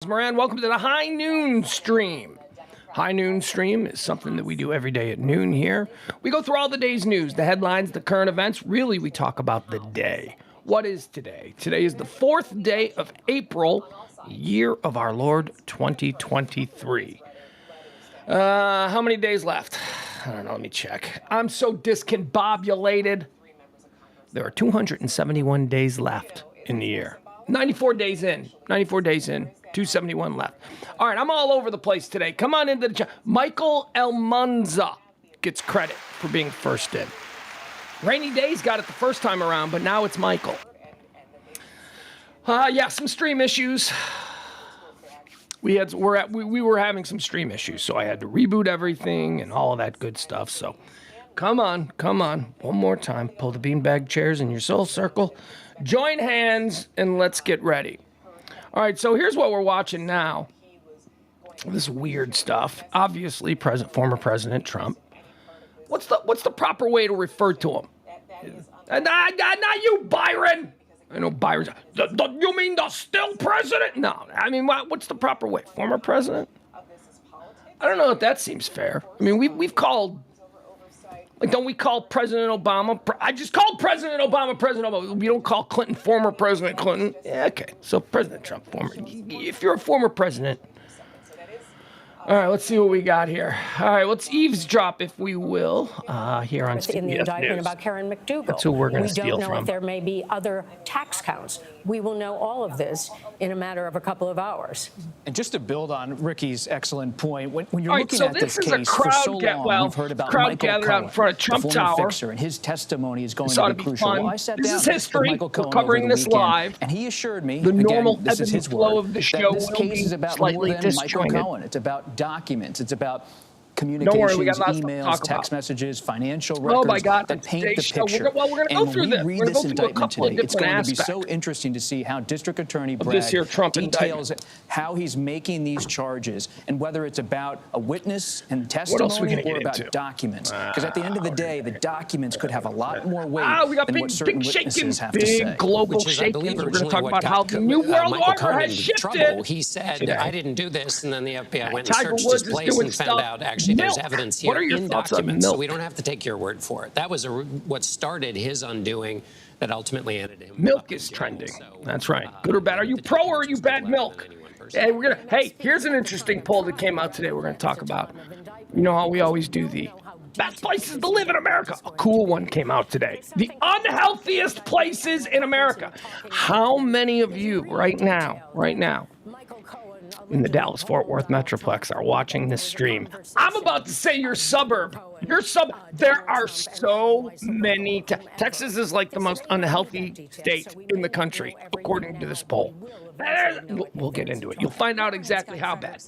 Moran, welcome to the High Noon Stream. High Noon Stream is something that we do every day at noon here. We go through all the day's news, the headlines, the current events. Really, we talk about the day. What is today? Today is the 4th day of April, year of our Lord 2023. How many days left? I don't know, let me check. I'm so discombobulated. There are 271 days left in the year. 94 days in. 271 left. All right, I'm all over the place today. Come on into the chat. Michael Almanza gets credit for being first in. Rainy Days got it the first time around, but now it's Michael. Some stream issues. We were having some stream issues, so I had to reboot everything and all of that good stuff. So come on. One more time. Pull the beanbag chairs in your soul circle. Join hands and let's get ready. All right, so here's what we're watching now. This weird stuff. Obviously, former President Trump. What's the proper way to refer to him? Not you, Byron. I know Byron's. You mean the still president? No, I mean, what's the proper way? Former president? I don't know if that seems fair. I mean, we've called. Like, don't we call President Obama? I just called President Obama. We don't call Clinton former President Clinton. Yeah, okay. So President Trump, former. If you're a former president. All right, let's see what we got here. All right, let's eavesdrop, if we will, here on CBS in the indictment News. About Karen McDougal. That's who we're going to steal from. We don't know if there may be other tax counts. We will know all of this in a matter of a couple of hours. And just to build on Ricky's excellent point, when you're looking so at this case for so long, we've heard about Michael gathered out in front of Trump the former Tower. fixer, and his testimony is going This to ought be to be crucial. fun. Well, I sat This down is history. with Michael We're Cohen covering over the this weekend, live. and he assured me, The normal again, this is his flow word, of the show that this will case be is about more slightly than Michael disjointed. Cohen. It's about documents. It's about Don't worry, we got communications, lots to emails, talk text about. messages, financial records Oh my God, that paint the today's show. picture. We're going to go and through when this. we We're read going to this go through a indictment couple of today, it's different going to be aspects. so interesting to see how District Attorney Of this here Bragg Trump details indictment. how he's making these charges and whether it's about a witness and What else are we testimony gonna or get about into? documents. Because at the end of the day, the documents could have a lot more weight we got than big what certain shaking, witnesses have to say. big global Which is, I believe, shakings. We're going to talk originally about what how got the New World Michael Order Cohen has into shifted. trouble. He said, today. I didn't do this, and then the FBI went and Tiger searched Woods his is place doing and found stuff. out, actually, there's Milk. evidence What here are your in thoughts on documents, so milk? we don't have to take your word for it. That was what started his undoing that ultimately ended him. Milk is trending. That's right. Good or bad? Are you pro or are you bad milk? Hey, here's an interesting poll that came out today we're going to talk about. You know how we always do the best places to live in America. A cool one came out today. The unhealthiest places in America. How many of you right now, in the Dallas-Fort Worth Metroplex are watching this stream? I'm about to say your suburb. There are so many. Texas is like the most unhealthy state in the country, according to this poll. We'll get into it. You'll find out exactly how bad.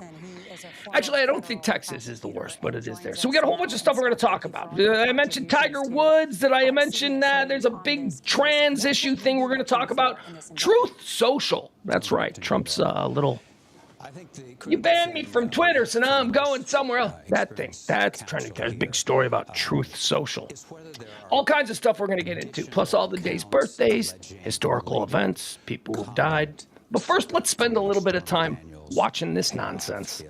Actually, I don't think Texas is the worst, but it is there. So we got a whole bunch of stuff we're going to talk about. I mentioned Tiger Woods. Did I mention that? There's a big trans issue thing we're going to talk about. Truth Social. That's right. Trump's little... You banned me from Twitter, so now I'm going somewhere else. That thing, that's trending. There's a big story about Truth Social. All kinds of stuff we're going to get into, plus all the day's birthdays, historical events, people who've died. But first, let's spend a little bit of time watching this nonsense.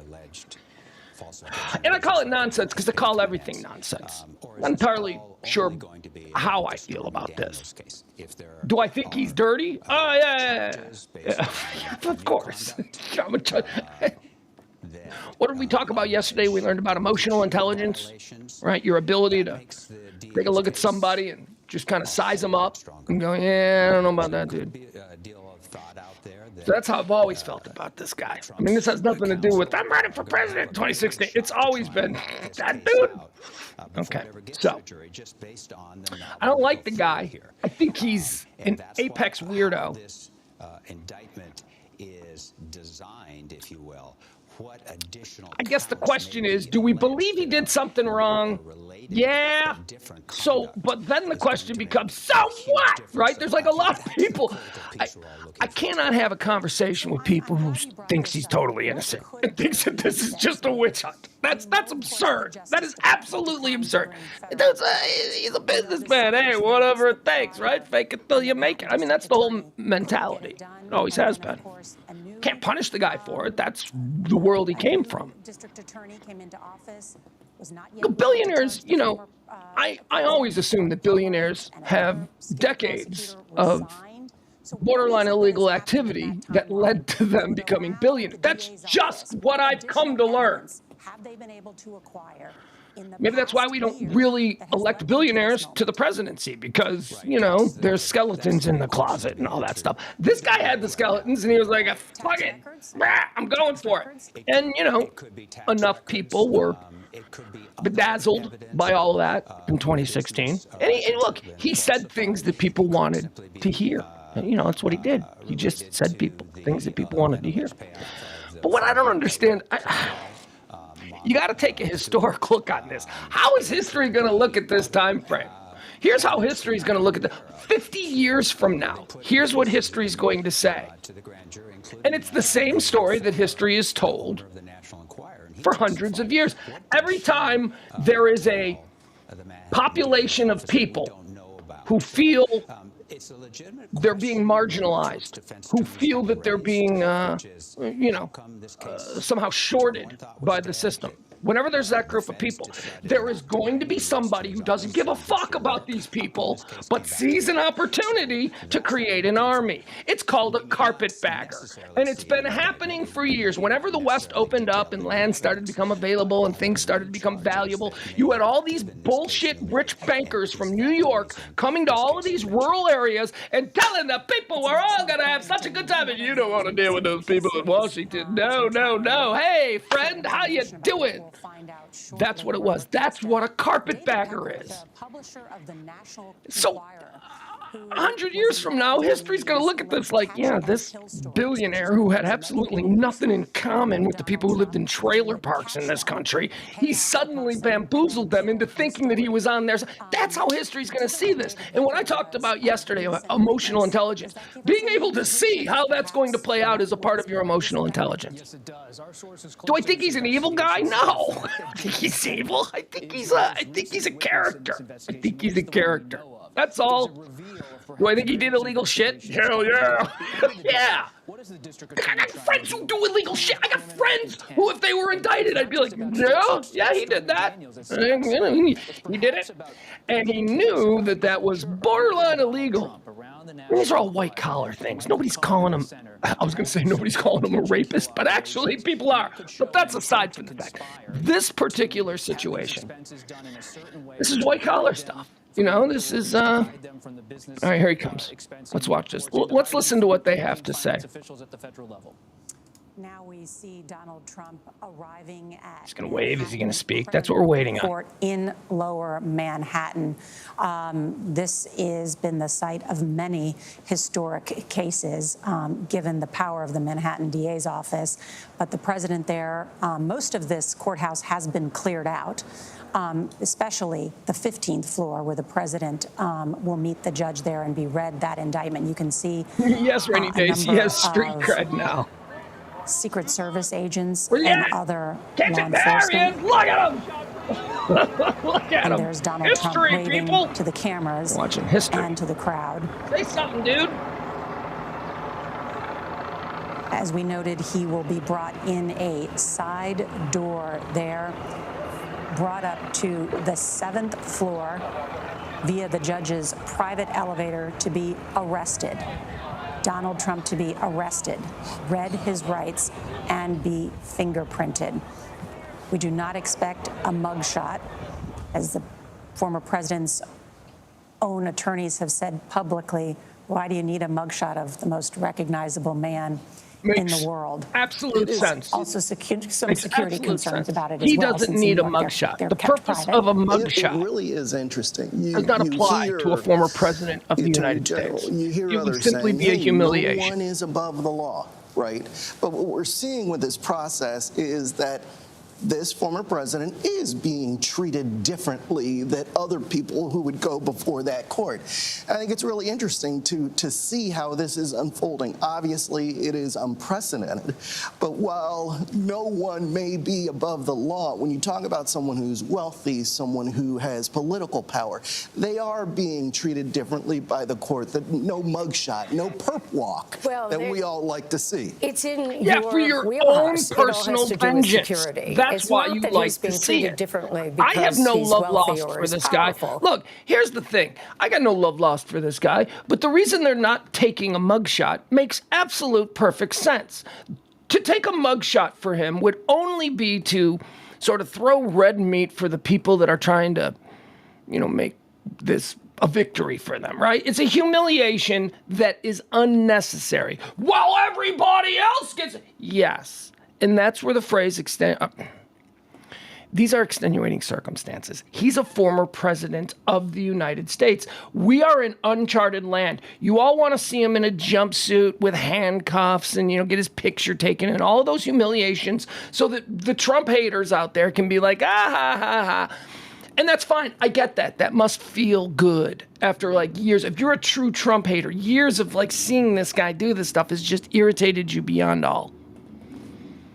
And I call it nonsense because I call everything nonsense. Not entirely sure how I feel about this. Do I think he's dirty? Oh, yeah. Of course. What did we talk about yesterday? We learned about emotional intelligence, right? Your ability to take a look at somebody and just kind of size them up and go, yeah, I don't know about that, dude. So that's how I've always felt about this guy. I mean, this has nothing to do with, I'm running for president in 2016. It's always been that dude. Okay, so I don't like the guy. I think he's an apex weirdo. This indictment is designed, if you will. What additional I guess the question is, do we believe he did something wrong? Yeah. So, but then the question becomes, so what? Right? There's like a lot of people. I cannot have a conversation with people who thinks he's totally innocent and thinks that this is just a witch hunt. That's absurd. That is absolutely absurd. He's a businessman. Hey, whatever it takes, right? Fake it till you make it. I mean, that's the whole mentality. It always has been. Can't punish the guy for it. That's the world he came from. Billionaires, I always assume that billionaires have decades of borderline illegal activity that led to them becoming billionaires. That's just what I've come to learn. Maybe that's why we don't really elect billionaires to the presidency, because, there's skeletons in the closet and all that stuff. This guy had the skeletons and he was like, fuck it, I'm going for it. And, enough people were bedazzled by all of that in 2016. And look, he said things that people wanted to hear. That's what he did. He just said things that people wanted to hear. But what I don't understand, you got to take a historic look on this. How is history going to look at this time frame? Here's how history is going to look at 50 years from now. Here's what history is going to say. And it's the same story that history is told for hundreds of years. Every time there is a population of people who feel they're being marginalized, who feel that they're being, somehow shorted by the system. Whenever there's that group of people, there is going to be somebody who doesn't give a fuck about these people, but sees an opportunity to create an army. It's called a carpetbagger, and it's been happening for years. Whenever the West opened up and land started to become available and things started to become valuable, you had all these bullshit rich bankers from New York coming to all of these rural areas and telling the people we're all going to have such a good time, and you don't want to deal with those people in Washington. No. Hey, friend, how you doing? That's what it was. That's what a carpetbagger is. So, 100 years from now, history's going to look at this like, this billionaire who had absolutely nothing in common with the people who lived in trailer parks in this country, he suddenly bamboozled them into thinking that he was on their side. That's how history's going to see this. And what I talked about yesterday about emotional intelligence, being able to see how that's going to play out is a part of your emotional intelligence. Do I think he's an evil guy? No. I don't think he's evil. I think he's a character. I think he's a character. That's all. Do I think he did illegal shit? Hell yeah. Yeah. I got friends who do illegal shit. I got friends who, if they were indicted, I'd be like, yeah, he did that. He did it. And he knew that was borderline illegal. These are all white-collar things. Nobody's calling him, I was going to say nobody's calling him a rapist, but actually people are. But that's aside from the fact. This particular situation, this is white-collar stuff. This is, all right, here he comes. Let's watch this. Let's listen to what they have to say. Now we see Donald Trump arriving at... He's going to wave. Is he going to speak? That's what we're waiting on. Court in Lower Manhattan. This has been the site of many historic cases, given the power of the Manhattan DA's office. But the president there, most of this courthouse has been cleared out. Especially the 15th floor where the president will meet the judge there and be read that indictment. You can see yes, Rainy Days, he has street cred now. Secret Service agents and other law enforcement. Look at him! Look at him. There's Donald Trump waving to the cameras watching history and to the crowd. Say something, dude. As we noted, he will be brought in a side door there, brought up to the 7th floor via the judge's private elevator to be arrested. Donald Trump to be arrested, read his rights, and be fingerprinted. We do not expect a mugshot, as the former president's own attorneys have said publicly. Why do you need a mugshot of the most recognizable man in the world? Absolute sense. Also, some security concerns about it as well. He doesn't need a mugshot. The purpose of a mugshot really is interesting. Does not apply to a former president of the United States. It would simply be a humiliation. No one is above the law, right? But what we're seeing with this process is that this former president is being treated differently than other people who would go before that court. I think it's really interesting to see how this is unfolding. Obviously, it is unprecedented, but while no one may be above the law, when you talk about someone who's wealthy, someone who has political power, they are being treated differently by the court. That no mugshot, no perp walk that we all like to see. It's in for your own wheelhouse. personal vengeance. Security. That's why you like to see it. Differently I have no he's love wealthy lost or for he's this powerful. guy. Look, here's the thing. I got no love lost for this guy, but the reason they're not taking a mugshot makes absolute perfect sense. To take a mugshot for him would only be to sort of throw red meat for the people that are trying to, make this a victory for them, right? It's a humiliation that is unnecessary. While everybody else gets it. Yes. And that's where the phrase these are extenuating circumstances. He's a former president of the United States. We are in uncharted land. You all want to see him in a jumpsuit with handcuffs and, get his picture taken and all of those humiliations so that the Trump haters out there can be like, ha, ha, ha. And that's fine. I get that. That must feel good after years. If you're a true Trump hater, years of seeing this guy do this stuff has just irritated you beyond all.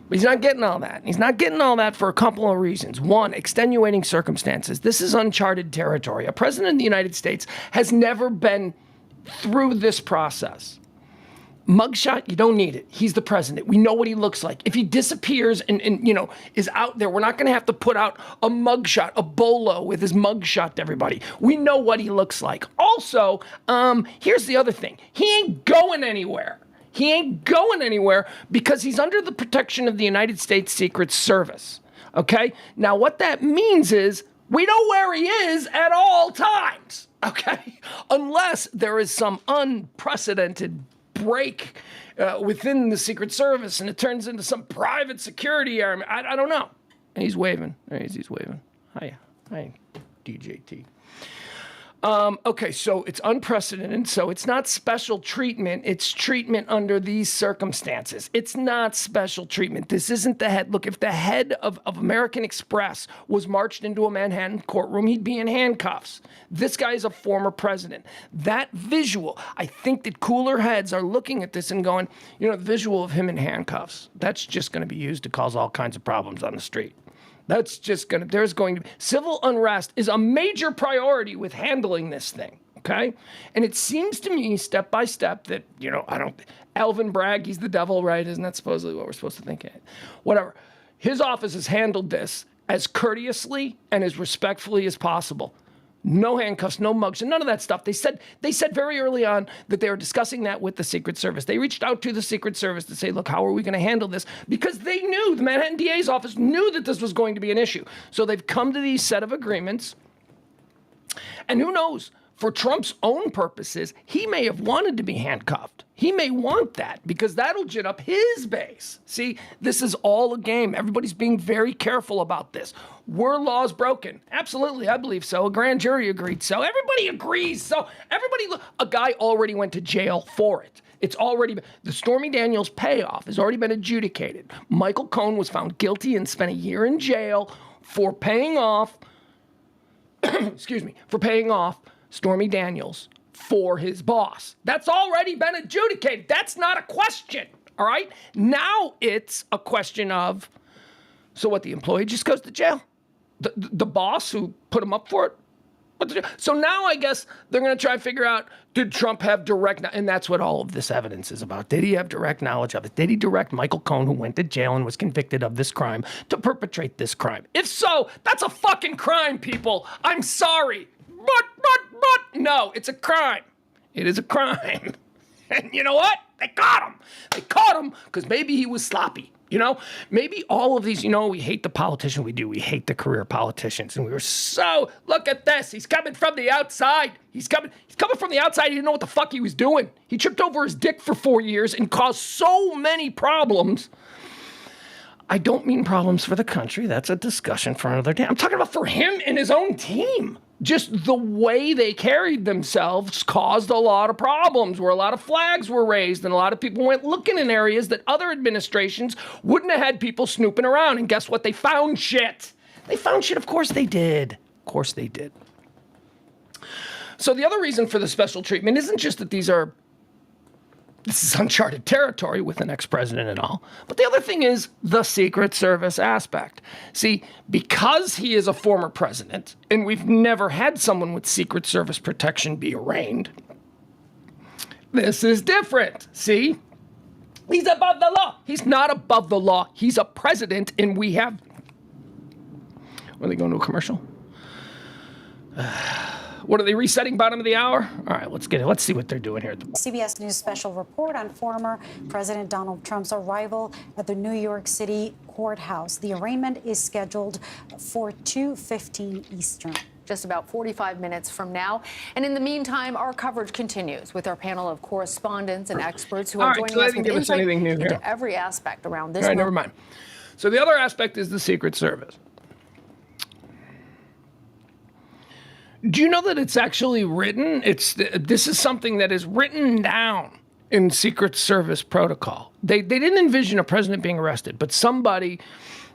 But he's not getting all that. He's not getting all that for a couple of reasons. One, extenuating circumstances. This is uncharted territory. A president of the United States has never been through this process. Mugshot, you don't need it. He's the president. We know what he looks like. If he disappears and is out there, we're not going to have to put out a mugshot, a bolo with his mugshot to everybody. We know what he looks like. Also, here's the other thing. He ain't going anywhere. He ain't going anywhere because he's under the protection of the United States Secret Service. Okay? Now, what that means is we know where he is at all times. Okay? Unless there is some unprecedented break within the Secret Service and it turns into some private security army. I don't know. And he's waving. He's waving. Hi, DJT. Okay, so it's unprecedented. So it's not special treatment. It's treatment under these circumstances. It's not special treatment. This isn't the head. Look, if the head of American Express was marched into a Manhattan courtroom, he'd be in handcuffs. This guy is a former president. That visual, I think that cooler heads are looking at this and going, the visual of him in handcuffs, that's just going to be used to cause all kinds of problems on the street. There's going to be, civil unrest is a major priority with handling this thing, okay? And it seems to me, step by step, that, Alvin Bragg, he's the devil, right? Isn't that supposedly what we're supposed to think? Whatever. His office has handled this as courteously and as respectfully as possible. No handcuffs, no mugs, and none of that stuff. They said very early on that they were discussing that with the Secret Service. They reached out to the Secret Service to say, look, how are we going to handle this? Because they knew, the Manhattan DA's office knew that this was going to be an issue. So they've come to these set of agreements. And who knows, for Trump's own purposes, he may have wanted to be handcuffed. He may want that because that'll gin up his base. See, this is all a game. Everybody's being very careful about this. Were laws broken? Absolutely, I believe so. A grand jury agreed so. Everybody agrees. So a guy already went to jail for it. It's already, the Stormy Daniels payoff has already been adjudicated. Michael Cohen was found guilty and spent a year in jail for paying off, for paying off Stormy Daniels for his boss. That's already been adjudicated. That's not a question, all right? Now it's a question of, so what, the employee just goes to jail? The boss who put him up for it? So now I guess they're going to try and figure out, did Trump have direct, and that's what all of this evidence is about. Did he have direct knowledge of it? Did he direct Michael Cohen, who went to jail and was convicted of this crime, to perpetrate this crime? If so, that's a fucking crime, people. I'm sorry. But, no, it's a crime. It is a crime. And you know what? They caught him. They caught him because maybe he was sloppy. Maybe all of these, we hate the politician. We do. We hate the career politicians. And we were so, look at this. He's coming from the outside. He's coming from the outside. He didn't know what the fuck he was doing. He tripped over his dick for 4 years and caused so many problems. I don't mean problems for the country. That's a discussion for another day. I'm talking about for him and his own team. Just the way they carried themselves caused a lot of problems, where a lot of flags were raised and a lot of people went looking in areas that other administrations wouldn't have had people snooping around. And guess what? They found shit. They found shit. Of course they did. Of course they did. So the other reason for the special treatment isn't just that this is uncharted territory with an ex-president and all. But the other thing is the Secret Service aspect. See, because he is a former president, and we've never had someone with Secret Service protection be arraigned, this is different. See? He's above the law. He's not above the law. He's a president, and we have... Are they going to a commercial? What are they resetting bottom of the hour? All right, let's get it. Let's see what they're doing here. CBS News special report on former President Donald Trump's arrival at the New York City courthouse. The arraignment is scheduled for 2:15 Eastern. Just about 45 minutes from now. And in the meantime, our coverage continues with our panel of correspondents and experts who are joining us with insight into every aspect around this. All right, never mind. So the other aspect is the Secret Service. Do you know that it's actually written? This is something that is written down in Secret Service protocol. They didn't envision a president being arrested, but somebody,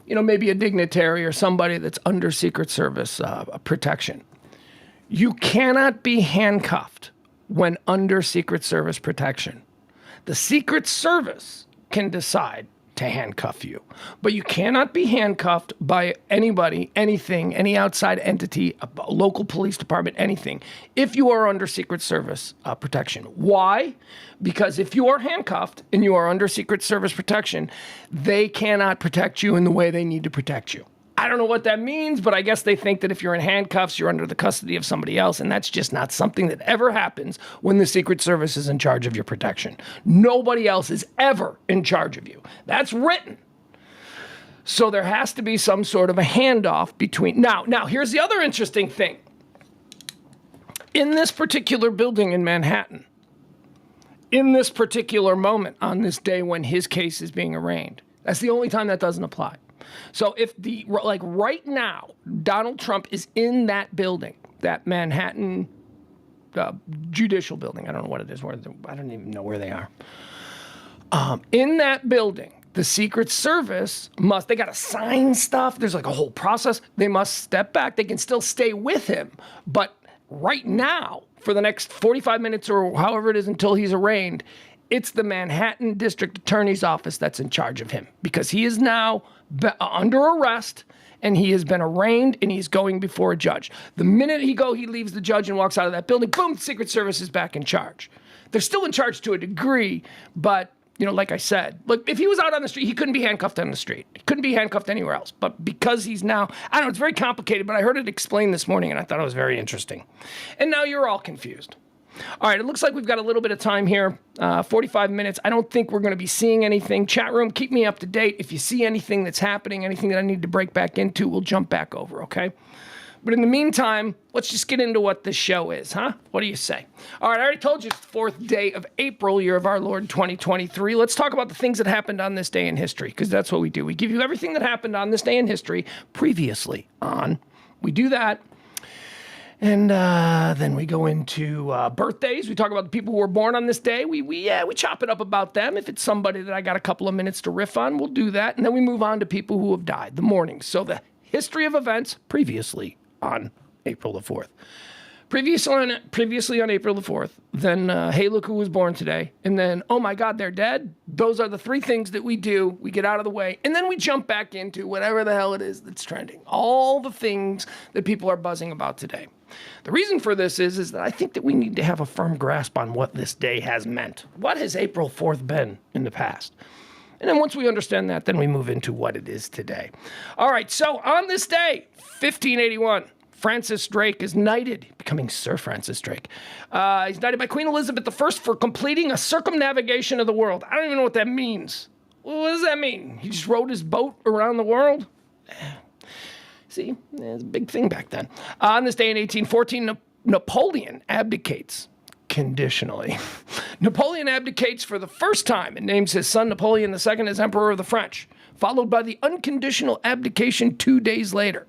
maybe a dignitary or somebody that's under Secret Service protection. You cannot be handcuffed when under Secret Service protection. The Secret Service can decide to handcuff you, but you cannot be handcuffed by anybody, anything, any outside entity, a local police department, anything, if you are under Secret Service protection. Why? Because if you are handcuffed and you are under Secret Service protection, they cannot protect you in the way they need to protect you. I don't know what that means, but I guess they think that if you're in handcuffs, you're under the custody of somebody else, and that's just not something that ever happens when the Secret Service is in charge of your protection. Nobody else is ever in charge of you. That's written. So there has to be some sort of a handoff between... Now, here's the other interesting thing. In this particular building in Manhattan, in this particular moment, on this day when his case is being arraigned, that's the only time that doesn't apply. So if right now, Donald Trump is in that building, that Manhattan judicial building, I don't know what it is, I don't even know where they are. In that building, the Secret Service they got to sign stuff. There's like a whole process. They must step back. They can still stay with him. But right now, for the next 45 minutes or however it is until he's arraigned, it's the Manhattan District Attorney's Office that's in charge of him, because he is now under arrest and he has been arraigned and he's going before a judge. The minute he leaves the judge and walks out of that building, boom, Secret Service is back in charge. They're still in charge to a degree, but like I said, look, if he was out on the street, he couldn't be handcuffed on the street. He couldn't be handcuffed anywhere else. But because he's now, I don't know, it's very complicated, but I heard it explained this morning and I thought it was very interesting. And now you're all confused. All right, it looks like we've got a little bit of time here, 45 minutes. I don't think we're going to be seeing anything. Chat room, keep me up to date. If you see anything that's happening, anything that I need to break back into, we'll jump back over, okay? But in the meantime, let's just get into what this show is, huh? What do you say? All right, I already told you it's the 4th day of April, year of our Lord 2023. Let's talk about the things that happened on this day in history, because that's what we do. We give you everything that happened on this day in history previously on. We do that. And then we go into birthdays. We talk about the people who were born on this day. We chop it up about them. If it's somebody that I got a couple of minutes to riff on, we'll do that. And then we move on to people who have died, the mornings. So the history of events previously on April the 4th. Previously on April the 4th. Then, hey, look who was born today. And then, oh my God, they're dead. Those are the three things that we do. We get out of the way. And then we jump back into whatever the hell it is that's trending. All the things that people are buzzing about today. The reason for this is that I think that we need to have a firm grasp on what this day has meant. What has April 4th been in the past? And then once we understand that, then we move into what it is today. All right, so on this day, 1581, Francis Drake is knighted, becoming Sir Francis Drake. He's knighted by Queen Elizabeth I for completing a circumnavigation of the world. I don't even know what that means. What does that mean? He just rowed his boat around the world? See, it was a big thing back then. On this day in 1814, Napoleon abdicates conditionally. Napoleon abdicates for the first time and names his son Napoleon II as Emperor of the French, followed by the unconditional abdication 2 days later.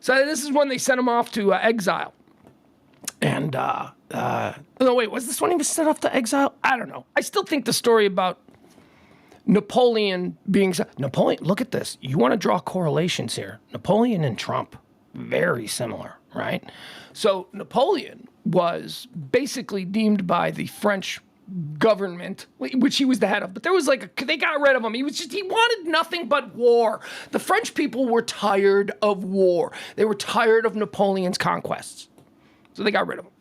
So this is when they sent him off to exile. And, no, wait, was this when he was sent off to exile? I don't know. I still think the story about Napoleon being... Napoleon, look at this. You want to draw correlations here. Napoleon and Trump, very similar, right? So Napoleon was basically deemed by the French government, which he was the head of, but there was they got rid of him. He wanted nothing but war. The French people were tired of war. They were tired of Napoleon's conquests. So they got rid of him.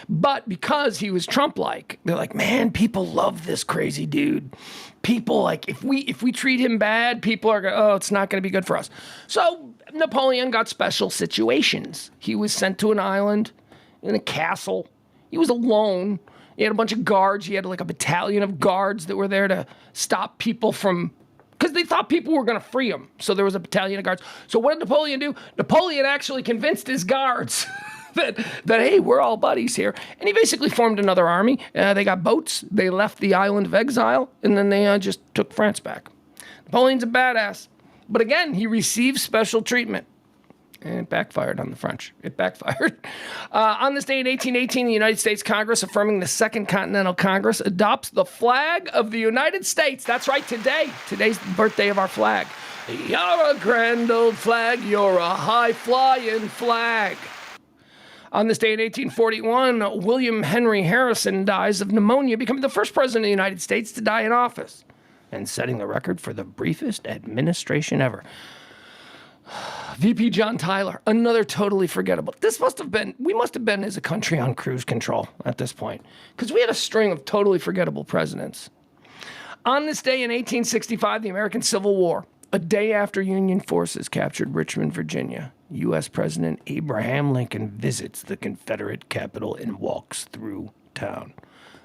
But because he was Trump-like, they're like, man, people love this crazy dude. People, like, if we treat him bad, people are going, oh, it's not going to be good for us. So Napoleon got special situations. He was sent to an island in a castle. He was alone. He had a bunch of guards. He had like a battalion of guards that were there to stop people from... Because they thought people were going to free him. So there was a battalion of guards. So what did Napoleon do? Napoleon actually convinced his guards... that, hey, we're all buddies here. And he basically formed another army. They got boats. They left the island of exile, and then they just took France back. Napoleon's a badass. But again, he received special treatment. And it backfired on the French. It backfired. On this day in 1818, the United States Congress, affirming the Second Continental Congress, adopts the flag of the United States. That's right, today. Today's the birthday of our flag. You're a grand old flag. You're a high-flying flag. On this day in 1841, William Henry Harrison dies of pneumonia, becoming the first president of the United States to die in office and setting the record for the briefest administration ever. VP John Tyler, another totally forgettable. We must have been as a country on cruise control at this point, because we had a string of totally forgettable presidents. On this day in 1865, the American Civil War, a day after Union forces captured Richmond, Virginia, U.S. President Abraham Lincoln visits the Confederate capital and walks through town.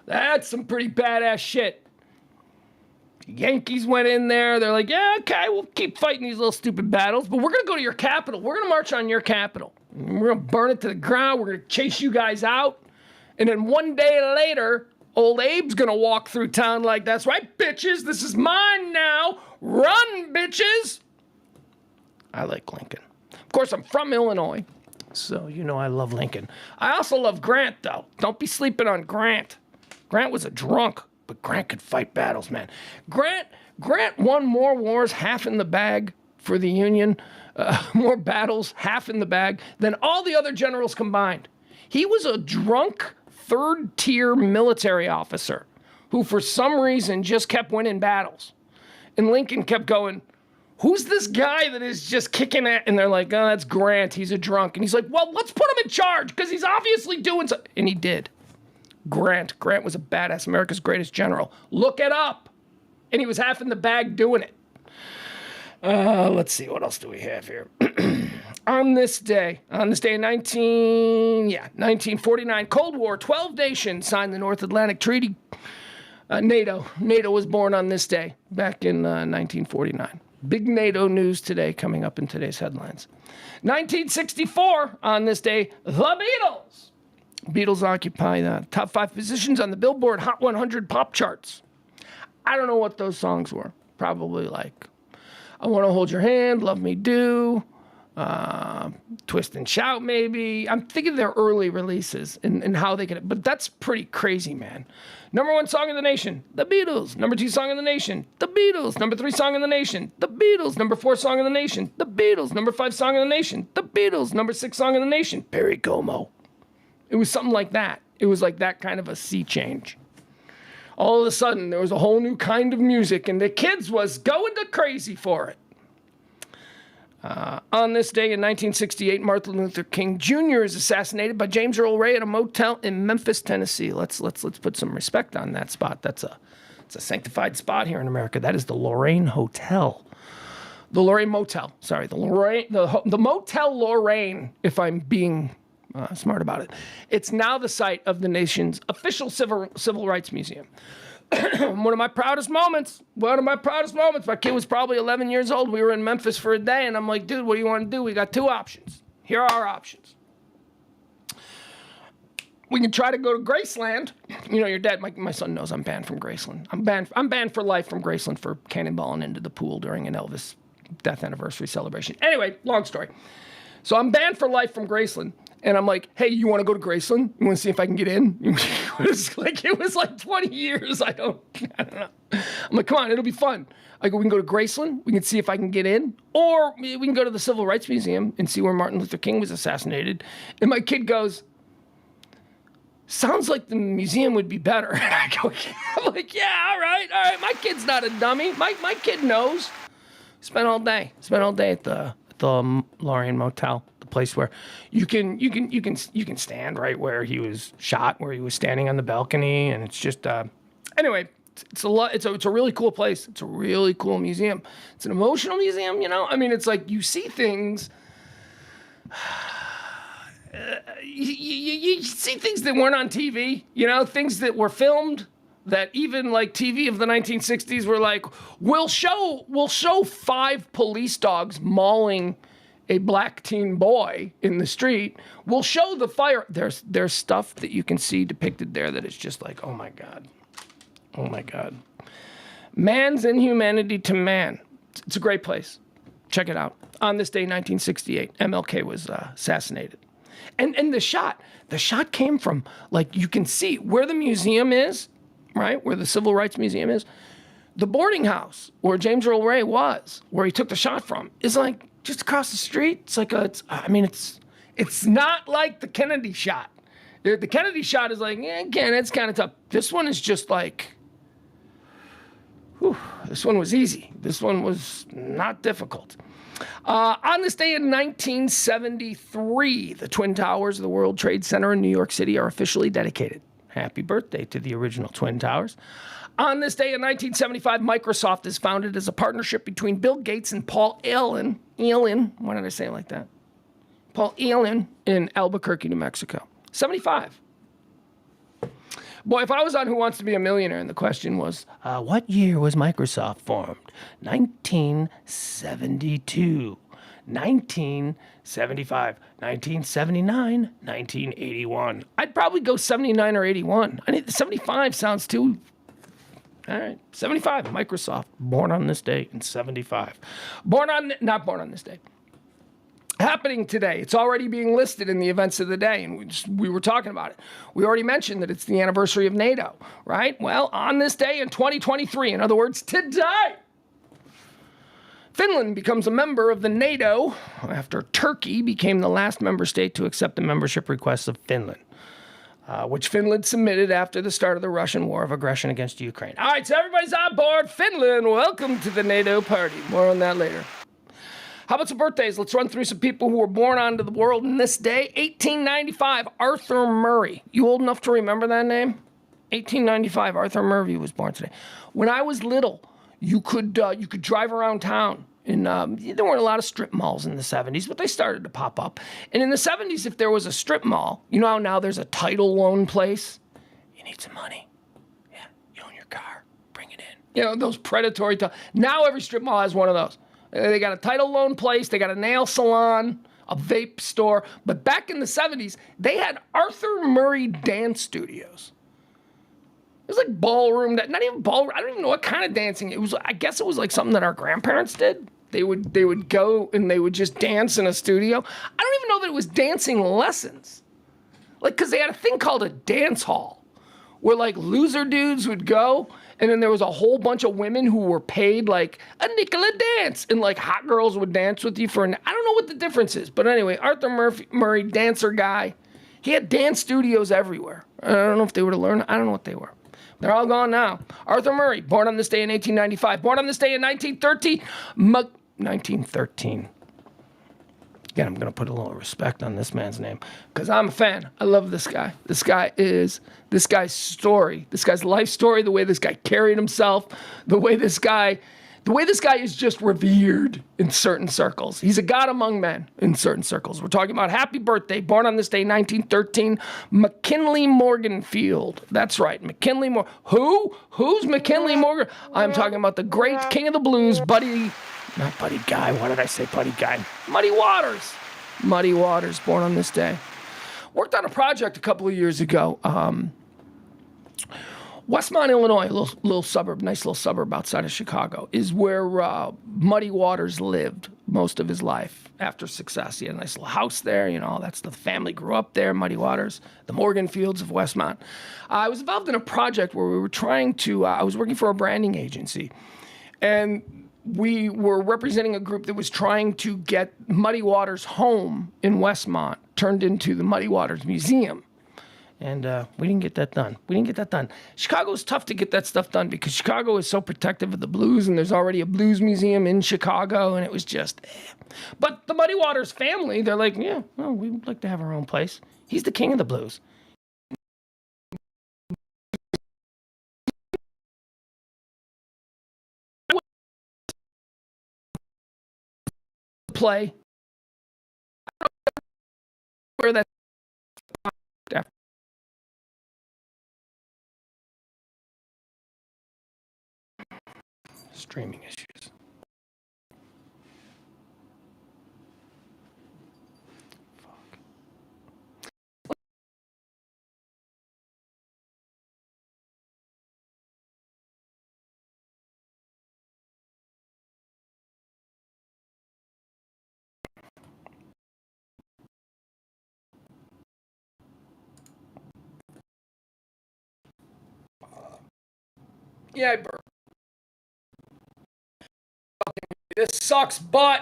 That's some pretty badass shit. The Yankees went in there. They're like, yeah, okay, we'll keep fighting these little stupid battles, but we're going to go to your capital. We're going to march on your capital. We're going to burn it to the ground. We're going to chase you guys out. And then one day later, old Abe's going to walk through town like, that's right, bitches. This is mine now. Run, bitches. I like Lincoln. Of course, I'm from Illinois, so you know I love Lincoln. I also love Grant, though. Don't be sleeping on Grant. Grant was a drunk, but Grant could fight battles, man. Grant won more wars, half in the bag for the Union, more battles, half in the bag, than all the other generals combined. He was a drunk, third-tier military officer who, for some reason, just kept winning battles. And Lincoln kept going, who's this guy that is just kicking it? And they're like, oh, that's Grant. He's a drunk. And he's like, well, let's put him in charge because he's obviously doing something. And he did. Grant was a badass, America's greatest general. Look it up. And he was half in the bag doing it. Let's see, what else do we have here? On this day in 1949, Cold War, 12 nations signed the North Atlantic Treaty. NATO was born on this day back in 1949. Big NATO news today coming up in today's headlines. 1964, on this day, the Beatles. Beatles occupy the top 5 positions on the Billboard Hot 100 pop charts. I don't know what those songs were. Probably like I Want to Hold Your Hand, Love Me Do, Twist and Shout maybe. I'm thinking of their early releases and how they could, but that's pretty crazy, man. Number 1 song in the nation, The Beatles. Number 2 song in the nation, The Beatles. Number 3 song in the nation, The Beatles. Number 4 song in the nation, The Beatles. Number 5 song in the nation, The Beatles. Number 6 song in the nation, Perry Como. It was something like that. It was like that kind of a sea change. All of a sudden, there was a whole new kind of music, and the kids was going to crazy for it. On this day in 1968, Martin Luther King Jr. is assassinated by James Earl Ray at a motel in Memphis, Tennessee. Let's put some respect on that spot. It's a sanctified spot here in America. That is the Lorraine Hotel. The Lorraine Motel. Sorry, the Motel Lorraine, if I'm being smart about it. It's now the site of the nation's official civil rights museum. One of my proudest moments. My kid was probably 11 years old. We were in Memphis for a day, and I'm like, dude, what do you want to do? We got 2 options. Here are our options. We can try to go to Graceland. You know, your dad, my son knows I'm banned from Graceland. I'm banned for life from Graceland for cannonballing into the pool during an Elvis death anniversary celebration. Anyway, long story. So I'm banned for life from Graceland. And I'm like, hey, you want to go to Graceland? You want to see if I can get in? It was like 20 years. I don't know. I'm like, come on, it'll be fun. I go, we can go to Graceland. We can see if I can get in. Or we can go to the Civil Rights Museum and see where Martin Luther King was assassinated. And my kid goes, sounds like the museum would be better. And I'm like, yeah, all right. My kid's not a dummy. My kid knows. Spent all day at the Lorraine Motel, the place where you can stand right where he was shot, where he was standing on the balcony, and it's just anyway. It's a really cool place. It's a really cool museum. It's an emotional museum, you know. I mean, it's like you see things. You see things that weren't on TV, you know, things that were filmed that even like TV of the 1960s were like, we'll show 5 police dogs mauling a black teen boy in the street. We'll show the fire. There's stuff that you can see depicted there that is just like, oh my God. Oh my God. Man's inhumanity to man. It's a great place. Check it out. On this day, 1968, MLK was assassinated. And the shot came from, like, you can see where the museum is, right? Where the Civil Rights Museum is. The boarding house where James Earl Ray was, where he took the shot from, is like just across the street. It's like it's not like the Kennedy shot. The Kennedy shot is like, again, it's kind of tough. This one is just like, whew, this one was easy. This one was not difficult. On this day in 1973, the Twin Towers of the World Trade Center in New York City are officially dedicated. Happy birthday to the original Twin Towers. On this day in 1975, Microsoft is founded as a partnership between Bill Gates and Paul Allen. Why did I say it like that? Paul Allen in Albuquerque, New Mexico. 75. Boy, if I was on Who Wants to Be a Millionaire and the question was, what year was Microsoft formed? 1972, 1975, 1979, 1981. I'd probably go 79 or 81. 75 sounds too... All right, 75, Microsoft, born on this day in 75. Not born on this day. Happening today. It's already being listed in the events of the day, and we were talking about it. We already mentioned that it's the anniversary of NATO, right? Well, on this day in 2023, in other words, today, Finland becomes a member of the NATO after Turkey became the last member state to accept the membership requests of Finland, which Finland submitted after the start of the Russian war of aggression against Ukraine. All right, so everybody's on board. Finland, welcome to the NATO party. More on that later. How about some birthdays? Let's run through some people who were born onto the world in this day. 1895, Arthur Murray. You old enough to remember that name? 1895, Arthur Murray was born today. When I was little, you could drive around town. And there weren't a lot of strip malls in the 70s, but they started to pop up. And in the 70s, if there was a strip mall, you know how now there's a title loan place? You need some money. Yeah, you own your car. Bring it in. You know, those predatory... Now every strip mall has one of those. They got a title loan place, they got a nail salon, a vape store. But back in the 70s, they had Arthur Murray dance studios. It was like ballroom, not even ballroom. I don't even know what kind of dancing. I guess it was like something that our grandparents did. They would go and they would just dance in a studio. I don't even know that it was dancing lessons. Like, because they had a thing called a dance hall where like loser dudes would go. And then there was a whole bunch of women who were paid like a nickel a dance. And like hot girls would dance with you for I don't know what the difference is. But anyway, Arthur Murray, dancer guy. He had dance studios everywhere. I don't know if they were to learn. I don't know what they were. They're all gone now. Arthur Murray, born on this day in 1895. Born on this day in 1913. 1913. Again, I'm going to put a little respect on this man's name because I'm a fan. I love this guy. This guy's story, this guy's life story, the way this guy carried himself, the way this guy is just revered in certain circles. He's a god among men in certain circles. We're talking about happy birthday, born on this day, 1913, McKinley Morganfield. That's right, McKinley Morgan. Who's McKinley Morgan? I'm talking about the great king of the blues, not Buddy Guy. Why did I say Buddy Guy? Muddy Waters. Muddy Waters, born on this day. Worked on a project a couple of years ago. Westmont, Illinois, a little suburb, nice little suburb outside of Chicago, is where Muddy Waters lived most of his life after success. He had a nice little house there, you know, that's the family grew up there, Muddy Waters, the Morgan Fields of Westmont. I was involved in a project where we were trying to, I was working for a branding agency, and we were representing a group that was trying to get Muddy Waters' home in Westmont turned into the Muddy Waters Museum. And we didn't get that done. Chicago is tough to get that stuff done because Chicago is so protective of the blues, and there's already a blues museum in Chicago, and it was just, But the Muddy Waters family, they're like, yeah, well, we would like to have our own place. He's the king of the blues. Play. Where that streaming issues. Fuck. Yeah, I burped. This sucks, but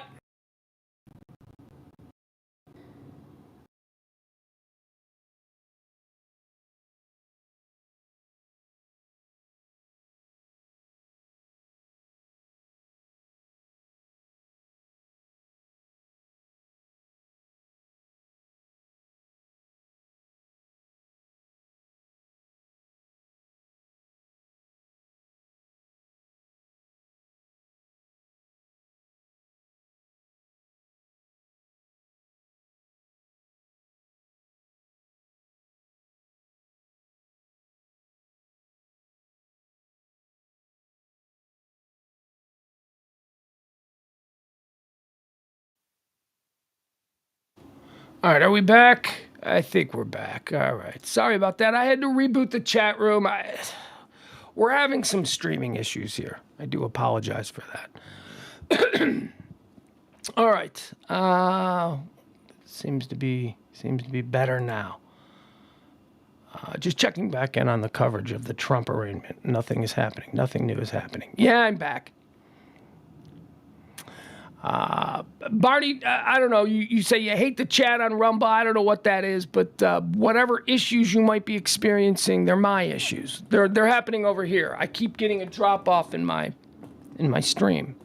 all right, are we back? I think we're back. All right. Sorry about that. I had to reboot the chat room. We're having some streaming issues here. I do apologize for that. All right. Seems to be better now. Just checking back in on the coverage of the Trump arraignment. Nothing is happening. Nothing new is happening. Yeah, I'm back. Barney, I don't know. You say you hate the chat on Rumble. I don't know what that is, but whatever issues you might be experiencing, they're my issues. They're happening over here. I keep getting a drop off in my stream.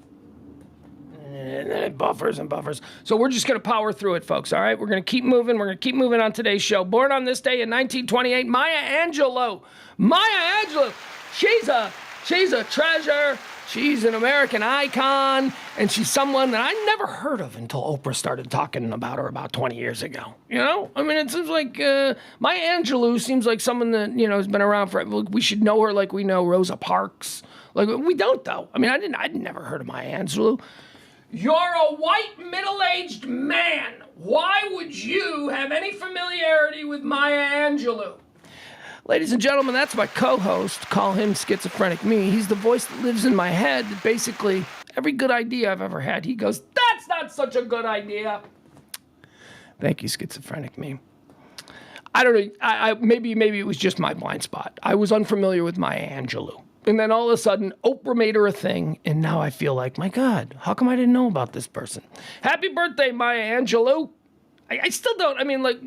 And then it buffers and buffers. So we're just going to power through it, folks. All right, we're going to keep moving. We're going to keep moving on today's show. Born on this day in 1928, Maya Angelou. Maya Angelou. She's a treasure. She's an American icon, and she's someone that I never heard of until Oprah started talking about her about 20 years ago. You know? I mean, it seems like Maya Angelou seems like someone that, you know, has been around for, we should know her like we know Rosa Parks. Like, we don't, though. I mean, I'd never heard of Maya Angelou. You're a white, middle-aged man. Why would you have any familiarity with Maya Angelou? Ladies and gentlemen, that's my co-host. Call him Schizophrenic Me. He's the voice that lives in my head. Basically, every good idea I've ever had, he goes, that's not such a good idea. Thank you, Schizophrenic Me. I don't know. Maybe it was just my blind spot. I was unfamiliar with Maya Angelou. And then all of a sudden, Oprah made her a thing, and now I feel like, my God, how come I didn't know about this person? Happy birthday, Maya Angelou. I still don't. I mean, like,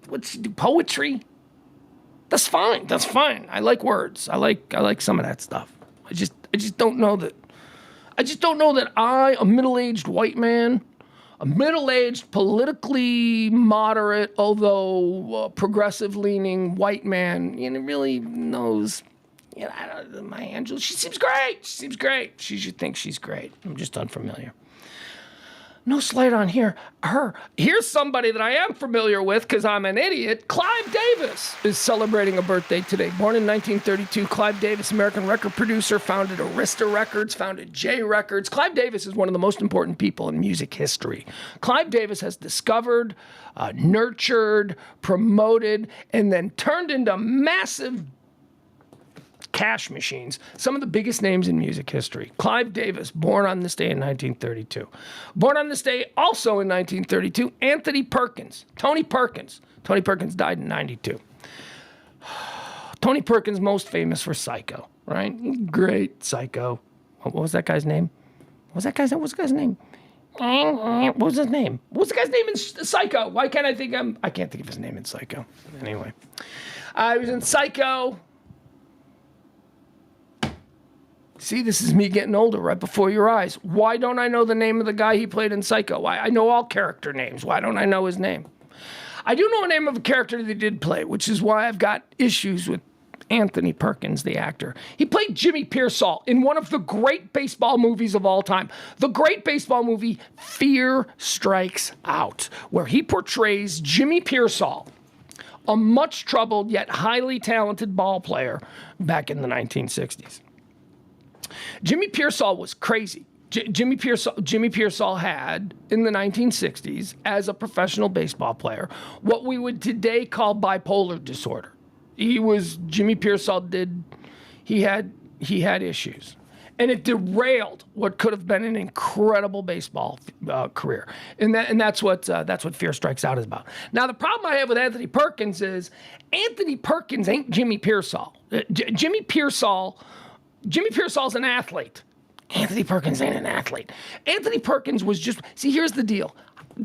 what's she do? Poetry? That's fine. That's fine. I like words. I like some of that stuff. I just don't know that. I just don't know that a middle-aged white man, a middle-aged, politically moderate, although progressive-leaning white man, you know, really knows. You know, I don't, Maya Angelou. She seems great. She should think she's great. I'm just unfamiliar. No slight on her. Here's somebody that I am familiar with because I'm an idiot. Clive Davis is celebrating a birthday today. Born in 1932, Clive Davis, American record producer, founded Arista Records, founded J Records. Clive Davis is one of the most important people in music history. Clive Davis has discovered, nurtured, promoted, and then turned into massive cash machines, some of the biggest names in music history. Clive Davis, born on this day in 1932. Born on this day also in 1932, Anthony Perkins, Tony Perkins. Tony Perkins died in 92. Tony Perkins, most famous for Psycho, right? Great Psycho. What was that guy's name? What was the guy's name? What was his name? What's the guy's name in Psycho? Why can't I think I can't think of his name in Psycho. Anyway. He was in Psycho. See, this is me getting older right before your eyes. Why don't I know the name of the guy he played in Psycho? I know all character names. Why don't I know his name? I do know the name of a character that he did play, which is why I've got issues with Anthony Perkins, the actor. He played Jimmy Pearsall in one of the great baseball movies of all time. The great baseball movie, Fear Strikes Out, where he portrays Jimmy Pearsall, a much troubled yet highly talented ball player back in the 1960s. Jimmy Pearsall was crazy. Jimmy Pearsall had, in the 1960s, as a professional baseball player, what we would today call bipolar disorder. Jimmy Pearsall had issues. And it derailed what could have been an incredible baseball career. And that's what Fear Strikes Out is about. Now, the problem I have with Anthony Perkins is Anthony Perkins ain't Jimmy Pearsall. Jimmy Pearsall's an athlete. Anthony Perkins ain't an athlete. Anthony Perkins was just, see, here's the deal.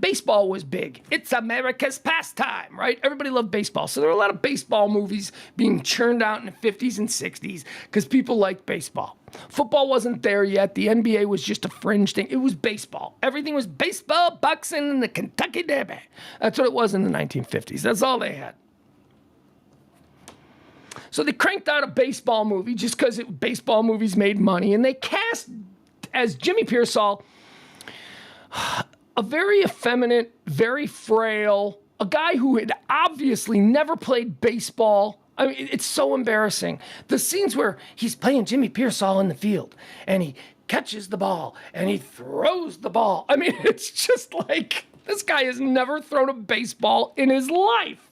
Baseball was big. It's America's pastime, right? Everybody loved baseball. So there were a lot of baseball movies being churned out in the 50s and 60s because people liked baseball. Football wasn't there yet. The NBA was just a fringe thing. It was baseball. Everything was baseball, boxing, and the Kentucky Derby. That's what it was in the 1950s. That's all they had. So they cranked out a baseball movie just because baseball movies made money, and they cast as Jimmy Pearsall a very effeminate, very frail, a guy who had obviously never played baseball. I mean, it's so embarrassing. The scenes where he's playing Jimmy Pearsall in the field, and he catches the ball, and he throws the ball. I mean, it's just like, this guy has never thrown a baseball in his life.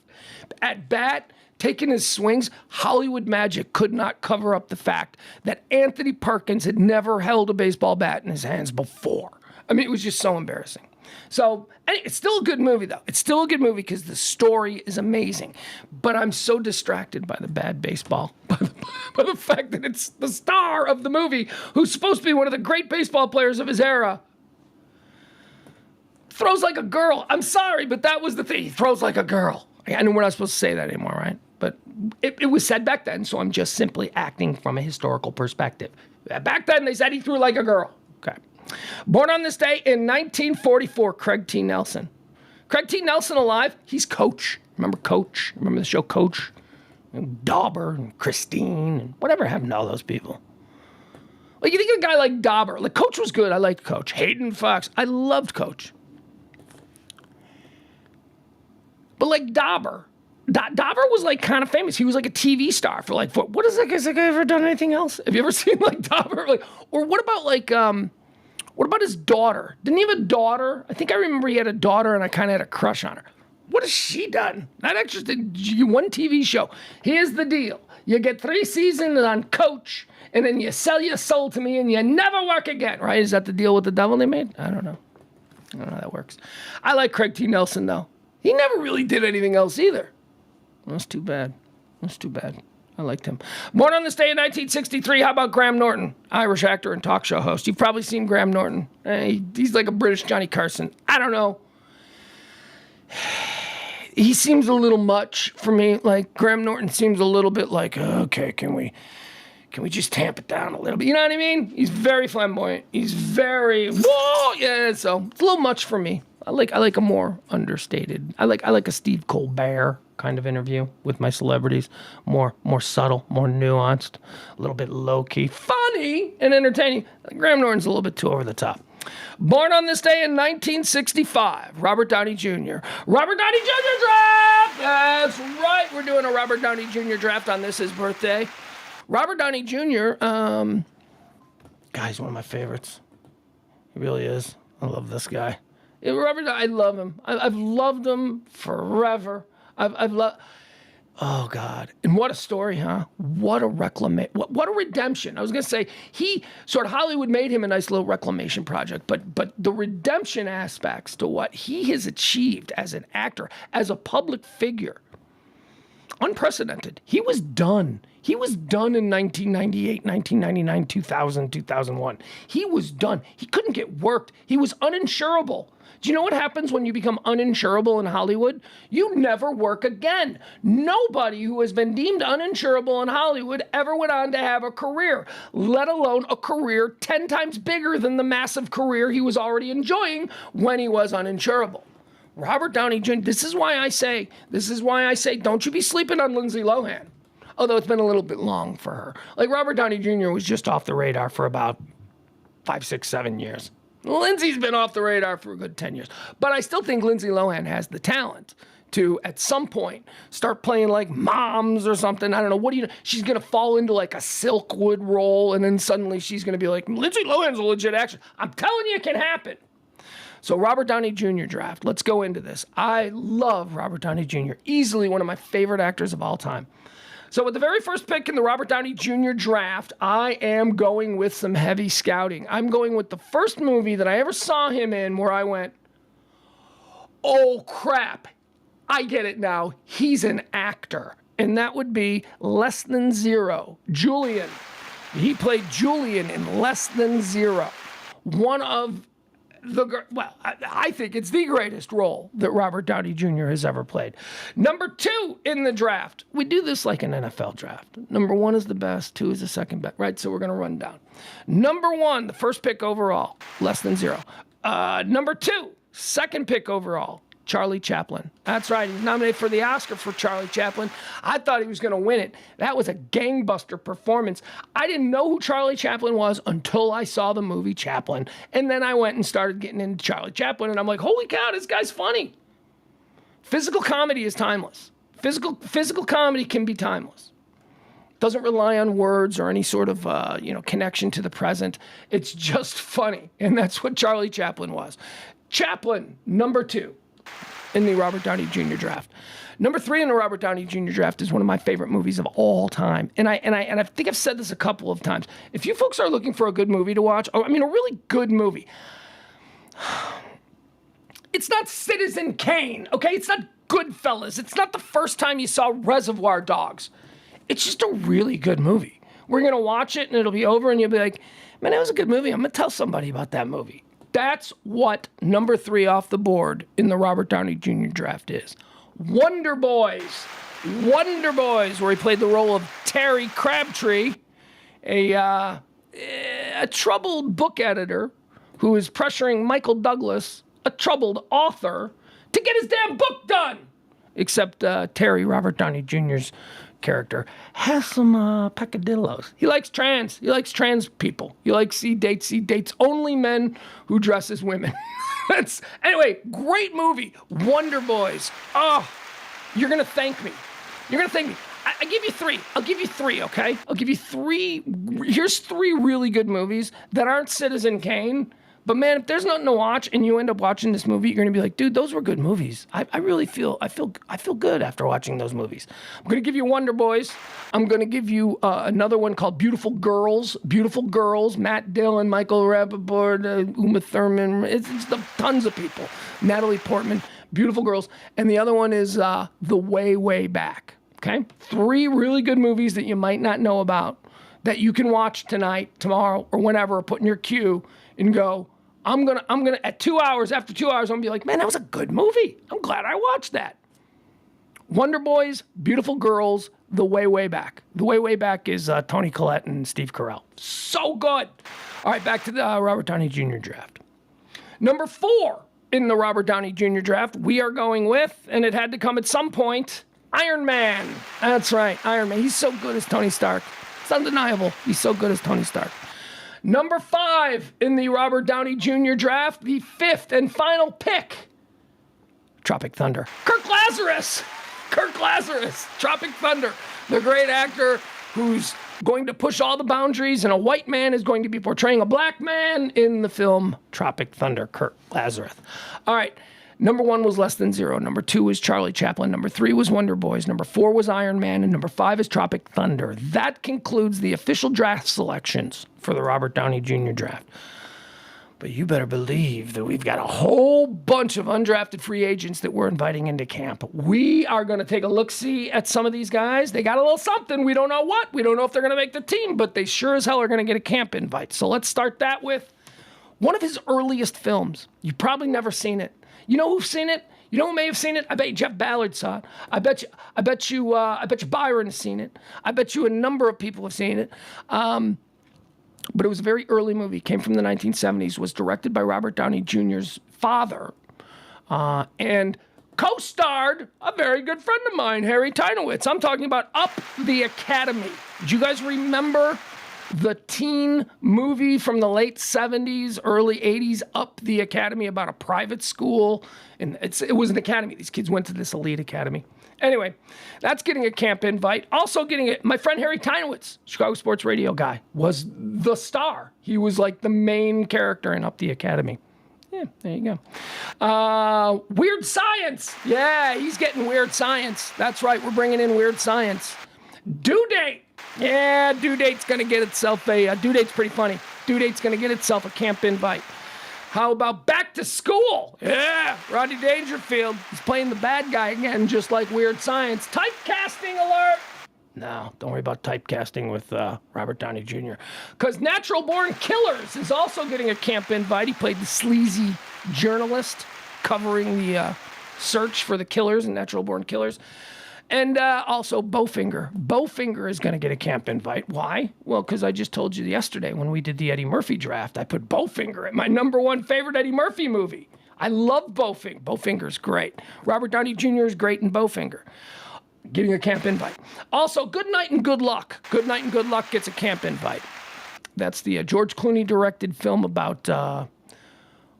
At bat, taking his swings, Hollywood magic could not cover up the fact that Anthony Perkins had never held a baseball bat in his hands before. I mean, it was just so embarrassing. So, it's still a good movie, though. It's still a good movie because the story is amazing. But I'm so distracted by the bad baseball, by the fact that it's the star of the movie, who's supposed to be one of the great baseball players of his era, throws like a girl. I'm sorry, but that was the thing. He throws like a girl. I know we're not supposed to say that anymore, right? But it was said back then, so I'm just simply acting from a historical perspective. Back then, they said he threw like a girl. Okay. Born on this day in 1944, Craig T. Nelson. Craig T. Nelson alive, he's Coach. Remember Coach? Remember the show Coach? And Dauber and Christine and whatever happened to all those people. Like, you think of a guy like Dauber. Like, Coach was good. I liked Coach. Hayden Fox. I loved Coach. But like Dauber was like kind of famous. He was like a TV star for like, what is that guy? Has that guy ever done anything else? Have you ever seen like Dauber? Like, or what about like, what about his daughter? Didn't he have a daughter? I think I remember he had a daughter and I kind of had a crush on her. What has she done? Not actually one TV show. Here's the deal. You get 3 seasons on Coach and then you sell your soul to me and you never work again, right? Is that the deal with the devil they made? I don't know. I don't know how that works. I like Craig T. Nelson though. He never really did anything else either. That's too bad. That's too bad. I liked him. Born on this day in 1963, how about Graham Norton? Irish actor and talk show host. You've probably seen Graham Norton. He's like a British Johnny Carson. I don't know. He seems a little much for me. Like, Graham Norton seems a little bit like, okay, can we just tamp it down a little bit? You know what I mean? He's very flamboyant. He's very, whoa, yeah, so it's a little much for me. I like a more understated. I like a Steve Colbert kind of interview with my celebrities. More subtle, more nuanced, a little bit low-key, funny, and entertaining. Graham Norton's a little bit too over the top. Born on this day in 1965, Robert Downey Jr. Robert Downey Jr. draft! That's right, we're doing a Robert Downey Jr. draft on his birthday. Robert Downey Jr., guy's one of my favorites. He really is. I love this guy. Robert, I love him. I've loved him forever. Oh, God. And what a story, huh? What a what a redemption. I was going to say, Hollywood made him a nice little reclamation project, but the redemption aspects to what he has achieved as an actor, as a public figure, unprecedented. He was done. He was done in 1998, 1999, 2000, 2001. He was done. He couldn't get worked. He was uninsurable. Do you know what happens when you become uninsurable in Hollywood? You never work again. Nobody who has been deemed uninsurable in Hollywood ever went on to have a career, let alone a career 10 times bigger than the massive career he was already enjoying when he was uninsurable. Robert Downey Jr., this is why I say, don't you be sleeping on Lindsay Lohan. Although it's been a little bit long for her. Like, Robert Downey Jr. was just off the radar for about 5, 6, 7 years. Lindsay's been off the radar for a good 10 years. But I still think Lindsay Lohan has the talent to, at some point, start playing like Moms or something. I don't know. She's going to fall into like a Silkwood role, and then suddenly she's going to be like, Lindsay Lohan's a legit actor. I'm telling you, it can happen. So Robert Downey Jr. draft. Let's go into this. I love Robert Downey Jr. Easily one of my favorite actors of all time. So with the very first pick in the Robert Downey Jr. draft, I am going with some heavy scouting. I'm going with the first movie that I ever saw him in where I went, oh crap, I get it now. He's an actor. And that would be Less Than Zero. Julian. He played Julian in Less Than Zero. One of I think it's the greatest role that Robert Downey Jr. has ever played. Number 2 in the draft. We do this like an NFL draft. Number 1 is the best, 2 is the second best, right? So we're going to run down. Number 1, the first pick overall, Less Than Zero. Number 2, second pick overall, Charlie Chaplin. That's right. He's nominated for the Oscar for Charlie Chaplin. I thought he was going to win it. That was a gangbuster performance. I didn't know who Charlie Chaplin was until I saw the movie Chaplin. And then I went and started getting into Charlie Chaplin, and I'm like, holy cow, this guy's funny. Physical comedy is timeless. Physical comedy can be timeless. Doesn't rely on words or any sort of connection to the present. It's just funny. And that's what Charlie Chaplin was. Chaplin, number 2. In the Robert Downey Jr. draft. Number 3 in the Robert Downey Jr. draft is one of my favorite movies of all time. And I think I've said this a couple of times. If you folks are looking for a good movie to watch, a really good movie, it's not Citizen Kane, okay? It's not Goodfellas. It's not the first time you saw Reservoir Dogs. It's just a really good movie. We're going to watch it and it'll be over and you'll be like, man, that was a good movie. I'm going to tell somebody about that movie. That's what number 3 off the board in the Robert Downey Jr. draft is. Wonder Boys, where he played the role of Terry Crabtree, a troubled book editor who is pressuring Michael Douglas, a troubled author, to get his damn book done. Except Terry, Robert Downey Jr.'s character, has some peccadillos. He likes trans people. He likes he dates only men who dress as women. Anyway, great movie, Wonder Boys. Oh, you're gonna thank me. I give you 3. I'll give you 3, okay? I'll give you 3. Here's 3 really good movies that aren't Citizen Kane. But man, if there's nothing to watch and you end up watching this movie, you're gonna be like, dude, those were good movies. I feel good after watching those movies. I'm gonna give you Wonder Boys. I'm gonna give you another one called Beautiful Girls. Beautiful Girls. Matt Dillon, Michael Rappaport, Uma Thurman. It's tons of people. Natalie Portman. Beautiful Girls. And the other one is The Way, Way Back. Okay, 3 really good movies that you might not know about that you can watch tonight, tomorrow, or whenever, or put in your queue and go, I'm gonna at 2 hours, after 2 hours, I'm gonna be like, man, that was a good movie. I'm glad I watched that. Wonder Boys, Beautiful Girls, The Way, Way Back. The Way, Way Back is Toni Collette and Steve Carell. So good. All right, back to the Robert Downey Jr. draft. Number 4 in the Robert Downey Jr. draft, we are going with, and it had to come at some point, Iron Man. That's right, Iron Man. He's so good as Tony Stark. It's undeniable. He's so good as Tony Stark. Number 5 in the Robert Downey Jr. draft, the 5th and final pick, Tropic Thunder. Kirk Lazarus, Tropic Thunder, the great actor who's going to push all the boundaries, and a white man is going to be portraying a black man in the film Tropic Thunder, Kirk Lazarus. All right, Number 1 was Less Than Zero. Number 2 was Charlie Chaplin. Number 3 was Wonder Boys. Number 4 was Iron Man. And number 5 is Tropic Thunder. That concludes the official draft selections for the Robert Downey Jr. draft. But you better believe that we've got a whole bunch of undrafted free agents that we're inviting into camp. We are going to take a look-see at some of these guys. They got a little something. We don't know what. We don't know if they're going to make the team, but they sure as hell are going to get a camp invite. So let's start that with one of his earliest films. You've probably never seen it. You know who's seen it? You know who may have seen it? I bet you Jeff Ballard saw it. I bet you Byron has seen it. I bet you a number of people have seen it. But it was a very early movie. Came from the 1970s. Was directed by Robert Downey Jr.'s father, and co-starred a very good friend of mine, Harry Teinowitz. I'm talking about Up the Academy. Do you guys remember the teen movie from the late 70s, early 80s, Up the Academy, about a private school? And it was an academy. These kids went to this elite academy. Anyway, that's getting a camp invite. Also getting it, my friend Harry Teinowitz, Chicago Sports Radio guy, was the star. He was like the main character in Up the Academy. Yeah, there you go. Weird Science. Yeah, he's getting Weird Science. That's right, we're bringing in Weird Science. Due Date. Yeah, Due Date's going to get itself Due Date's pretty funny. Due Date's going to get itself a camp invite. How about Back to School? Yeah, Rodney Dangerfield. He's playing the bad guy again, just like Weird Science. Typecasting alert! No, don't worry about typecasting with Robert Downey Jr. Because Natural Born Killers is also getting a camp invite. He played the sleazy journalist covering the search for the killers and Natural Born Killers. And also Bowfinger. Bowfinger is going to get a camp invite. Why? Well, because I just told you yesterday when we did the Eddie Murphy draft, I put Bowfinger at my number 1 favorite Eddie Murphy movie. I love Bowfinger. Bowfinger's great. Robert Downey Jr. is great in Bowfinger. Getting a camp invite. Also, Good Night and Good Luck. Good Night and Good Luck gets a camp invite. That's the George Clooney directed film about...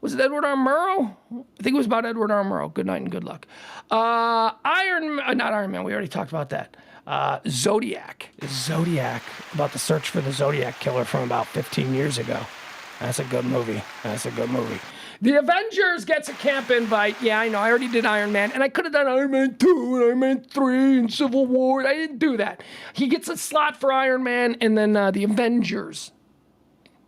was it Edward R. Murrow? I think it was about Edward R. Murrow. Good Night and Good Luck. Not Iron Man. We already talked about that. Zodiac. Zodiac. About the search for the Zodiac killer from about 15 years ago. That's a good movie. The Avengers gets a camp invite. Yeah, I know. I already did Iron Man. And I could have done Iron Man 2 and Iron Man 3 and Civil War. I didn't do that. He gets a slot for Iron Man and then the Avengers.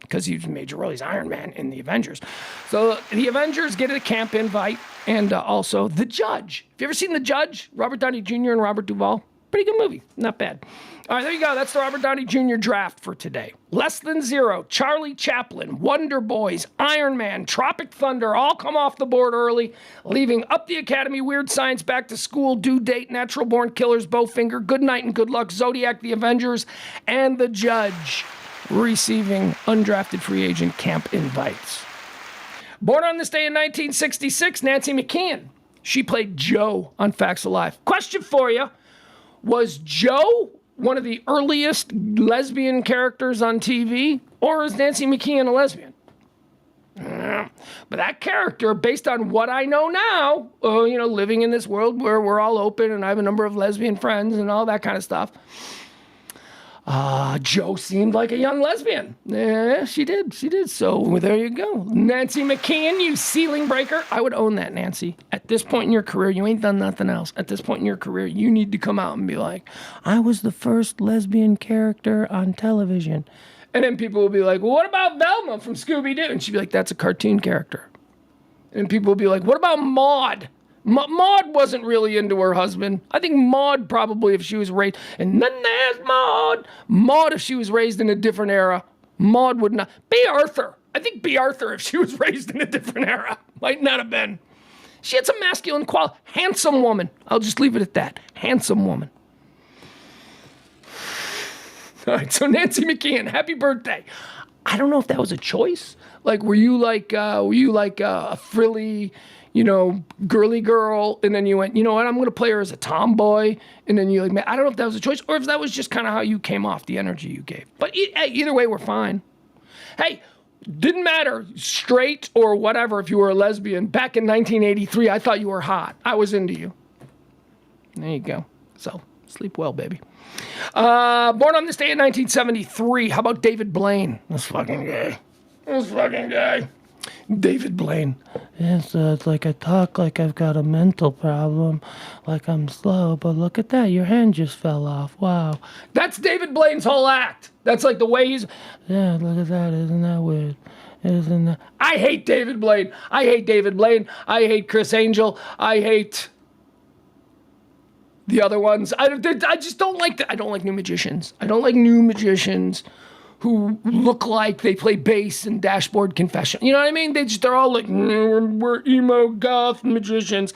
Because he's a major role. He's Iron Man in the Avengers. So the Avengers get a camp invite. And also The Judge. Have you ever seen The Judge? Robert Downey Jr. and Robert Duvall. Pretty good movie. Not bad. All right, there you go. That's the Robert Downey Jr. draft for today. Less Than Zero, Charlie Chaplin, Wonder Boys, Iron Man, Tropic Thunder all come off the board early, leaving Up the Academy, Weird Science, Back to School, Due Date, Natural Born Killers, Bowfinger, Good Night and Good Luck, Zodiac, The Avengers, and The Judge receiving undrafted free agent camp invites. Born on this day in 1966, Nancy McKeon. She played Jo on Facts of Life. Question for you. Was Jo one of the earliest lesbian characters on TV, or is Nancy McKeon a lesbian? But that character, based on what I know now, living in this world where we're all open and I have a number of lesbian friends and all that kind of stuff, Jo seemed like a young lesbian. Yeah, she did. So there you go. Nancy McKeon, you ceiling breaker. I would own that, Nancy. At this point in your career, you ain't done nothing else. At this point in your career, you need to come out and be like, I was the first lesbian character on television. And then people will be like, well, what about Velma from Scooby-Doo? And she'd be like, that's a cartoon character. And people will be like, what about Maude? Maude wasn't really into her husband. I think Maude probably, if she was raised, and then there's Maude. Maude, if she was raised in a different era, Maude would not. B. Arthur. I think B. Arthur, if she was raised in a different era, might not have been. She had some masculine quality. Handsome woman. I'll just leave it at that. Handsome woman. All right, so Nancy McKeon, happy birthday. I don't know if that was a choice. Like, were you like a frilly, girly girl, and then you went, you know what, I'm going to play her as a tomboy, and then you I don't know if that was a choice, or if that was just kind of how you came off, the energy you gave. But either way, we're fine. Hey, didn't matter, straight or whatever, if you were a lesbian. Back in 1983, I thought you were hot. I was into you. There you go. So, sleep well, baby. Born on this day in 1973, how about David Blaine? This fucking guy. David Blaine. It's like I talk like I've got a mental problem, like I'm slow, but look at that, your hand just fell off. Wow. That's David Blaine's whole act. That's like the way he's, yeah, look at that, isn't that weird? Isn't that? I hate David Blaine. I hate David Blaine. I hate Chris Angel. I hate the other ones. I just don't like I don't like new magicians. I don't like new magicians who look like they play bass in Dashboard Confession. You know what I mean? They're all like, we're emo goth magicians.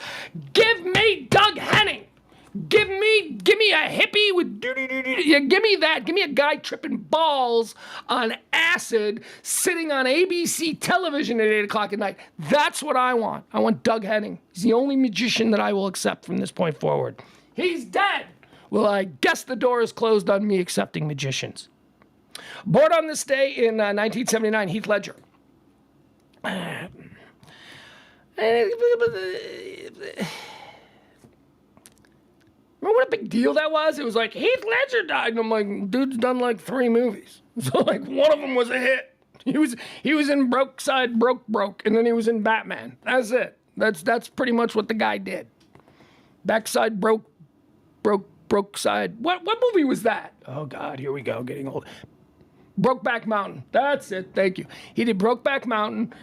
Give me Doug Henning. Give me a hippie with yeah, give me that. Give me a guy tripping balls on acid sitting on ABC television at 8 o'clock at night. That's what I want. I want Doug Henning. He's the only magician that I will accept from this point forward. He's dead. Well, I guess the door is closed on me accepting magicians. Born on this day in 1979, Heath Ledger. Remember what a big deal that was? It was like, Heath Ledger died. And I'm like, dude's done like 3 movies. So like one of them was a hit. He was in Brokeside, Broke, and then he was in Batman. That's it. That's pretty much what the guy did. Backside, Brokeside. What movie was that? Oh God, here we go, getting old. Brokeback Mountain. That's it. Thank you. He did Brokeback Mountain,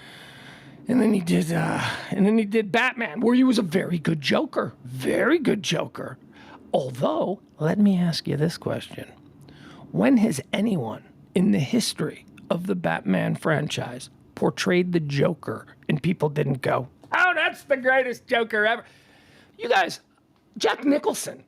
and then he did Batman, where he was a very good Joker. Very good Joker. Although, let me ask you this question. When has anyone in the history of the Batman franchise portrayed the Joker and people didn't go, oh, that's the greatest Joker ever? You guys, Jack Nicholson.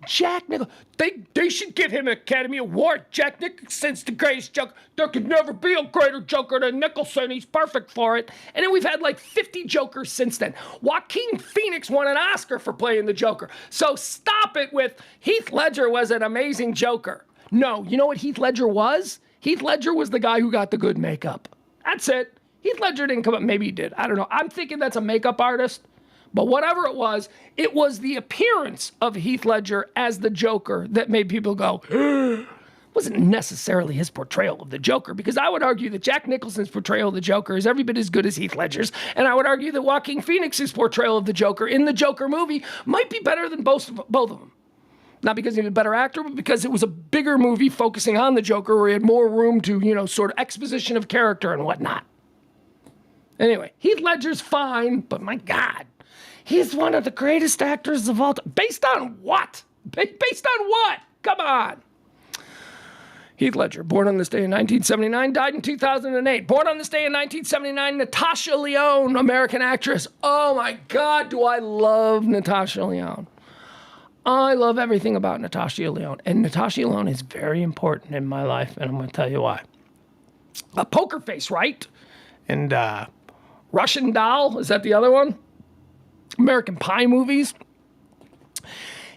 They should give him an Academy Award. Jack Nicholson's the greatest Joker. There could never be a greater Joker than Nicholson. He's perfect for it. And then we've had like 50 Jokers since then. Joaquin Phoenix won an Oscar for playing the Joker. So stop it with Heath Ledger was an amazing Joker. No, you know what Heath Ledger was? Heath Ledger was the guy who got the good makeup. That's it. Heath Ledger didn't come up. Maybe he did. I don't know. I'm thinking that's a makeup artist. But whatever it was the appearance of Heath Ledger as the Joker that made people go, it wasn't necessarily his portrayal of the Joker, because I would argue that Jack Nicholson's portrayal of the Joker is every bit as good as Heath Ledger's, and I would argue that Joaquin Phoenix's portrayal of the Joker in the Joker movie might be better than both of them. Not because he was a better actor, but because it was a bigger movie focusing on the Joker where he had more room to, sort of exposition of character and whatnot. Anyway, Heath Ledger's fine, but my God. He's one of the greatest actors of all time. Based on what? Based on what? Come on. Heath Ledger, born on this day in 1979, died in 2008. Born on this day in 1979, Natasha Lyonne, American actress. Oh my God, do I love Natasha Lyonne. I love everything about Natasha Lyonne. And Natasha Lyonne is very important in my life, and I'm going to tell you why. A Poker Face, right? And Russian Doll, is that the other one? American Pie movies.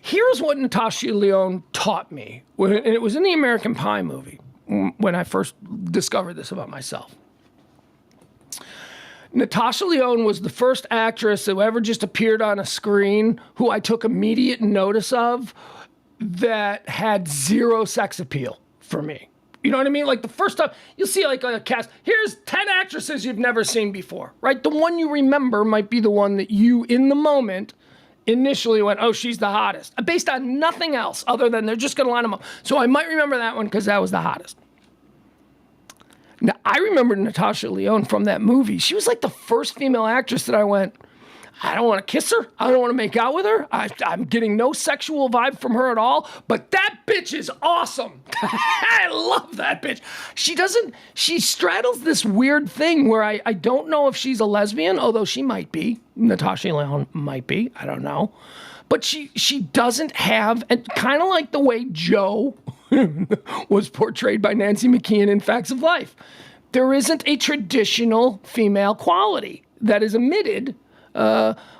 Here's what Natasha Lyonne taught me, and it was in the American Pie movie when I first discovered this about myself. Natasha Lyonne was the first actress who ever just appeared on a screen who I took immediate notice of that had zero sex appeal for me. You know what I mean? Like the first time you'll see like a cast, here's 10 actresses you've never seen before, right? The one you remember might be the one that you, in the moment, initially went, oh, she's the hottest. Based on nothing else other than they're just going to line them up. So I might remember that one because that was the hottest. Now, I remember Natasha Lyonne from that movie. She was like the first female actress that I went, I don't want to kiss her. I don't want to make out with her. I'm getting no sexual vibe from her at all. But that bitch is awesome. I love that bitch. She straddles this weird thing where I don't know if she's a lesbian, although she might be. Natasha Lyonne might be. I don't know. But she doesn't have, and kind of like the way Joe was portrayed by Nancy McKeon in Facts of Life. There isn't a traditional female quality that is emitted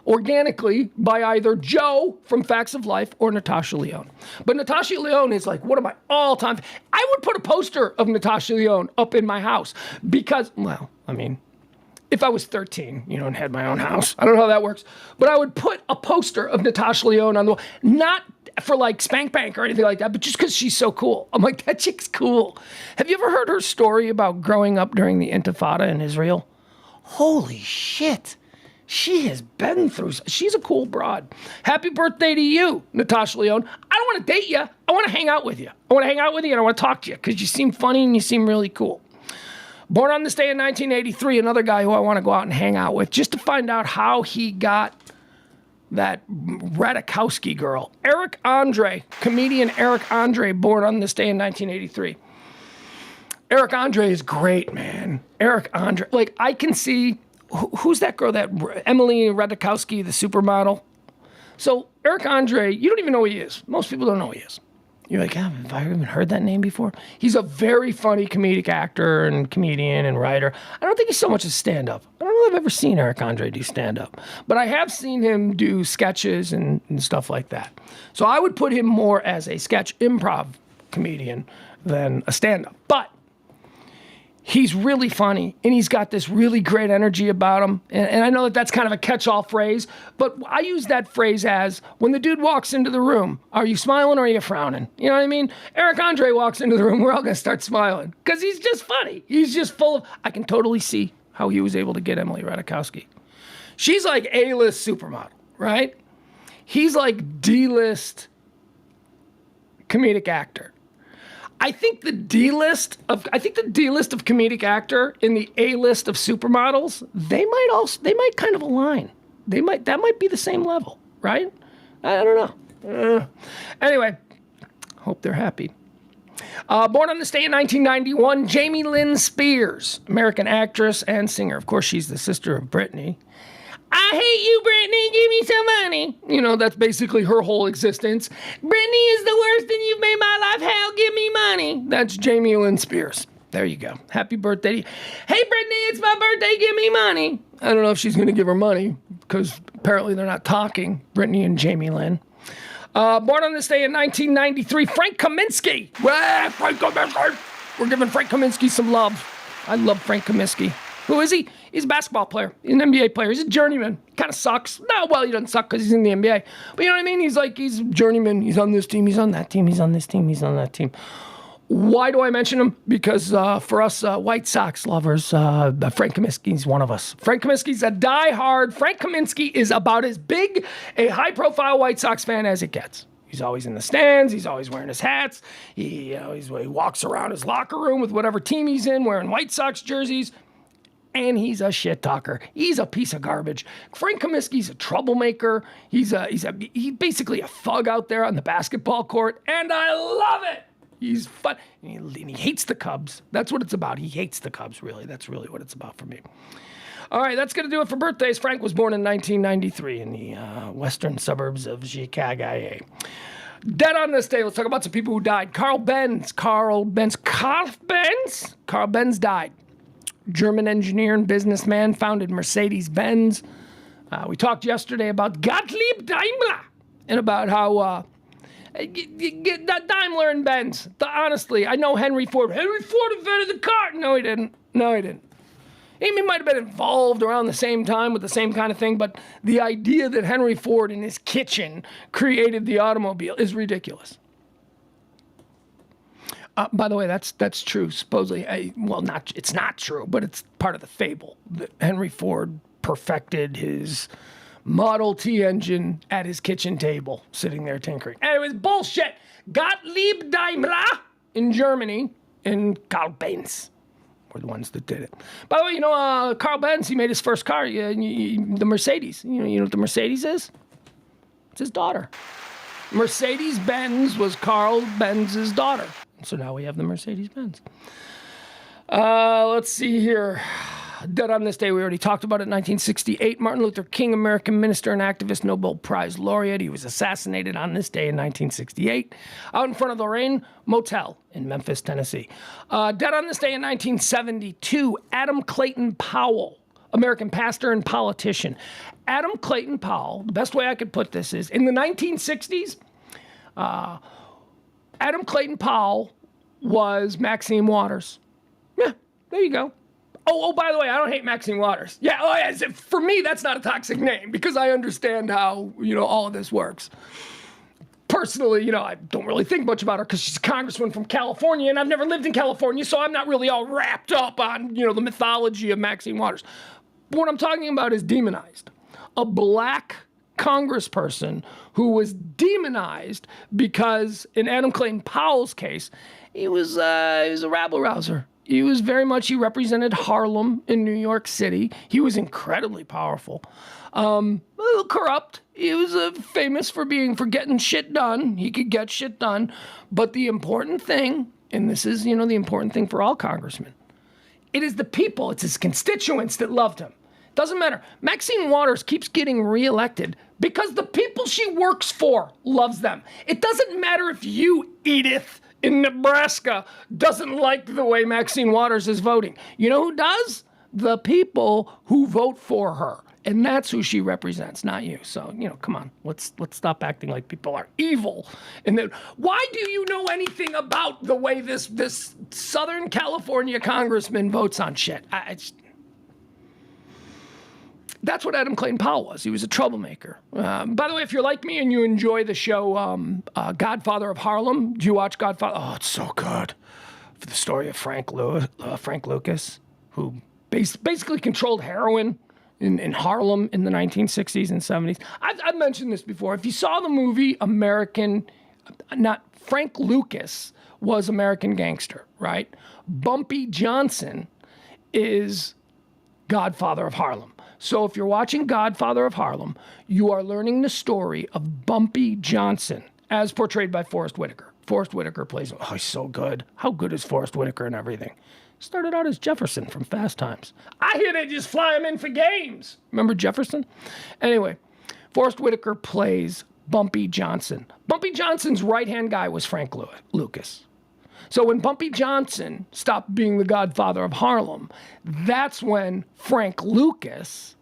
organically by either Joe from Facts of Life or Natasha Lyonne. But Natasha Lyonne is like one of my all-time. I would put a poster of Natasha Lyonne up in my house because, well, I mean, if I was 13, and had my own house, I don't know how that works, but I would put a poster of Natasha Lyonne on the wall, not for like Spank Bank or anything like that, but just because she's so cool. I'm like, that chick's cool. Have you ever heard her story about growing up during the Intifada in Israel? Holy shit. She has been through. She's a cool broad. Happy birthday to you, Natasha Leone. I don't want to date you. I want to hang out with you. I want to hang out with you and I want to talk to you because you seem funny and you seem really cool. Born on this day in 1983, another guy who I want to go out and hang out with just to find out how he got that Radikowski girl. Eric Andre, comedian Eric Andre, born on this day in 1983. Eric Andre is great, man. Eric Andre. Like, I can see... Who's that girl, that Emily Radikowski, the supermodel? So Eric Andre, you don't even know who he is. Most people don't know who he is. You're like, have I even heard that name before? He's a very funny comedic actor and comedian and writer. I don't think he's so much a stand-up. I don't know if I've ever seen Eric Andre do stand-up. But I have seen him do sketches and stuff like that. So I would put him more as a sketch improv comedian than a stand-up. But he's really funny, and he's got this really great energy about him. And I know that that's kind of a catch-all phrase, but I use that phrase as, when the dude walks into the room, are you smiling or are you frowning? You know what I mean? Eric Andre walks into the room, we're all going to start smiling, because he's just funny. He's just full of... I can totally see how he was able to get Emily Radikowski. She's like A-list supermodel, right? He's like D-list comedic actor. I think the D-list of comedic actor and the A-list of supermodels, they might kind of align. That might be the same level, right? I don't know. Anyway, hope they're happy. Born on this day in 1991, Jamie Lynn Spears, American actress and singer. Of course, she's the sister of Britney. I hate you, Britney. Give me some money. You know, that's basically her whole existence. Britney is the worst thing you've made my life. Hell, give me money. That's Jamie Lynn Spears. There you go. Happy birthday. Hey, Britney, it's my birthday. Give me money. I don't know if she's going to give her money because apparently they're not talking, Britney and Jamie Lynn. Born on this day in 1993, Frank Kaminsky. Frank Kaminsky. We're giving Frank Kaminsky some love. I love Frank Kaminsky. Who is he? He's a basketball player. He's an NBA player. He's a journeyman. Kind of sucks. No, well, he doesn't suck because he's in the NBA. But you know what I mean? He's a journeyman. He's on this team. He's on that team. He's on this team. He's on that team. Why do I mention him? Because for us White Sox lovers, Frank Kaminsky's one of us. Frank Kaminsky's a diehard. Frank Kaminsky is about as big a high-profile White Sox fan as it gets. He's always in the stands. He's always wearing his hats. He walks around his locker room with whatever team he's in, wearing White Sox jerseys. And he's a shit talker. He's a piece of garbage. Frank Kaminsky's a troublemaker. He's basically a thug out there on the basketball court, and I love it. He's fun, and he hates the Cubs. That's what it's about. He hates the Cubs, really. That's really what it's about for me. All right, that's going to do it for birthdays. Frank was born in 1993 in the western suburbs of Chicago. Dead on this day, let's talk about some people who died. Carl Benz died. German engineer and businessman, founded Mercedes-Benz. We talked yesterday about Gottlieb Daimler and about how Daimler and Benz. Honestly, I know Henry Ford. Henry Ford invented the car. No, he didn't. He might have been involved around the same time with the same kind of thing, but the idea that Henry Ford in his kitchen created the automobile is ridiculous. By the way, that's true. Supposedly, it's not true, but it's part of the fable that Henry Ford perfected his Model T engine at his kitchen table, sitting there tinkering. And it was bullshit. Gottlieb Daimler in Germany and Carl Benz were the ones that did it. By the way, Carl Benz, he made his first car, the Mercedes. You know what the Mercedes is? It's his daughter. Mercedes-Benz was Carl Benz's daughter. So now we have the Mercedes-Benz. Let's see here. Dead on this day, we already talked about it. 1968, Martin Luther King, American minister and activist, Nobel Prize laureate. He was assassinated on this day in 1968 out in front of the Lorraine Motel in Memphis, Tennessee. Dead on this day in 1972, Adam Clayton Powell, American pastor and politician. Adam Clayton Powell, the best way I could put this is, in the 1960s, Adam Clayton Powell was Maxine Waters. Yeah, there you go. Oh, by the way, I don't hate Maxine Waters. Yeah, for me, that's not a toxic name because I understand how, all of this works. Personally, I don't really think much about her because she's a congresswoman from California, and I've never lived in California, so I'm not really all wrapped up on, the mythology of Maxine Waters. But what I'm talking about is demonized. a black congressperson who was demonized because, in Adam Clayton Powell's case, he was a rabble-rouser. He represented Harlem in New York City. He was incredibly powerful. A little corrupt. He was famous for getting shit done. He could get shit done. But the important thing, and this is, the important thing for all congressmen, it is the people, it's his constituents that loved him. Doesn't matter. Maxine Waters keeps getting reelected because the people she works for loves them. It doesn't matter if you, Edith, in Nebraska, doesn't like the way Maxine Waters is voting. You know who does? The people who vote for her. And that's who she represents, not you. So, come on. Let's stop acting like people are evil. And then, why do you know anything about the way this Southern California congressman votes on shit? That's what Adam Clayton Powell was. He was a troublemaker. By the way, if you're like me and you enjoy the show Godfather of Harlem, do you watch Godfather? Oh, it's so good. For the story of Frank Lucas, who basically controlled heroin in Harlem in the 1960s and 70s. I've mentioned this before. If you saw the movie Frank Lucas was American Gangster, right? Bumpy Johnson is Godfather of Harlem. So if you're watching Godfather of Harlem, you are learning the story of Bumpy Johnson as portrayed by Forrest Whitaker. Forrest Whitaker plays, he's so good. How good is Forrest Whitaker and everything? Started out as Jefferson from Fast Times. I hear they just fly him in for games. Remember Jefferson? Anyway, Forrest Whitaker plays Bumpy Johnson. Bumpy Johnson's right-hand guy was Frank Lucas. So when Bumpy Johnson stopped being the Godfather of Harlem, that's when Frank Lucas,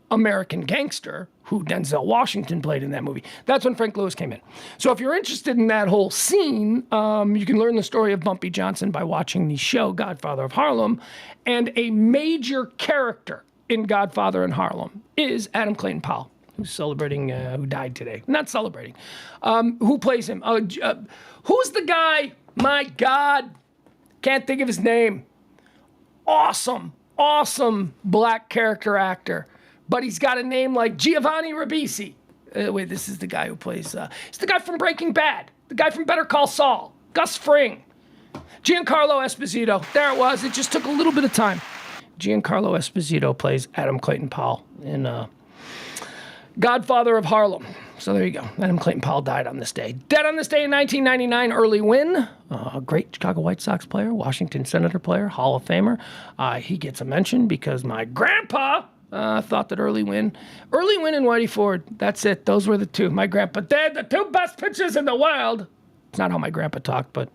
American Gangster, who Denzel Washington played in that movie, that's when Frank Lucas came in. So if you're interested in that whole scene, you can learn the story of Bumpy Johnson by watching the show Godfather of Harlem. And a major character in Godfather in Harlem is Adam Clayton Powell, who's celebrating, who died today. Not celebrating. Who plays him? Who's the guy? My God, can't think of his name. Awesome black character actor. But he's got a name like Giovanni Ribisi. Wait, this is the guy who plays, it's the guy from Breaking Bad. The guy from Better Call Saul. Gus Fring. Giancarlo Esposito. There it was. It just took a little bit of time. Giancarlo Esposito plays Adam Clayton Powell in Godfather of Harlem. So there you go. Adam Clayton Powell died on this day. Dead on this day in 1999, Early Wynn, a great Chicago White Sox player, Washington Senator player, Hall of Famer. He gets a mention because my grandpa thought that Early Wynn and Whitey Ford, that's it. Those were the two. My grandpa, they're the two best pitchers in the world. It's not how my grandpa talked, but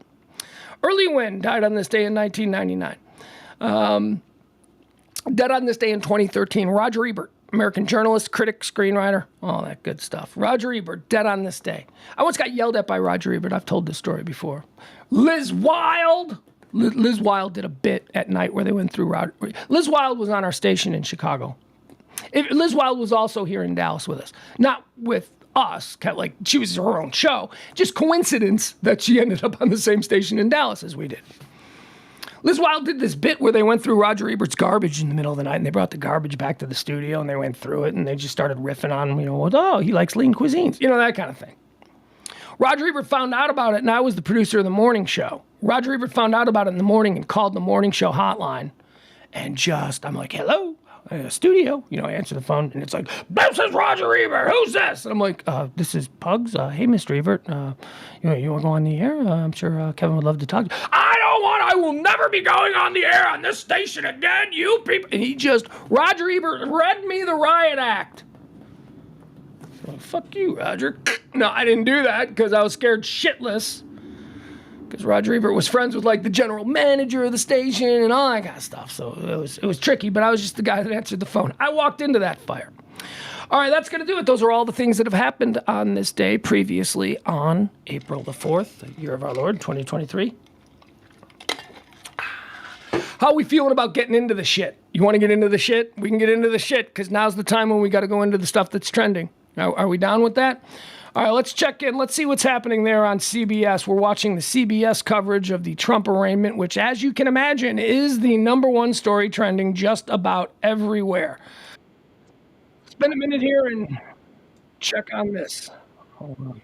Early Wynn died on this day in 1999. Dead on this day in 2013, Roger Ebert. American journalist, critic, screenwriter, all that good stuff. Roger Ebert, dead on this day. I once got yelled at by Roger Ebert. I've told this story before. Liz Wilde did a bit at night where they went through Roger. Liz Wilde was on our station in Chicago. Liz Wilde was also here in Dallas with us. Not with us, like she was her own show. Just coincidence that she ended up on the same station in Dallas as we did. Liz Wilde did this bit where they went through Roger Ebert's garbage in the middle of the night, and they brought the garbage back to the studio, and they went through it, and they just started riffing on, he likes lean cuisines, that kind of thing. Roger Ebert found out about it, and I was the producer of the morning show. Roger Ebert found out about it in the morning and called the morning show hotline, and I'm like, hello? Studio, I answer the phone, and it's like, this is Roger Ebert, who's this? And I'm like, this is Pugs. Hey, Mr. Ebert, you want to go on the air? I'm sure Kevin would love to talk to you. I will never be going on the air on this station again, you people. And Roger Ebert read me the riot act. So, fuck you, Roger. No, I didn't do that because I was scared shitless. Because Roger Ebert was friends with the general manager of the station and all that kind of stuff. So it was tricky, but I was just the guy that answered the phone. I walked into that fire. All right, that's going to do it. Those are all the things that have happened on this day previously on April the 4th, the year of our Lord, 2023. How are we feeling about getting into the shit? You want to get into the shit? We can get into the shit because now's the time when we got to go into the stuff that's trending. Are we down with that? All right, let's check in. Let's see what's happening there on CBS. We're watching the CBS coverage of the Trump arraignment, which, as you can imagine, is the #1 story trending just about everywhere. spend a minute here and check on this. Hold on.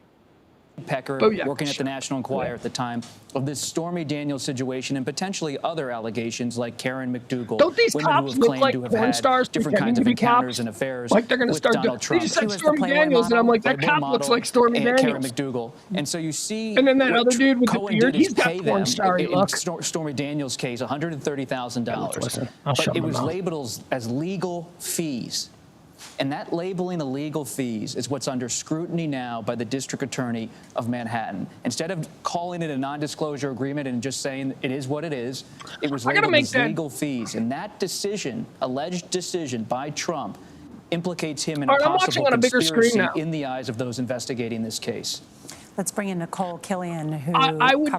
Pecker, working at the National Enquirer at the time of this Stormy Daniels situation and potentially other allegations like Karen McDougal. Don't these women cops who have look claimed like to have porn had stars different kinds of encounters and affairs like they're going to with start Donald Trump? They just said the Stormy Playboy Daniels, and I'm like, that Playboy cop model looks like Stormy and Daniels. Karen McDougal. And so you see, and then that other dude with Cohen the beard, did is he's got pay porn them starry in look. Stormy Daniels' case, $130,000. Listen, I'll shut But it my was mouth. labeled as legal fees. And that labeling of legal fees is what's under scrutiny now by the district attorney of Manhattan. Instead of calling it a non-disclosure agreement and just saying it is what it is, it was labeled as legal fees. And that decision, alleged decision by Trump, implicates him in a possible conspiracy in the eyes of those investigating this case. Let's bring in Nicole Killian, who I would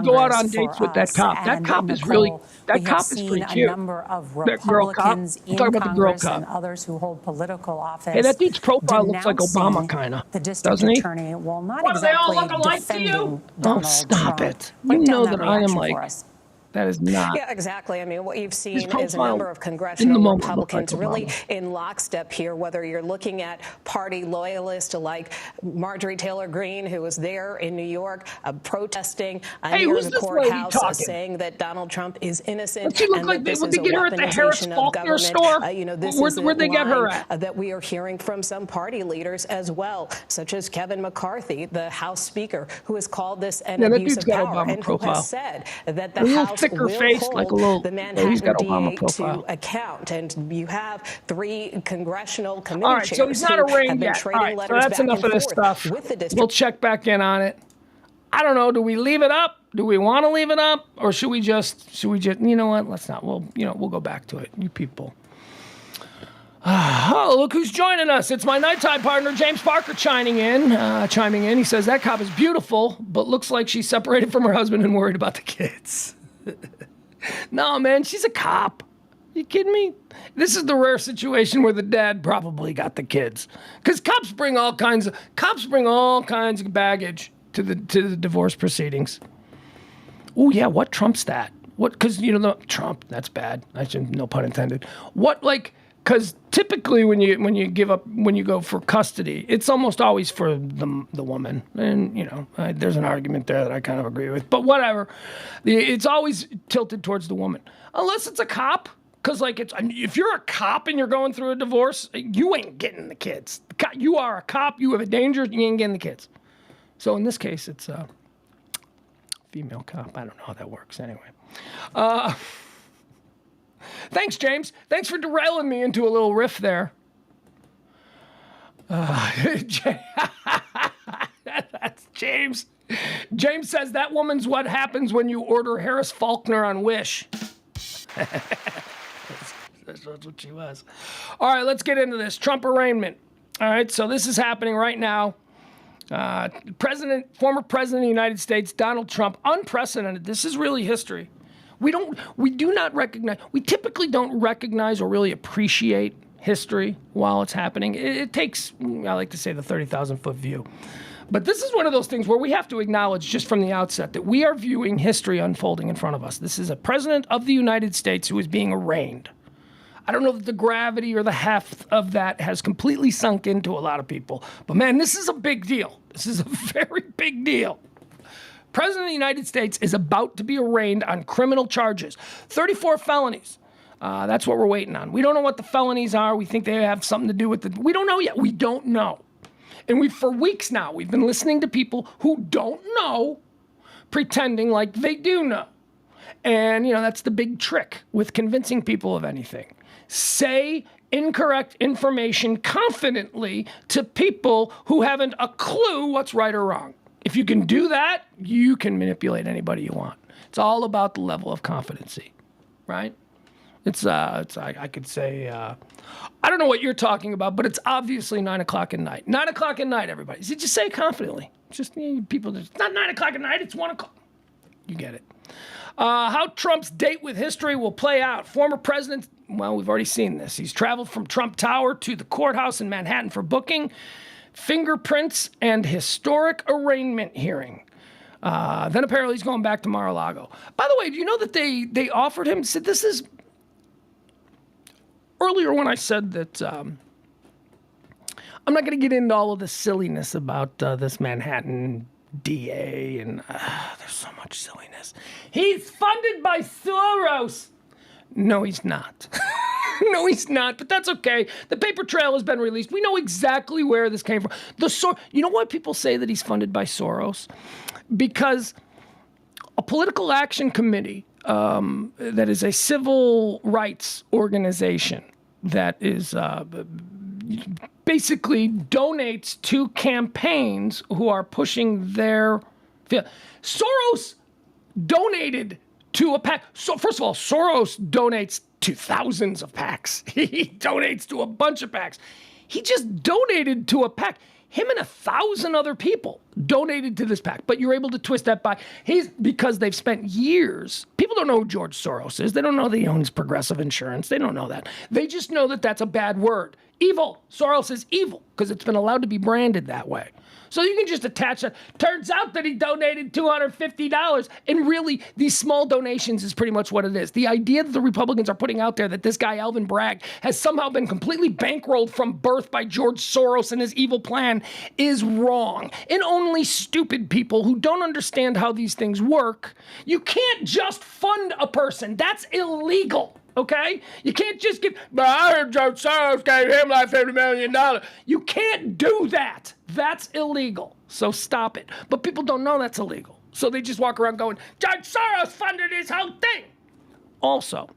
go out on dates with that cop. That cop is really, that cop is pretty cute. A number of that girl cop. in Talk about the girl Congress cop. and others who hold political office. Hey, that dude's profile looks like Obama, kind of. The district doesn't he? attorney will not What, exactly they all look alike to you? defending Oh, Donald stop Trump. it. Break You down know that that I am reaction like, for us. that is not. Yeah, exactly. I mean, what you've seen profile is a number of in the congressional moment Republicans looked like really Obama. in lockstep here, whether you're looking at party loyalists like Marjorie Taylor Greene, who was there in New York protesting near who's the this courthouse, lady talking? saying that Donald Trump is innocent. Does she look and like that would this they is get a her at the Harris weaponization of Faulkner government. store? This is Where'd they get her line, at? that we are hearing from some party leaders as well, such as Kevin McCarthy, the House Speaker, who has called this an abuse of power and who has said that the House will hold the Manhattan DA to account. And you have 3 congressional committee chairs so he's not who have arraigned been yet. trading All right, letters so that's back enough and of this forth stuff. with the district. We'll check back in on it. I don't know. Do we leave it up? Do we want to leave it up, or should we just? You know what? Let's not. We'll go back to it. You people. Oh, look who's joining us. It's my nighttime partner, James Parker, chiming in. He says, that cop is beautiful, but looks like she's separated from her husband and worried about the kids. No, man, she's a cop. You kidding me? This is the rare situation where the dad probably got the kids. Because cops bring all kinds of baggage to the divorce proceedings. Oh, yeah, what trumps that? What, because, Trump, that's bad. No pun intended. What, because typically when you go for custody, it's almost always for the woman. And, there's an argument there that I kind of agree with. But whatever. It's always tilted towards the woman. Unless it's a cop. Because, if you're a cop and you're going through a divorce, you ain't getting the kids. You are a cop. You have a danger. You ain't getting the kids. So in this case, it's a female cop. I don't know how that works anyway. Thanks, James. Thanks for derailing me into a little riff there. That's James. James says that woman's what happens when you order Harris Faulkner on Wish. That's what she was. All right, let's get into this. Trump arraignment. All right, so this is happening right now. Former President of the United States, Donald Trump, unprecedented. This is really history. We typically don't recognize or really appreciate history while it's happening. It takes, I like to say, the 30,000-foot view. But this is one of those things where we have to acknowledge just from the outset that we are viewing history unfolding in front of us. This is a president of the United States who is being arraigned. I don't know that the gravity or the heft of that has completely sunk into a lot of people. But man, this is a big deal. This is a very big deal. President of the United States is about to be arraigned on criminal charges. 34 felonies. That's what we're waiting on. We don't know what the felonies are. We think they have something to do with we don't know yet. We don't know. And for weeks now, we've been listening to people who don't know, pretending like they do know. And, that's the big trick with convincing people of anything. Say incorrect information confidently to people who haven't a clue what's right or wrong. If you can do that, you can manipulate anybody you want. It's all about the level of competency, right? I could say, I don't know what you're talking about, but it's obviously 9 o'clock at night. 9 o'clock at night, everybody. So just say it confidently. Just people, it's not 9 o'clock at night, it's 1 o'clock. You get it. How Trump's date with history will play out. Former president, well, we've already seen this. He's traveled from Trump Tower to the courthouse in Manhattan for booking, fingerprints, and historic arraignment hearing. Then apparently he's going back to Mar-a-Lago. By the way, do you know that they offered him, said this is, earlier when I said that I'm not going to get into all of the silliness about this Manhattan DA, and there's so much silliness. He's funded by Soros. No, he's not. No, he's not, but that's okay. The paper trail has been released. We know exactly where this came from. You know why people say that he's funded by Soros? Because a political action committee that is a civil rights organization that is basically donates to campaigns who are pushing their... Soros donated to a PAC. So first of all, Soros donates to thousands of PACs. He donates to a bunch of PACs. He just donated to a PAC. Him and 1,000 other people donated to this PAC. But you're able to twist that by because they've spent years. People don't know who George Soros is. They don't know that he owns Progressive Insurance. They don't know that. They just know that that's a bad word. Evil. Soros is evil because it's been allowed to be branded that way. So you can just attach that. Turns out that he donated $250. And really, these small donations is pretty much what it is. The idea that the Republicans are putting out there that this guy, Alvin Bragg, has somehow been completely bankrolled from birth by George Soros and his evil plan is wrong. And only stupid people who don't understand how these things work, you can't just fund a person. That's illegal. Okay? You can't just give, but I heard George Soros gave him like $50 million. You can't do that. That's illegal. So stop it. But people don't know that's illegal. So they just walk around going, George Soros funded his whole thing. Also,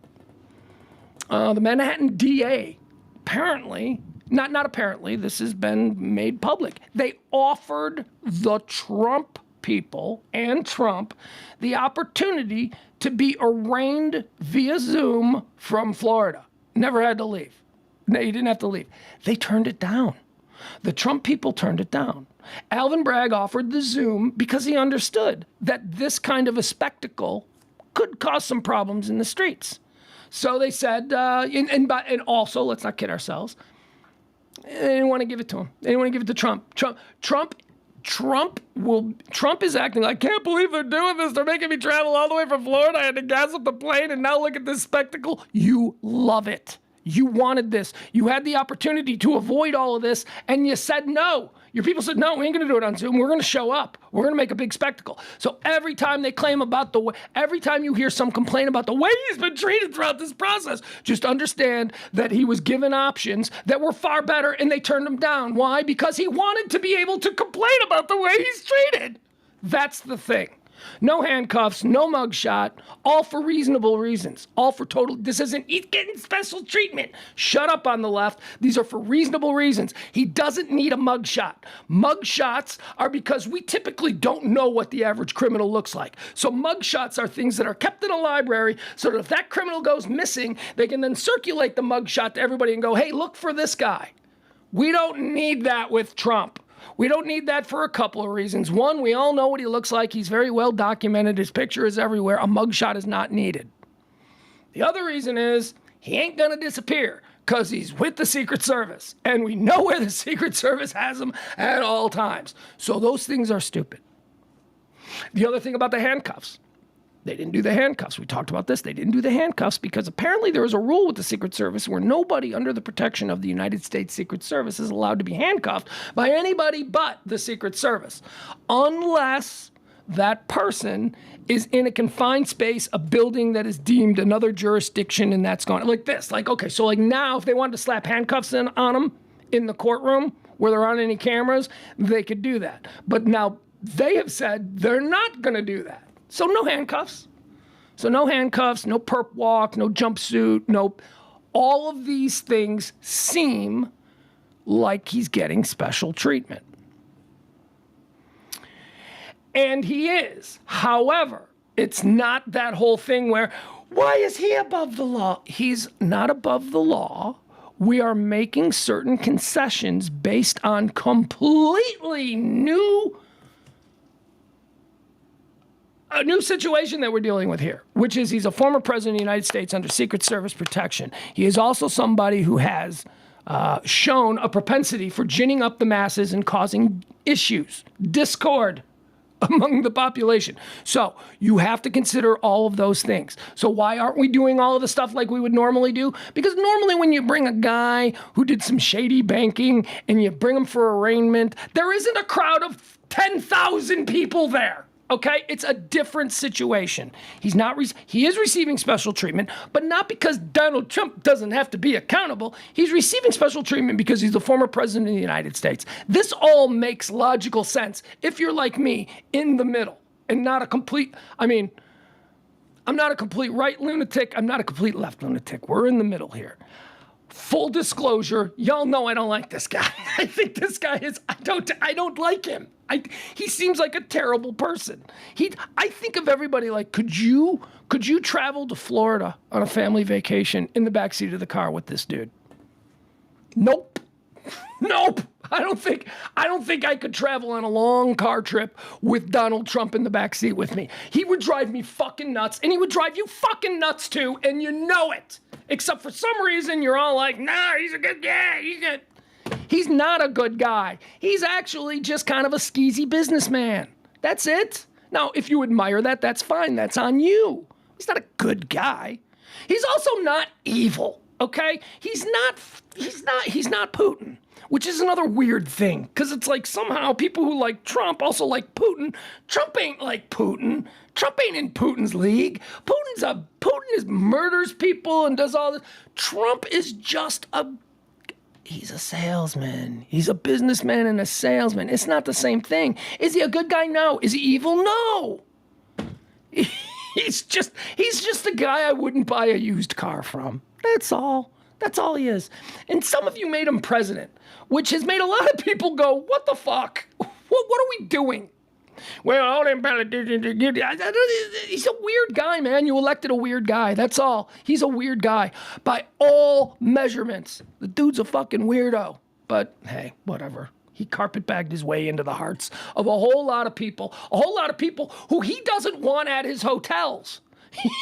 the Manhattan DA, apparently, not apparently, this has been made public. They offered the Trump people and Trump the opportunity to be arraigned via Zoom from Florida. Never had to leave. No, you didn't have to leave. They turned it down. The Trump people turned it down. Alvin Bragg offered the Zoom because he understood that this kind of a spectacle could cause some problems in the streets. So they said, and also, let's not kid ourselves, they didn't want to give it to him. They didn't want to give it to Trump. Trump is acting like, I can't believe they're doing this. They're making me travel all the way from Florida. I had to gas up the plane, and now look at this spectacle. You love it. You wanted this. You had the opportunity to avoid all of this, and you said no. Your people said, no, we ain't going to do it on Zoom. We're going to show up. We're going to make a big spectacle. So every time they claim about every time you hear some complaint about the way he's been treated throughout this process, just understand that he was given options that were far better, and they turned him down. Why? Because he wanted to be able to complain about the way he's treated. That's the thing. No handcuffs, no mugshot, all for reasonable reasons. All for total, this isn't, he's getting special treatment. Shut up on the left. These are for reasonable reasons. He doesn't need a mugshot. Mugshots are because we typically don't know what the average criminal looks like. So mugshots are things that are kept in a library so that if that criminal goes missing, they can then circulate the mugshot to everybody and go, hey, look for this guy. We don't need that with Trump. We don't need that for a couple of reasons. One, we all know what he looks like. He's very well documented. His picture is everywhere. A mugshot is not needed. The other reason is he ain't going to disappear because he's with the Secret Service. And we know where the Secret Service has him at all times. So those things are stupid. The other thing about the handcuffs. They didn't do the handcuffs. We talked about this. They didn't do the handcuffs because apparently there is a rule with the Secret Service where nobody under the protection of the United States Secret Service is allowed to be handcuffed by anybody but the Secret Service, unless that person is in a confined space, a building that is deemed another jurisdiction, and that's gone. Like this. Like, okay, so like now if they wanted to slap handcuffs on them in the courtroom where there aren't any cameras, they could do that. But now they have said they're not going to do that. So no handcuffs. So no handcuffs, no perp walk, no jumpsuit, no. All of these things seem like he's getting special treatment. And he is. However, it's not that whole thing where, why is he above the law? He's not above the law. We are making certain concessions based on completely a new situation that we're dealing with here, which is he's a former president of the United States under Secret Service protection. He is also somebody who has shown a propensity for ginning up the masses and causing issues, discord, among the population. So you have to consider all of those things. So why aren't we doing all of the stuff like we would normally do? Because normally when you bring a guy who did some shady banking and you bring him for arraignment, there isn't a crowd of 10,000 people there. Okay, it's a different situation. He is receiving special treatment, but not because Donald Trump doesn't have to be accountable. He's receiving special treatment because he's the former president of the United States. This all makes logical sense if you're like me, in the middle, and not a complete, I'm not a complete right lunatic. I'm not a complete left lunatic. We're in the middle here. Full disclosure, y'all know I don't like this guy. I think this guy I don't like him. He seems like a terrible person. I think of everybody like, could you travel to Florida on a family vacation in the backseat of the car with this dude? Nope. Nope. I don't think I could travel on a long car trip with Donald Trump in the backseat with me. He would drive me fucking nuts, and he would drive you fucking nuts too, and you know it. Except for some reason, you're all like, nah, he's a good guy. He's not a good guy. He's actually just kind of a skeezy businessman. That's it. Now, if you admire that, that's fine. That's on you. He's not a good guy. He's also not evil, okay? He's not Putin, which is another weird thing, because it's like somehow people who like Trump also like Putin. Trump ain't like Putin. Trump ain't in Putin's league. Putin murders people and does all this. Trump is just he's a salesman. He's a businessman and a salesman. It's not the same thing. Is he a good guy? No. Is he evil? No. He's just a guy I wouldn't buy a used car from. That's all. That's all he is. And some of you made him president, which has made a lot of people go, what the fuck? What are we doing? Well, all them politicians, he's a weird guy, man. You elected a weird guy. That's all. He's a weird guy. By all measurements, the dude's a fucking weirdo. But hey, whatever. He carpetbagged his way into the hearts of a whole lot of people who he doesn't want at his hotels.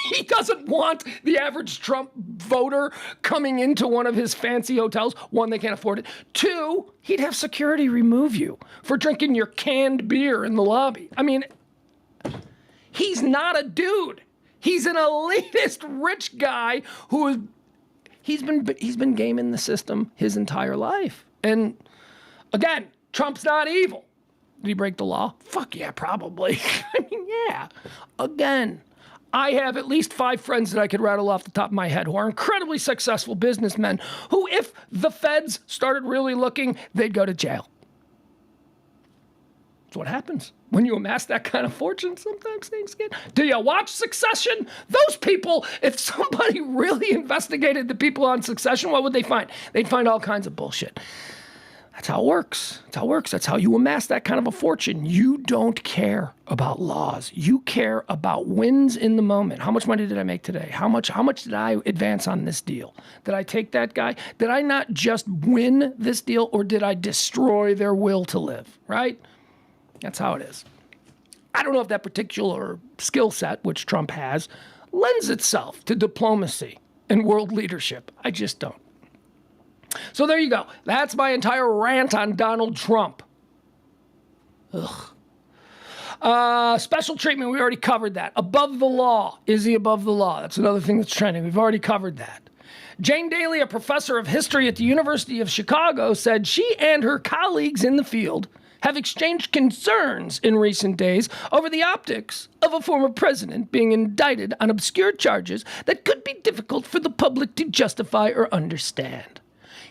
He doesn't want the average Trump voter coming into one of his fancy hotels. One, they can't afford it. Two, he'd have security remove you for drinking your canned beer in the lobby. I mean, he's not a dude. He's an elitist rich guy he's been gaming the system his entire life. And again, Trump's not evil. Did he break the law? Fuck yeah, probably. I mean, yeah. Again, I have at least 5 friends that I could rattle off the top of my head who are incredibly successful businessmen who, if the feds started really looking, they'd go to jail. That's what happens. When you amass that kind of fortune, sometimes things get... Do you watch Succession? Those people, if somebody really investigated the people on Succession, what would they find? They'd find all kinds of bullshit. That's how it works. That's how it works. That's how you amass that kind of a fortune. You don't care about laws. You care about wins in the moment. How much money did I make today? How much did I advance on this deal? Did I take that guy? Did I not just win this deal, or did I destroy their will to live, right? That's how it is. I don't know if that particular skill set, which Trump has, lends itself to diplomacy and world leadership. I just don't. So there you go. That's my entire rant on Donald Trump. Ugh. Special treatment, we already covered that. Above the law. Is he above the law? That's another thing that's trending. We've already covered that. Jane Daly, a professor of history at the University of Chicago, said she and her colleagues in the field have exchanged concerns in recent days over the optics of a former president being indicted on obscure charges that could be difficult for the public to justify or understand.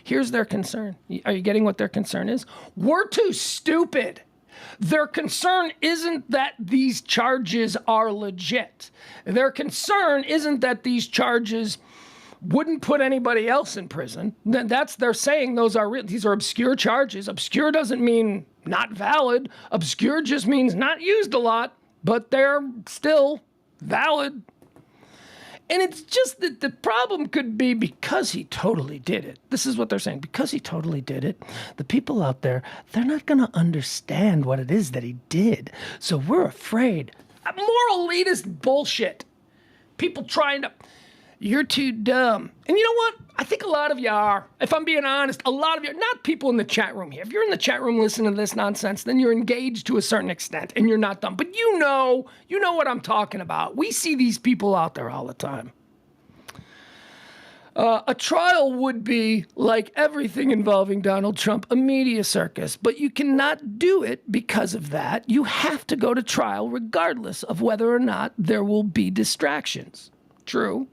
Here's their concern. Are you getting what their concern is? We're too stupid. Their concern isn't that these charges are legit. Their concern isn't that these charges wouldn't put anybody else in prison. They're saying these are obscure charges. Obscure doesn't mean not valid. Obscure just means not used a lot, but they're still valid. And it's just that the problem could be because he totally did it. This is what they're saying. Because he totally did it, the people out there, they're not going to understand what it is that he did. So we're afraid. More elitist bullshit. People trying to... You're too dumb. And you know what? I think a lot of you are. If I'm being honest, a lot of you, not people in the chat room here. If you're in the chat room listening to this nonsense, then you're engaged to a certain extent and you're not dumb. But you know what I'm talking about. We see these people out there all the time. A trial would be, like everything involving Donald Trump, a media circus. But you cannot do it because of that. You have to go to trial regardless of whether or not there will be distractions. True.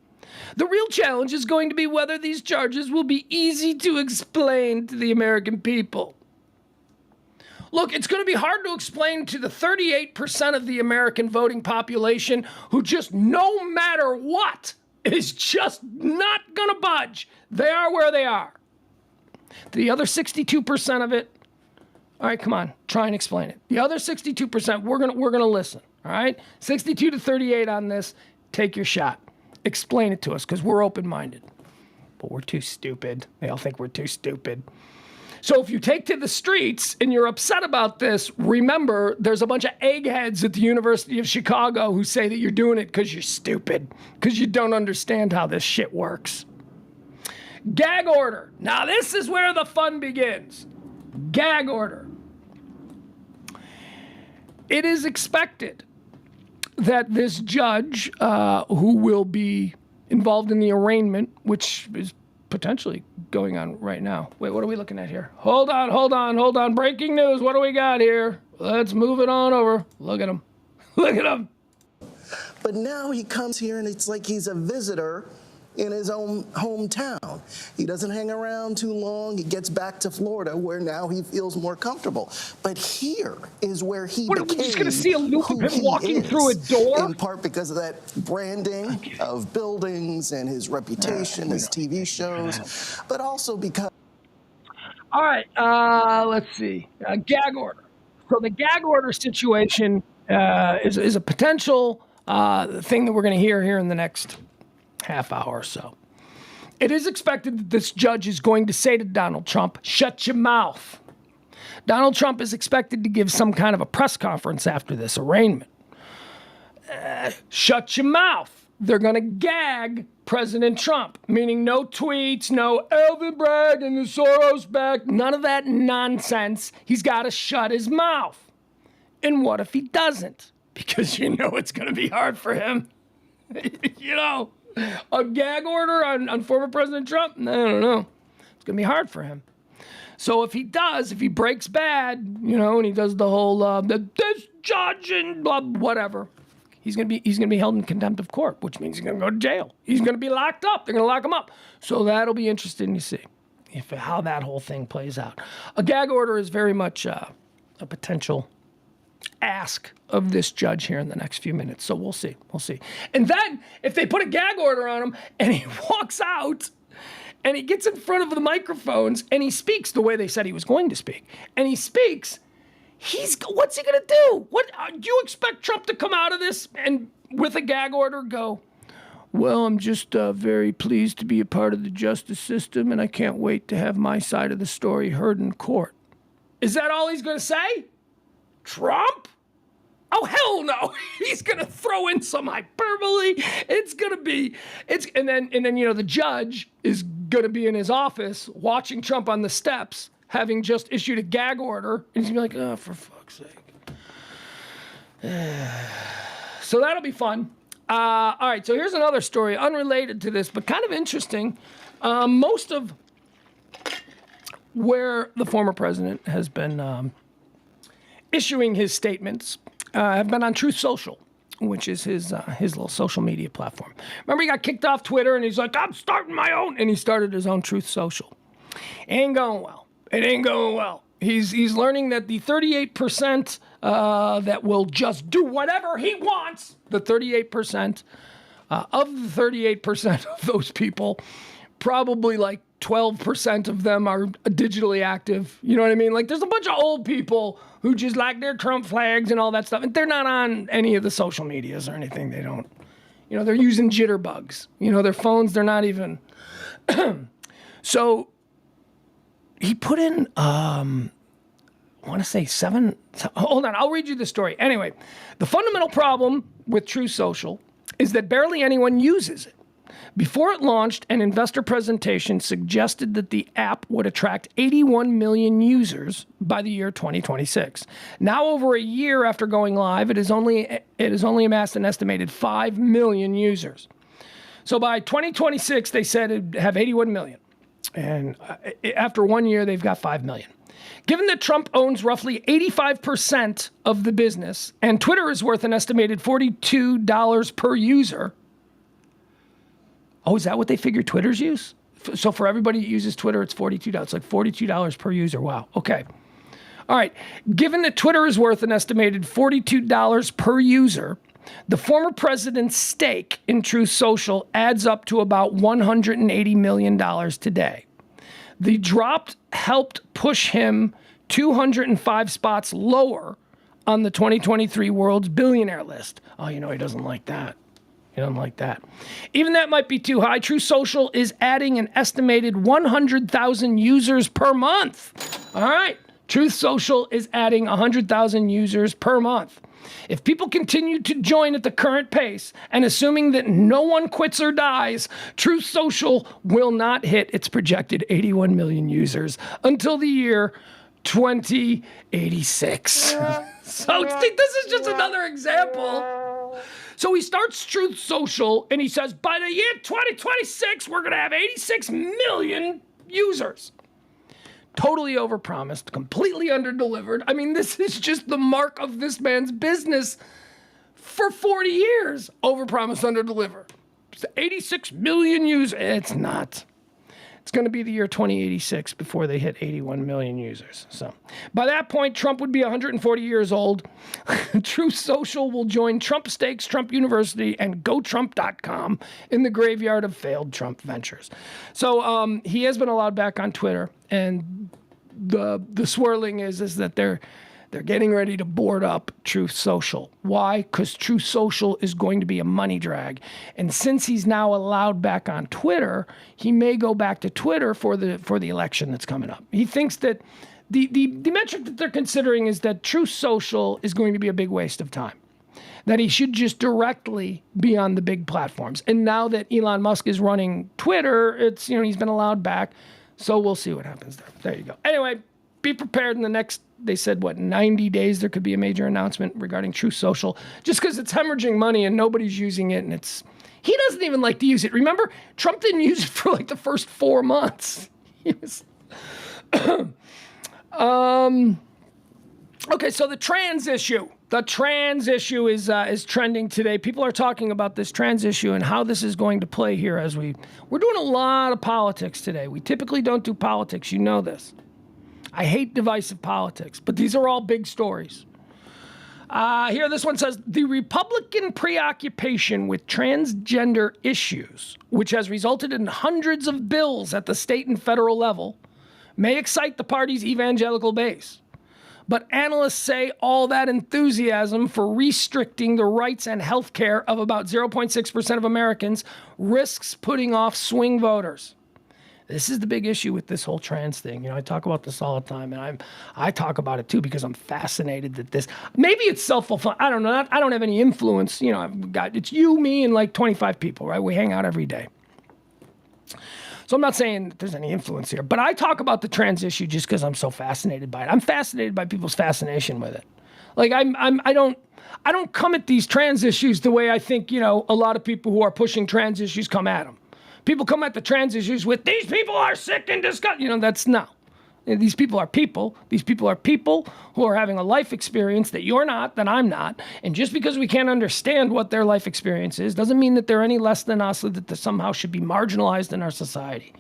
The real challenge is going to be whether these charges will be easy to explain to the American people. Look, it's going to be hard to explain to the 38% of the American voting population who just, no matter what, is just not going to budge. They are where they are. The other 62% of it, all right, come on, try and explain it. The other 62%, we're going to listen, all right? 62 to 38 on this, take your shot. Explain it to us, because we're open-minded. But we're too stupid. They all think we're too stupid. So if you take to the streets and you're upset about this, remember, there's a bunch of eggheads at the University of Chicago who say that you're doing it because you're stupid, because you don't understand how this shit works. Gag order. Now this is where the fun begins. Gag order. It is expected that this judge, who will be involved in the arraignment, which is potentially going on right now. Wait, what are we looking at here? Hold on. Breaking news. What do we got here? Let's move it on over. Look at him. Look at him. But now he comes here and it's like he's a visitor in his own hometown. He doesn't hang around too long. He gets back to Florida, where now he feels more comfortable. But here is where he became. What, are we just going to see a loop of him walking through a door? In part because of that branding of buildings and his reputation, his TV shows, but also because... All right, let's see. Gag order. So the gag order situation is a potential thing that we're going to hear here in the next half hour or so. It is expected that this judge is going to say to Donald Trump, shut your mouth. Donald Trump is expected to give some kind of a press conference after this arraignment. Shut your mouth. They're going to gag President Trump, meaning no tweets, no Elvin Bragg and the Soros back, none of that nonsense. He's got to shut his mouth. And what if he doesn't? Because you know it's going to be hard for him. You know, a gag order on former President Trump? I don't know. It's going to be hard for him. So if he breaks bad, you know, and he does the whole, this judge and blah, whatever, he's going to be held in contempt of court, which means he's going to go to jail. He's going to be locked up. They're going to lock him up. So that'll be interesting to see how that whole thing plays out. A gag order is very much a potential ask of this judge here in the next few minutes. So we'll see. And then if they put a gag order on him and he walks out and he gets in front of the microphones and he speaks the way they said he was going to speak, and he speaks, what's he going to do? What do you expect Trump to come out of this and with a gag order go, well, I'm just very pleased to be a part of the justice system and I can't wait to have my side of the story heard in court? Is that all he's going to say? Trump? Oh, hell no. He's going to throw in some hyperbole. And then, you know, the judge is going to be in his office watching Trump on the steps, having just issued a gag order. And he's going to be like, oh, for fuck's sake. So that'll be fun. All right, so here's another story unrelated to this, but kind of interesting. Most of where the former president has been issuing his statements have been on Truth Social, which is his little social media platform. Remember, he got kicked off Twitter, and he's like, I'm starting my own, and he started his own Truth Social. Ain't going well. It ain't going well. He's learning that the 38% that will just do whatever he wants, the 38% of the 38% of those people, probably like 12% of them are digitally active. You know what I mean? Like, there's a bunch of old people who just like their Trump flags and all that stuff. And they're not on any of the social medias or anything. They don't, you know, they're using jitterbugs. You know, their phones, they're not even. So he put in, I want to say hold on, I'll read you the story. Anyway, the fundamental problem with Truth Social is that barely anyone uses it. Before it launched, an investor presentation suggested that the app would attract 81 million users by the year 2026. Now, over a year after going live, it has only amassed an estimated 5 million users. So by 2026, they said it'd have 81 million. And after 1 year, they've got 5 million. Given that Trump owns roughly 85% of the business and Twitter is worth an estimated $42 per user. Oh, is that what they figure Twitter's use? So for everybody that uses Twitter, it's $42. It's like $42 per user. Wow. Okay. All right. Given that Twitter is worth an estimated $42 per user, the former president's stake in Truth Social adds up to about $180 million today. The drop helped push him 205 spots lower on the 2023 world's billionaire list. Oh, he doesn't like that. He doesn't like that. Even that might be too high. Truth Social is adding an estimated 100,000 users per month. All right. Truth Social is adding 100,000 users per month. If people continue to join at the current pace, and assuming that no one quits or dies, Truth Social will not hit its projected 81 million users until the year 2086. So this is just another example. So he starts Truth Social, and he says, by the year 2026, we're going to have 86 million users. Totally overpromised, completely underdelivered. I mean, this is just the mark of this man's business for 40 years. Overpromise, underdeliver. 86 million users. It's not. It's going to be the year 2086 before they hit 81 million users. So by that point, Trump would be 140 years old. Truth Social will join Trump Stakes, Trump University, and GoTrump.com in the graveyard of failed Trump ventures. So he has been allowed back on Twitter, and the swirling is that they're getting ready to board up Truth Social. Why? Because Truth Social is going to be a money drag. And since he's now allowed back on Twitter, he may go back to Twitter for the election that's coming up. He thinks that the metric that they're considering is that Truth Social is going to be a big waste of time, that he should just directly be on the big platforms. And now that Elon Musk is running Twitter, it's, he's been allowed back. So we'll see what happens there. There you go. Anyway, be prepared in the next, they said, 90 days, there could be a major announcement regarding Truth Social, just because it's hemorrhaging money and nobody's using it. And he doesn't even like to use it. Remember, Trump didn't use it for like the first 4 months. He was, okay, so the trans issue. The trans issue is trending today. People are talking about this trans issue and how this is going to play here as we're doing a lot of politics today. We typically don't do politics. You know this. I hate divisive politics, but these are all big stories. Here, this one says, the Republican preoccupation with transgender issues, which has resulted in hundreds of bills at the state and federal level, may excite the party's evangelical base. But analysts say all that enthusiasm for restricting the rights and health care of about 0.6% of Americans risks putting off swing voters. This is the big issue with this whole trans thing. I talk about this all the time, and I talk about it too because I'm fascinated that this, maybe it's self-fulfilling. I don't know. I don't have any influence. It's you, me, and like 25 people, right? We hang out every day. So I'm not saying that there's any influence here, but I talk about the trans issue just because I'm so fascinated by it. I'm fascinated by people's fascination with it. Like I don't come at these trans issues the way I think, a lot of people who are pushing trans issues come at them. People come at the trans issues with, these people are sick and disgusting. That's no. These people are people. These people are people who are having a life experience that you're not, that I'm not. And just because we can't understand what their life experience is doesn't mean that they're any less than us or that they somehow should be marginalized in our society.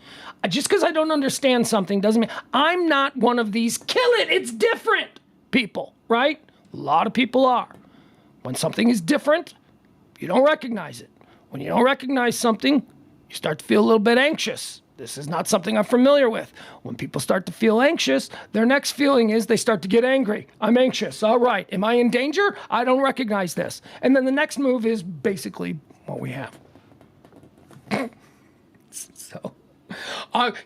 Just because I don't understand something doesn't mean I'm not one of these kill it, it's different people, right? A lot of people are. When something is different, you don't recognize it. When you don't recognize something, you start to feel a little bit anxious. This is not something I'm familiar with. When people start to feel anxious, their next feeling is they start to get angry. I'm anxious. All right. Am I in danger? I don't recognize this. And then the next move is basically what we have. So,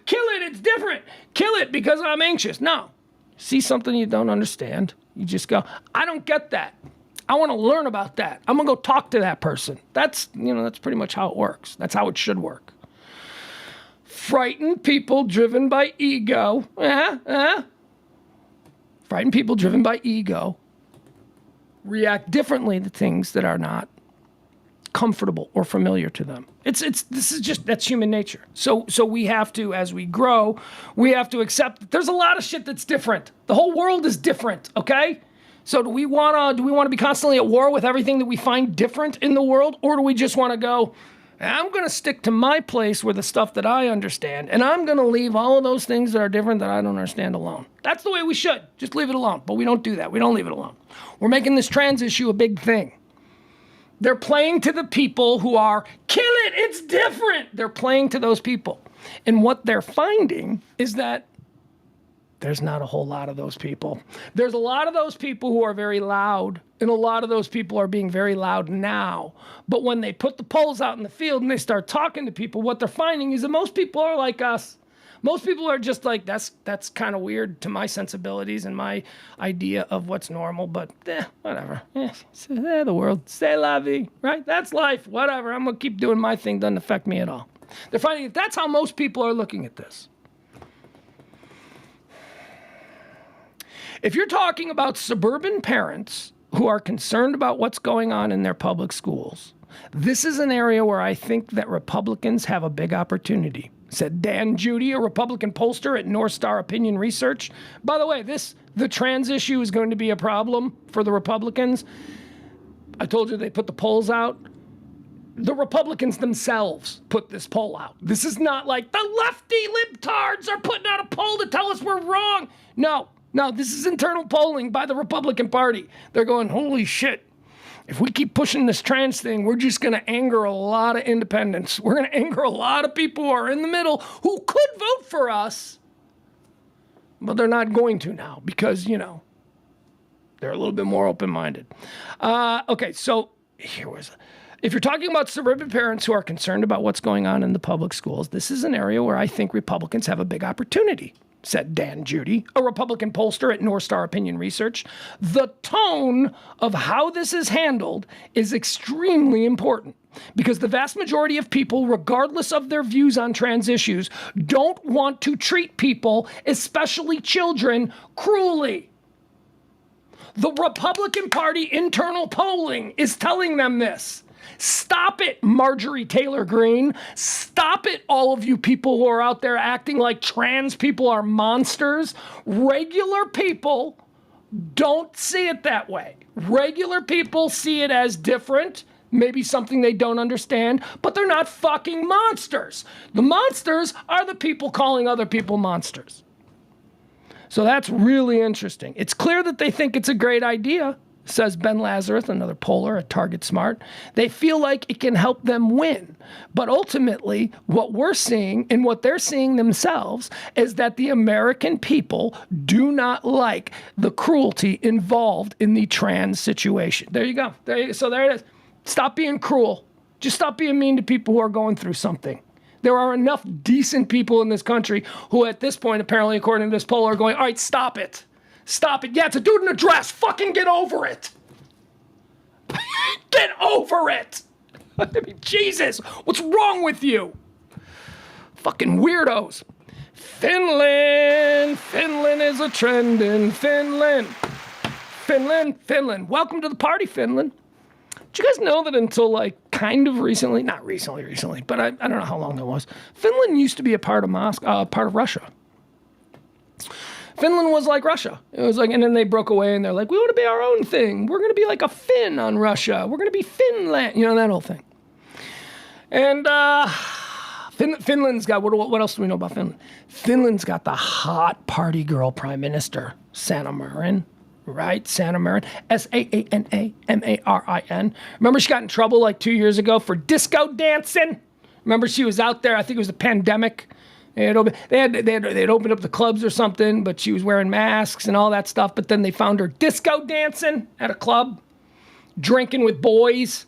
kill it. It's different. Kill it because I'm anxious. No. See something you don't understand. You just go, I don't get that. I want to learn about that. I'm going to go talk to that person. That's pretty much how it works. That's how it should work. Frightened people driven by ego. Frightened people driven by ego react differently to things that are not comfortable or familiar to them. That's human nature. So we have to, as we grow, we have to accept that there's a lot of shit that's different. The whole world is different, okay? So do we want to be constantly at war with everything that we find different in the world, or do we just want to go, I'm going to stick to my place with the stuff that I understand, and I'm going to leave all of those things that are different that I don't understand alone. That's the way we should. Just leave it alone. But we don't do that. We don't leave it alone. We're making this trans issue a big thing. They're playing to the people who are, kill it, it's different. They're playing to those people. And what they're finding is that there's not a whole lot of those people. There's a lot of those people who are very loud, and a lot of those people are being very loud now. But when they put the polls out in the field and they start talking to people, what they're finding is that most people are like us. Most people are just like, that's kind of weird to my sensibilities and my idea of what's normal, but whatever. The world, c'est la vie, right? That's life, whatever. I'm going to keep doing my thing, doesn't affect me at all. They're finding that that's how most people are looking at this. If you're talking about suburban parents who are concerned about what's going on in their public schools, this is an area where I think that Republicans have a big opportunity, said Dan Judy, a Republican pollster at North Star Opinion Research. By the way, the trans issue is going to be a problem for the Republicans. I told you they put the polls out. The Republicans themselves put this poll out. This is not like the lefty libtards are putting out a poll to tell us we're wrong. No, this is internal polling by the Republican Party. They're going, holy shit. If we keep pushing this trans thing, we're just going to anger a lot of independents. We're going to anger a lot of people who are in the middle who could vote for us, but they're not going to now because, they're a little bit more open-minded. Okay, so if you're talking about suburban parents who are concerned about what's going on in the public schools, this is an area where I think Republicans have a big opportunity, said Dan Judy, a Republican pollster at North Star Opinion Research. The tone of how this is handled is extremely important because the vast majority of people, regardless of their views on trans issues, don't want to treat people, especially children, cruelly. The Republican Party internal polling is telling them this. Stop it, Marjorie Taylor Greene. Stop it, all of you people who are out there acting like trans people are monsters. Regular people don't see it that way. Regular people see it as different, maybe something they don't understand, but they're not fucking monsters. The monsters are the people calling other people monsters. So that's really interesting. It's clear that they think it's a great idea, says Ben Lazarus, another poller at Target Smart. They feel like it can help them win. But ultimately, what we're seeing and what they're seeing themselves is that the American people do not like the cruelty involved in the trans situation. There you go. So there it is. Stop being cruel. Just stop being mean to people who are going through something. There are enough decent people in this country who at this point, apparently, according to this poll, are going, all right, stop it. Stop it. Yeah, it's a dude in a dress. Fucking get over it. Get over it. I mean, Jesus, what's wrong with you? Fucking weirdos. Finland is a trend in Finland. Finland. Welcome to the party, Finland. Did you guys know that until kind of recently, not recently, but I don't know how long it was, Finland used to be a part of part of Russia. Finland was like Russia. It was and then they broke away and they're like, we want to be our own thing. We're going to be like a Finn on Russia. We're going to be Finland. That whole thing. And Finland's got, what else do we know about Finland? Finland's got the hot party girl prime minister, Sanna Marin, right? Sanna Marin, Saanamarin. Remember she got in trouble 2 years ago for disco dancing? Remember she was out there, I think it was the pandemic. They had opened up the clubs or something, but she was wearing masks and all that stuff. But then they found her disco dancing at a club, drinking with boys.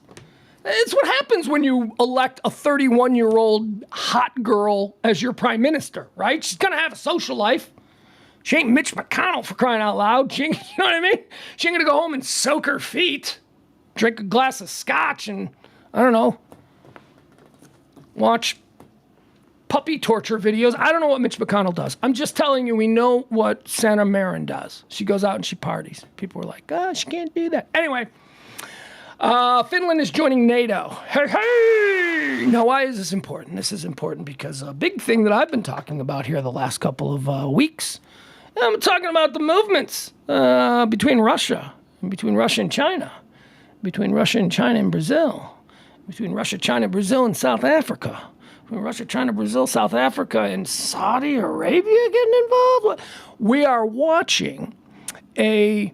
It's what happens when you elect a 31-year-old hot girl as your prime minister, right? She's going to have a social life. She ain't Mitch McConnell for crying out loud. You know what I mean? She ain't going to go home and soak her feet. drink a glass of scotch and, I don't know, watch puppy torture videos. I don't know what Mitch McConnell does. I'm just telling you, we know what Senator Moran does. She goes out and she parties. People were like, she can't do that. Anyway, Finland is joining NATO. Hey! Now, why is this important? This is important because a big thing that I've been talking about here the last couple of weeks, I'm talking about the movements between Russia and China, between Russia and China and Brazil, between Russia, China, Brazil, and South Africa, between Russia, China, Brazil, South Africa, and Saudi Arabia getting involved. We are watching a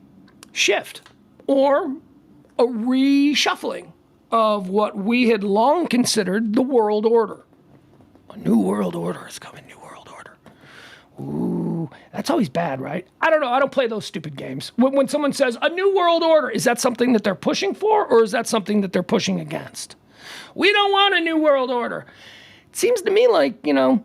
shift or a reshuffling of what we had long considered the world order. A new world order is coming, new world order. Ooh, that's always bad, right? I don't know. I don't play those stupid games. When someone says a new world order, is that something that they're pushing for, or is that something that they're pushing against? We don't want a new world order. It seems to me like, a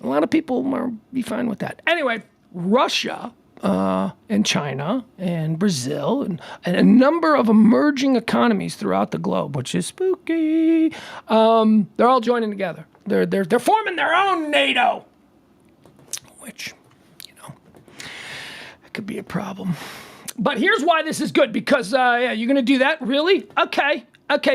lot of people will be fine with that. Anyway, Russia and China and Brazil and a number of emerging economies throughout the globe, which is spooky. They're all joining together. They're forming their own NATO, which, it could be a problem. But here's why this is good, because you're going to do that? Really? Okay,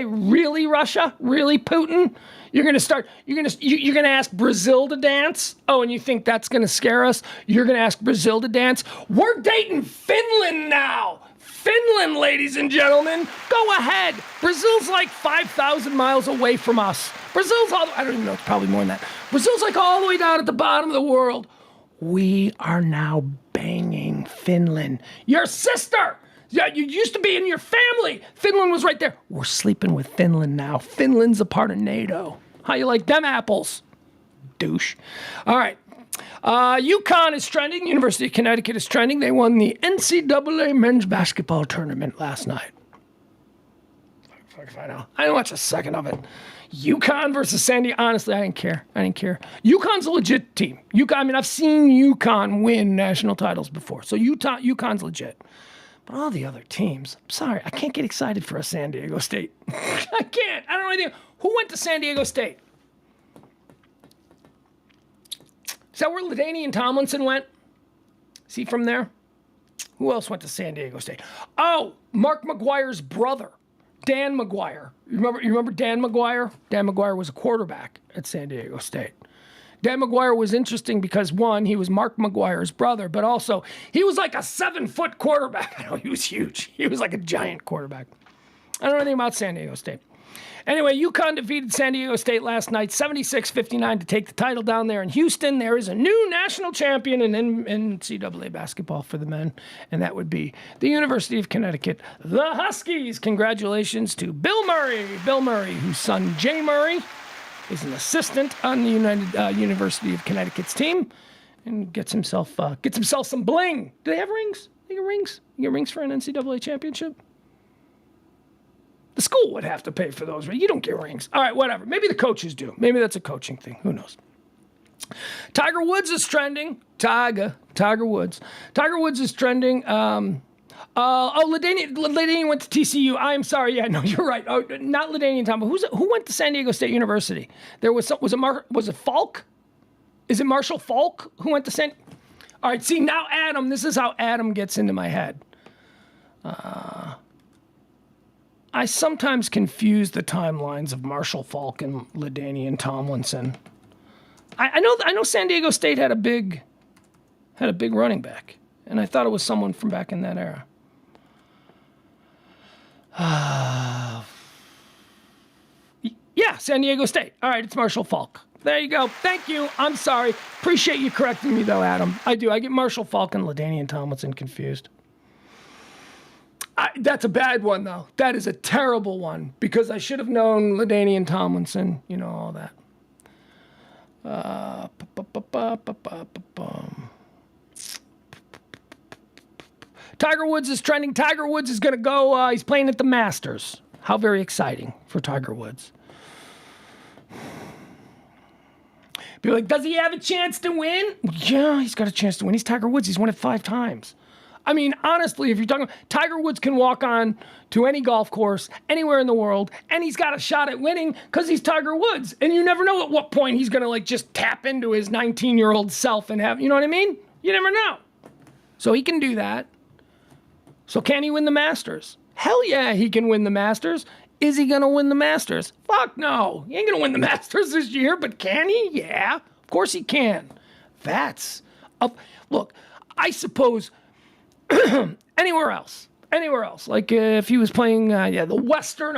really, Russia? Really, Putin? You're going to ask Brazil to dance? Oh, and you think that's going to scare us? You're going to ask Brazil to dance? We're dating Finland now. Finland, ladies and gentlemen. Go ahead. Brazil's like 5,000 miles away from us. I don't even know, it's probably more than that. Brazil's like all the way down at the bottom of the world. We are now banging Finland. Your sister. Yeah, you used to be in your family. Finland was right there. We're sleeping with Finland now. Finland's a part of NATO. How you like them apples? Douche. All right. UConn is trending. University of Connecticut is trending. They won the NCAA men's basketball tournament last night. I didn't watch a second of it. UConn versus San Diego. Honestly, I didn't care. UConn's a legit team. I've seen UConn win national titles before. So UConn's legit. But all the other teams, I'm sorry, I can't get excited for a San Diego State. I can't. I don't know anything. Who went to San Diego State? Is that where LaDainian Tomlinson went? Is he from there? Who else went to San Diego State? Oh, Mark McGuire's brother, Dan McGuire. You remember Dan McGuire? Dan McGuire was a quarterback at San Diego State. Dan McGuire was interesting because, one, he was Mark McGuire's brother, but also he was like a 7-foot quarterback. I know, he was huge. He was like a giant quarterback. I don't know anything about San Diego State. Anyway, UConn defeated San Diego State last night, 76-59, to take the title down there in Houston. There is a new national champion in NCAA basketball for the men, and that would be the University of Connecticut, the Huskies. Congratulations to Bill Murray. Bill Murray, whose son Jay Murray is an assistant on the University of Connecticut's team, and gets himself some bling. Do they have rings? They get rings? You get rings for an NCAA championship? The school would have to pay for those. You don't get rings. All right, whatever. Maybe the coaches do. Maybe that's a coaching thing. Who knows? Tiger Woods is trending. Tiger Woods. Tiger Woods is trending. LaDainian went to TCU. I'm sorry. Yeah, no, you're right. Oh, not LaDainian Tom, but who went to San Diego State University? There was it Falk? Is it Marshall Falk who went to San? All right. See, now Adam. This is how Adam gets into my head. I sometimes confuse the timelines of Marshall Falk and LaDainian Tomlinson. I know San Diego State had a big running back, and I thought it was someone from back in that era. Yeah, San Diego State. All right, it's Marshall Falk. There you go. Thank you. I'm sorry. Appreciate you correcting me, though, Adam. I do. I get Marshall Falk and LaDainian Tomlinson confused. That's a bad one, though. That is a terrible one, because I should have known LaDainian Tomlinson, all that. Tiger Woods is trending. Tiger Woods is going to go, he's playing at the Masters. How very exciting for Tiger Woods. People are like, does he have a chance to win? Yeah, he's got a chance to win. He's Tiger Woods. He's won it 5 times. I mean, honestly, if you're talking, Tiger Woods can walk on to any golf course anywhere in the world, and he's got a shot at winning because he's Tiger Woods. And you never know at what point he's going to, like, just tap into his 19-year-old self and have, you know what I mean? You never know. So he can do that. So can he win the Masters? Hell yeah, he can win the Masters. Is he going to win the Masters? Fuck no. He ain't going to win the Masters this year, but can he? Yeah, of course he can. That's up. Look, I suppose anywhere else, like if he was playing, the Western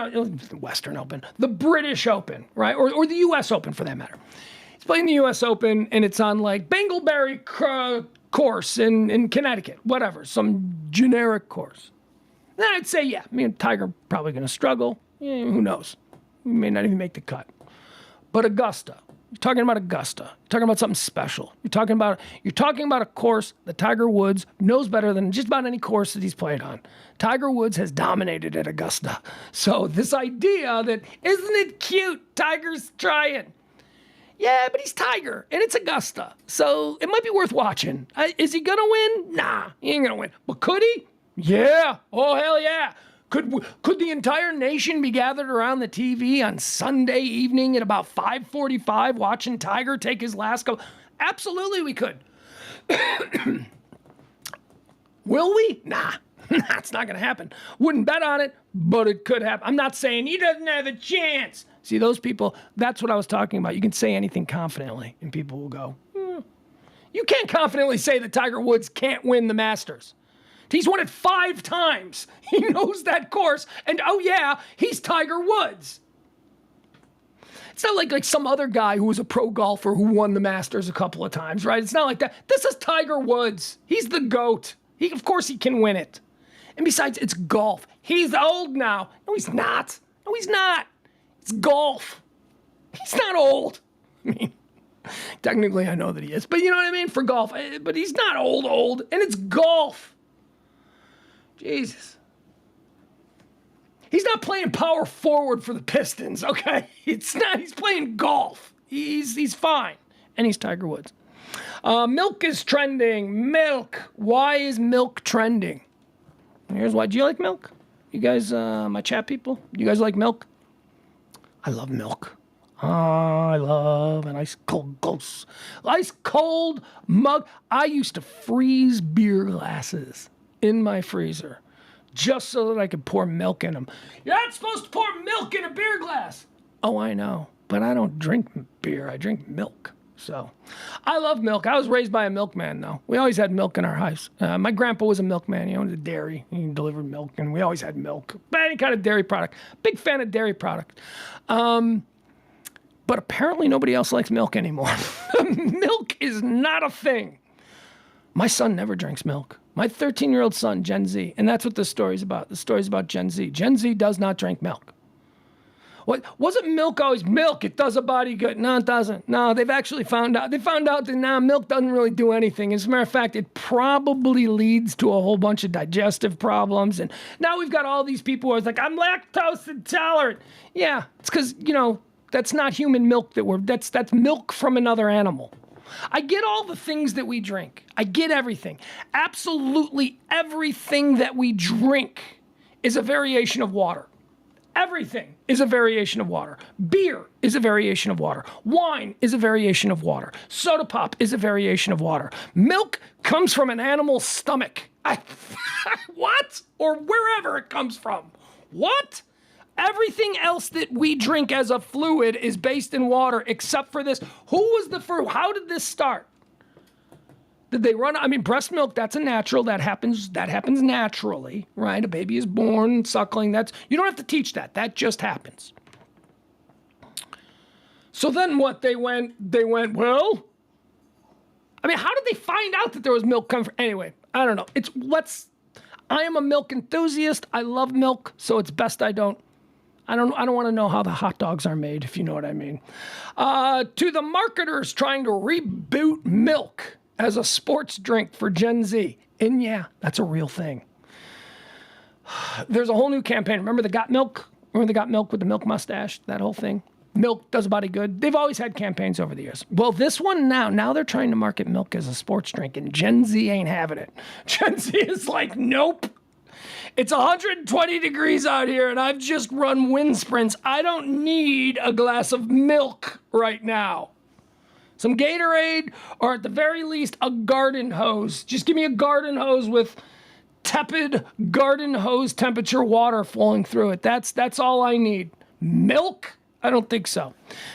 Open, the British Open, right? Or the U.S. Open for that matter. He's playing the U.S. Open and it's on like Bangleberry course in Connecticut, whatever, some generic course. Then I'd say, yeah, me and Tiger probably going to struggle. Yeah, who knows? We may not even make the cut. But Augusta, you're talking about Augusta. You're talking about something special. You're talking about a course that Tiger Woods knows better than just about any course that he's played on. Tiger Woods has dominated at Augusta. So this idea that, isn't it cute? Tiger's trying. Yeah, but he's Tiger, and it's Augusta. So it might be worth watching. Is he going to win? Nah, he ain't going to win. But could he? Yeah. Oh, hell yeah. Could the entire nation be gathered around the TV on Sunday evening at about 5:45 watching Tiger take his last go? Absolutely we could. Will we? Nah, that's not going to happen. Wouldn't bet on it, but it could happen. I'm not saying he doesn't have a chance. See, those people, that's what I was talking about. You can say anything confidently, and people will go, You can't confidently say that Tiger Woods can't win the Masters. He's won it 5 times. He knows that course. And oh yeah, he's Tiger Woods. It's not like some other guy who was a pro golfer who won the Masters a couple of times, right? It's not like that. This is Tiger Woods. He's the GOAT. Of course he can win it. And besides, it's golf. He's old now. No, he's not. No, he's not. It's golf. He's not old. I mean, technically I know that he is, but you know what I mean? For golf. But he's not old. And it's golf. Jesus. He's not playing power forward for the Pistons, okay? It's not. He's playing golf. He's fine. And he's Tiger Woods. Milk is trending. Milk. Why is milk trending? Here's why. Do you like milk? You guys, my chat people, you guys like milk? I love milk. I love an ice cold mug. I used to freeze beer glasses in my freezer just so that I could pour milk in them. You're not supposed to pour milk in a beer glass. Oh, I know, but I don't drink beer. I drink milk. So I love milk. I was raised by a milkman, though. We always had milk in our house. My grandpa was a milkman. He owned a dairy. He delivered milk, and we always had milk. But any kind of dairy product. Big fan of dairy product. But apparently nobody else likes milk anymore. Milk is not a thing. My son never drinks milk. My 13-year-old son, Gen Z, and that's what this story's about. The story's about Gen Z. Gen Z does not drink milk. What wasn't milk always milk? It does a body good. No, it doesn't. No, they've actually found out. They found out that milk doesn't really do anything. As a matter of fact, it probably leads to a whole bunch of digestive problems. And now we've got all these people who are like, I'm lactose intolerant. Yeah, it's because, that's not human milk that's milk from another animal. I get all the things that we drink. I get everything. Absolutely everything that we drink is a variation of water. Everything is a variation of water. Beer is a variation of water. Wine is a variation of water. Soda pop is a variation of water. Milk comes from an animal's stomach. What? Or wherever it comes from. What? Everything else that we drink as a fluid is based in water, except for this. Who was the first? How did this start? Did they run? I mean, breast milk, that's a natural. That happens naturally, right? A baby is born, suckling. You don't have to teach that. That just happens. So then what? They went, well, I mean, how did they find out that there was milk coming from? Anyway, I don't know. I am a milk enthusiast. I love milk, so it's best I don't want to know how the hot dogs are made, if you know what I mean. To the marketers trying to reboot milk as a sports drink for Gen Z. And yeah, that's a real thing. There's a whole new campaign. Remember the Got Milk? Remember the Got Milk with the milk mustache? That whole thing? milk does a body good. They've always had campaigns over the years. Well, this one now they're trying to market milk as a sports drink, and Gen Z ain't having it. Gen Z is like, nope. It's 120 degrees out here, and I've just run wind sprints. I don't need a glass of milk right now. Some Gatorade, or at the very least, a garden hose. Just give me a garden hose with tepid garden hose temperature water flowing through it. That's all I need. Milk? I don't think so.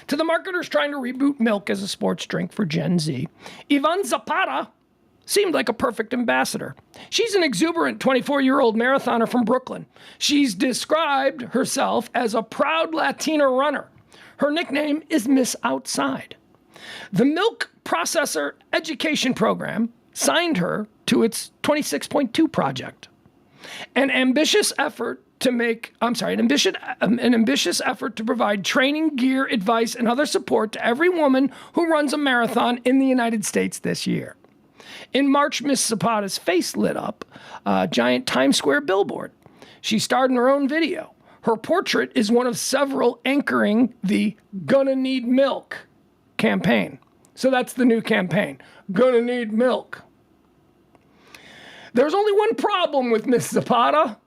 To the marketers trying to reboot milk as a sports drink for Gen Z, Yvonne Zapata seemed like a perfect ambassador. She's an exuberant 24-year-old marathoner from Brooklyn. She's described herself as a proud Latina runner. Her nickname is Miss Outside. The Milk Processor Education Program signed her to its 26.2 project, an ambitious effort to provide training, gear, advice, and other support to every woman who runs a marathon in the United States this year. In March, Miss Zapata's face lit up a giant Times Square billboard. She starred in her own video. Her portrait is one of several anchoring the Gonna Need Milk campaign. So that's the new campaign. Gonna need milk. There's only one problem with Miss Zapata.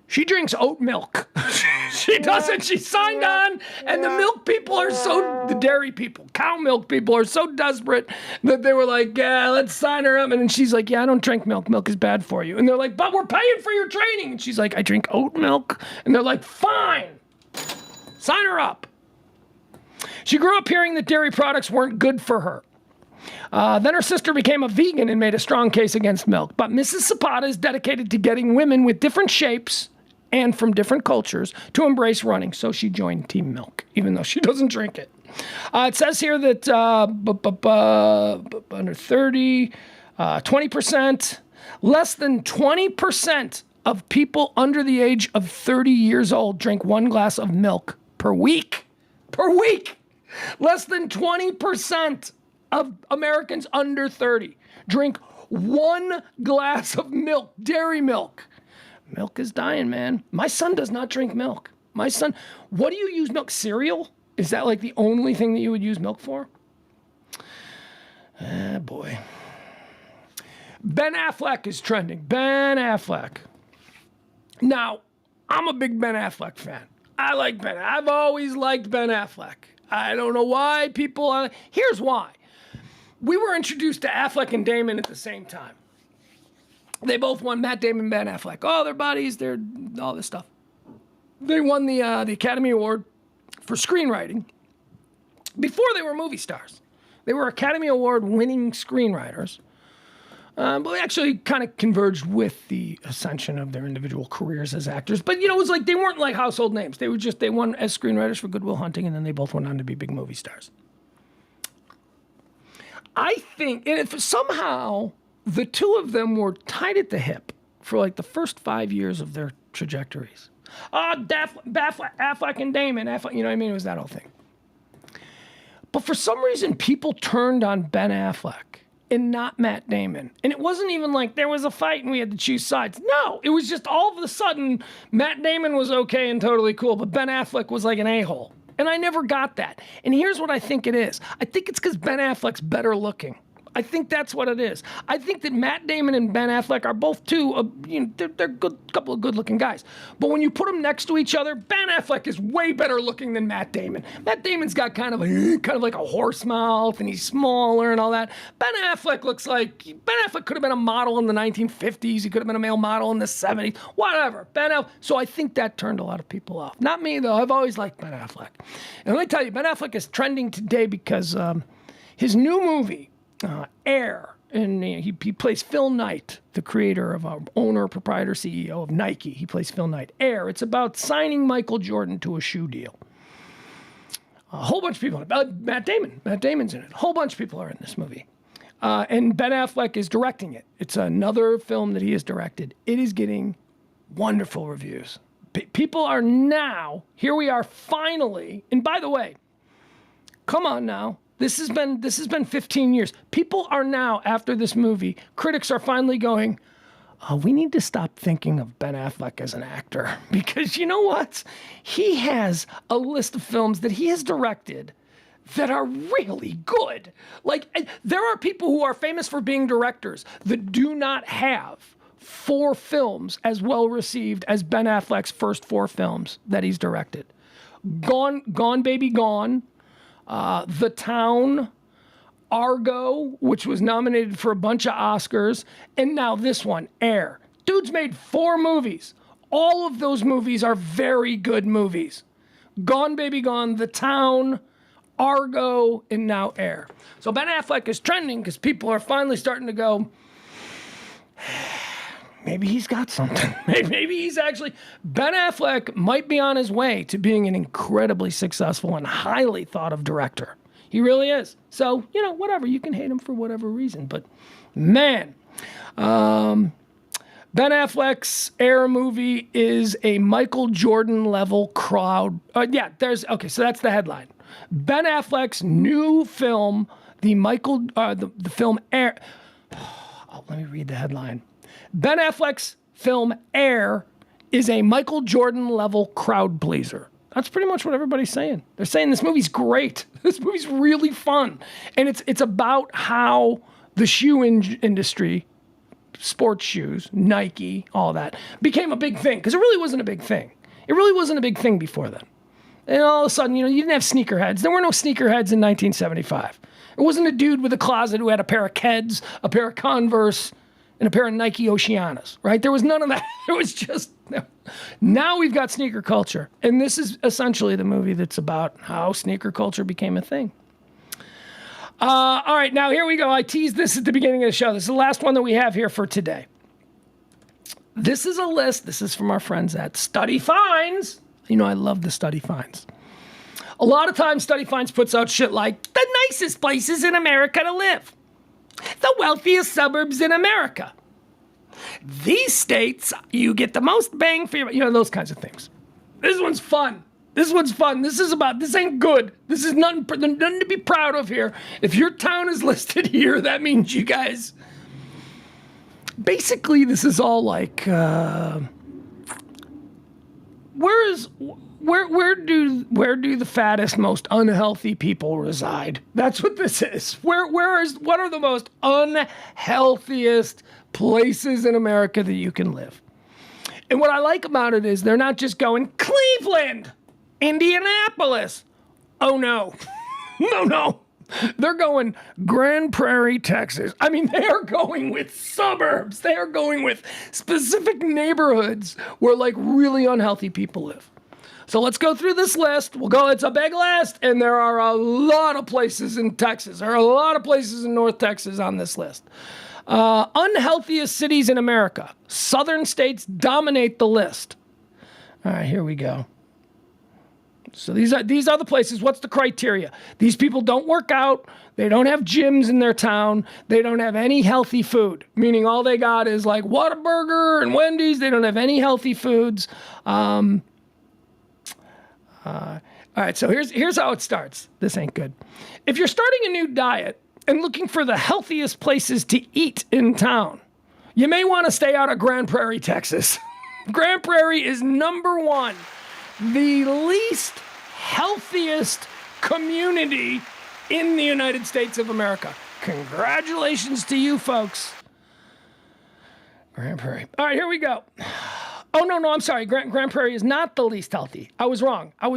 She drinks oat milk. She doesn't. She signed on, and the milk people the dairy people, cow milk people are so desperate that they were like, yeah, let's sign her up. And then she's like, yeah, I don't drink milk. Milk is bad for you. And they're like, but we're paying for your training. And she's like, I drink oat milk. And they're like, fine. Sign her up. She grew up hearing that dairy products weren't good for her. Then her sister became a vegan and made a strong case against milk. But Mrs. Zapata is dedicated to getting women with different shapes and from different cultures to embrace running. So she joined Team Milk, even though she doesn't drink it. It says here that under 30, 20%, less than 20% of people under the age of 30 years old drink one glass of milk per week. Per week! Less than 20% of Americans under 30 drink one glass of milk, dairy milk. Milk is dying, man. My son does not drink milk. My son, what do you use milk? Cereal? Is that like the only thing that you would use milk for? Ah, boy. Ben Affleck is trending. Ben Affleck. Now, I'm a big Ben Affleck fan. I like Ben. I've always liked Ben Affleck. I don't know why people... Here's why. We were introduced to Affleck and Damon at the same time. They both won, Matt Damon and Ben Affleck. Oh, they're buddies, they're all this stuff. They won the Academy Award for screenwriting before they were movie stars. They were Academy Award winning screenwriters. But they actually kind of converged with the ascension of their individual careers as actors. But, it was like they weren't like household names. They won as screenwriters for Good Will Hunting, and then they both went on to be big movie stars. I think, and if somehow the two of them were tied at the hip for like the first 5 years of their trajectories. Affleck and Damon, Affleck, you know what I mean? It was that whole thing. But for some reason, people turned on Ben Affleck and not Matt Damon. And it wasn't even like there was a fight and we had to choose sides. No, it was just all of a sudden, Matt Damon was okay and totally cool, but Ben Affleck was like an a-hole. And I never got that. And here's what I think it is. I think it's because Ben Affleck's better looking. I think that's what it is. I think that Matt Damon and Ben Affleck are both they're good, couple of good-looking guys. But when you put them next to each other, Ben Affleck is way better looking than Matt Damon. Matt Damon's got kind of like a horse mouth, and he's smaller and all that. Ben Affleck could have been a model in the 1950s. He could have been a male model in the 70s. Whatever. So I think that turned a lot of people off. Not me though. I've always liked Ben Affleck. And let me tell you, Ben Affleck is trending today because his new movie. Air, and he plays Phil Knight, the creator, owner, proprietor, CEO of Nike. He plays Phil Knight. Air, it's about signing Michael Jordan to a shoe deal. A whole bunch of people, Matt Damon's in it. A whole bunch of people are in this movie. And Ben Affleck is directing it. It's another film that he has directed. It is getting wonderful reviews. People are now, here we are finally, and by the way, come on now. This has been 15 years. People are now, after this movie, critics are finally going, we need to stop thinking of Ben Affleck as an actor, because you know what? He has a list of films that he has directed that are really good. Like, there are people who are famous for being directors that do not have 4 films as well received as Ben Affleck's first 4 films that he's directed. Gone Baby Gone, The Town, Argo, which was nominated for a bunch of Oscars, and now this one, Air. Dude's made 4 movies. All of those movies are very good movies. Gone Baby Gone, The Town, Argo, and now Air. So Ben Affleck is trending because people are finally starting to go, maybe he's got something. Maybe he's actually... Ben Affleck might be on his way to being an incredibly successful and highly thought of director. He really is. So, whatever. You can hate him for whatever reason. But, man, Ben Affleck's Air movie is a Michael Jordan level crowd. So that's the headline. Ben Affleck's new film, the film Air. Let me read the headline. Ben Affleck's film Air is a Michael Jordan level crowd pleaser. That's pretty much what everybody's saying. They're saying this movie's great. This movie's really fun. And it's about how the shoe industry, sports shoes, Nike, all that, became a big thing. Because it really wasn't a big thing. It really wasn't a big thing before then. And all of a sudden, you didn't have sneakerheads. There were no sneakerheads in 1975. It wasn't a dude with a closet who had a pair of Keds, a pair of Converse, and a pair of Nike Oceanas, right? There was none of that. It was just... Now we've got sneaker culture. And this is essentially the movie that's about how sneaker culture became a thing. All right, now here we go. I teased this at the beginning of the show. This is the last one that we have here for today. This is a list. This is from our friends at Study Finds. I love the Study Finds. A lot of times Study Finds puts out shit like the nicest places in America to live, the wealthiest suburbs in America, these states you get the most bang for your, those kinds of things. This one's fun. This ain't good. This is nothing to be proud of here. If your town is listed here, that means you guys... Basically, this is all like... Where do the fattest, most unhealthy people reside? That's what this is. What are the most unhealthiest places in America that you can live? And what I like about it is they're not just going Cleveland, Indianapolis. Oh no. No. They're going Grand Prairie, Texas. I mean, they are going with suburbs. They are going with specific neighborhoods where really unhealthy people live. So let's go through this list. It's a big list, and there are a lot of places in Texas. There are a lot of places in North Texas on this list. Unhealthiest cities in America. Southern states dominate the list. All right, here we go. So these are the places. What's the criteria? These people don't work out. They don't have gyms in their town. They don't have any healthy food, meaning all they got is Whataburger and Wendy's. They don't have any healthy foods. All right, so here's how it starts. This ain't good. If you're starting a new diet and looking for the healthiest places to eat in town, you may want to stay out of Grand Prairie, Texas. Grand Prairie is number 1. The least healthiest community in the United States of America. Congratulations to you folks. Grand Prairie. All right, here we go. Oh, no, I'm sorry. Grand Prairie is not the least healthy. I was wrong. I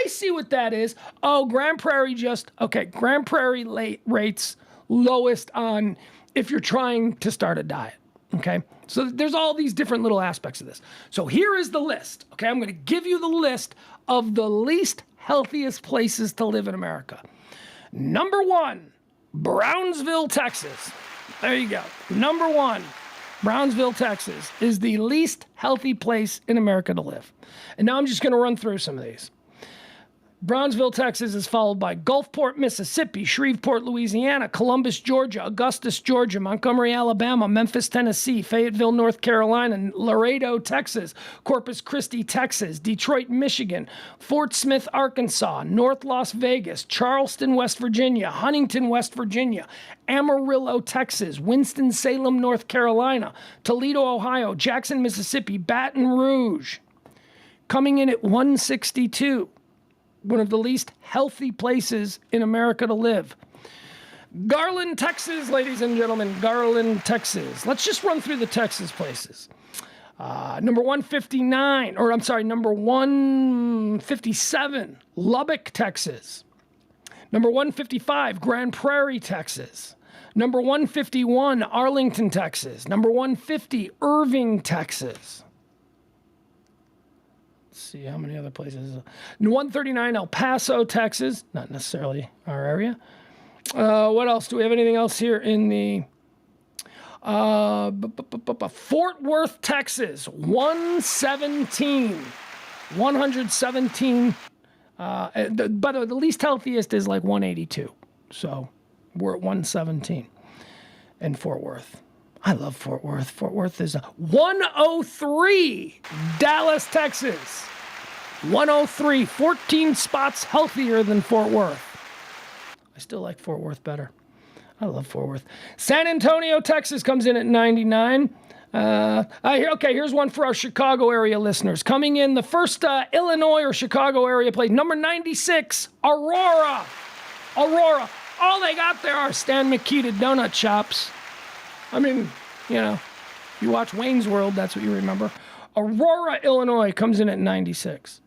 see what that is. Oh, Grand Prairie Grand Prairie rates lowest on if you're trying to start a diet. Okay, so there's all these different little aspects of this. So here is the list. Okay, I'm going to give you the list of the least healthiest places to live in America. Number 1, Brownsville, Texas. There you go. Number 1, Brownsville, Texas is the least healthy place in America to live. And now I'm just going to run through some of these. Brownsville, Texas is followed by Gulfport, Mississippi, Shreveport, Louisiana, Columbus, Georgia, Augustus, Georgia, Montgomery, Alabama, Memphis, Tennessee, Fayetteville, North Carolina, Laredo, Texas, Corpus Christi, Texas, Detroit, Michigan, Fort Smith, Arkansas, North Las Vegas, Charleston, West Virginia, Huntington, West Virginia, Amarillo, Texas, Winston-Salem, North Carolina, Toledo, Ohio, Jackson, Mississippi, Baton Rouge. Coming in at 162. One of the least healthy places in America to live. Garland, Texas, ladies and gentlemen. Garland, Texas. Let's just run through the Texas places. Number 159, or I'm sorry, number 157, Lubbock, Texas. Number 155, Grand Prairie, Texas. Number 151, Arlington, Texas. Number 150, Irving, Texas. See how many other places. 139 El Paso, Texas. Not necessarily our area. What else? Do we have anything else here in the Fort Worth, Texas? 117. 117. By the way, the least healthiest is like 182. So we're at 117 in Fort Worth. I love Fort Worth. Fort Worth is 103. Dallas, Texas. 103. 14 spots healthier than Fort Worth. I still like Fort Worth better. I love Fort Worth. San Antonio, Texas comes in at 99. Okay, here's one for our Chicago area listeners. Coming in, the first Illinois or Chicago area place, number 96, Aurora. Aurora. All they got there are Stan Mikita donut shops. I mean, you know, you watch Wayne's World, that's what you remember. Aurora, Illinois comes in at 96.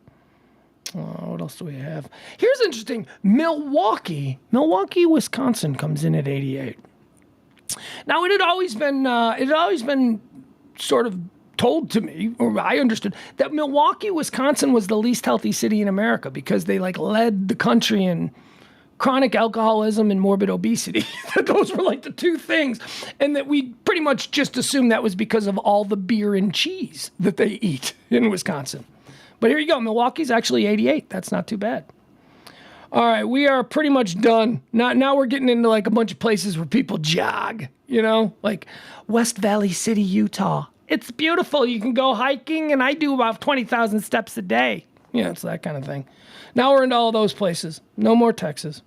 What else do we have? Here's interesting. Milwaukee, Wisconsin comes in at 88. Now, it had always been sort of told to me, or I understood, that Milwaukee, Wisconsin was the least healthy city in America because they led the country in chronic alcoholism and morbid obesity. Those were the two things. And that we pretty much just assumed that was because of all the beer and cheese that they eat in Wisconsin. But here you go. Milwaukee's actually 88. That's not too bad. All right, we are pretty much done. Now we're getting into a bunch of places where people jog, like West Valley City, Utah. It's beautiful. You can go hiking, and I do about 20,000 steps a day. It's that kind of thing. Now we're into all those places. No more Texas.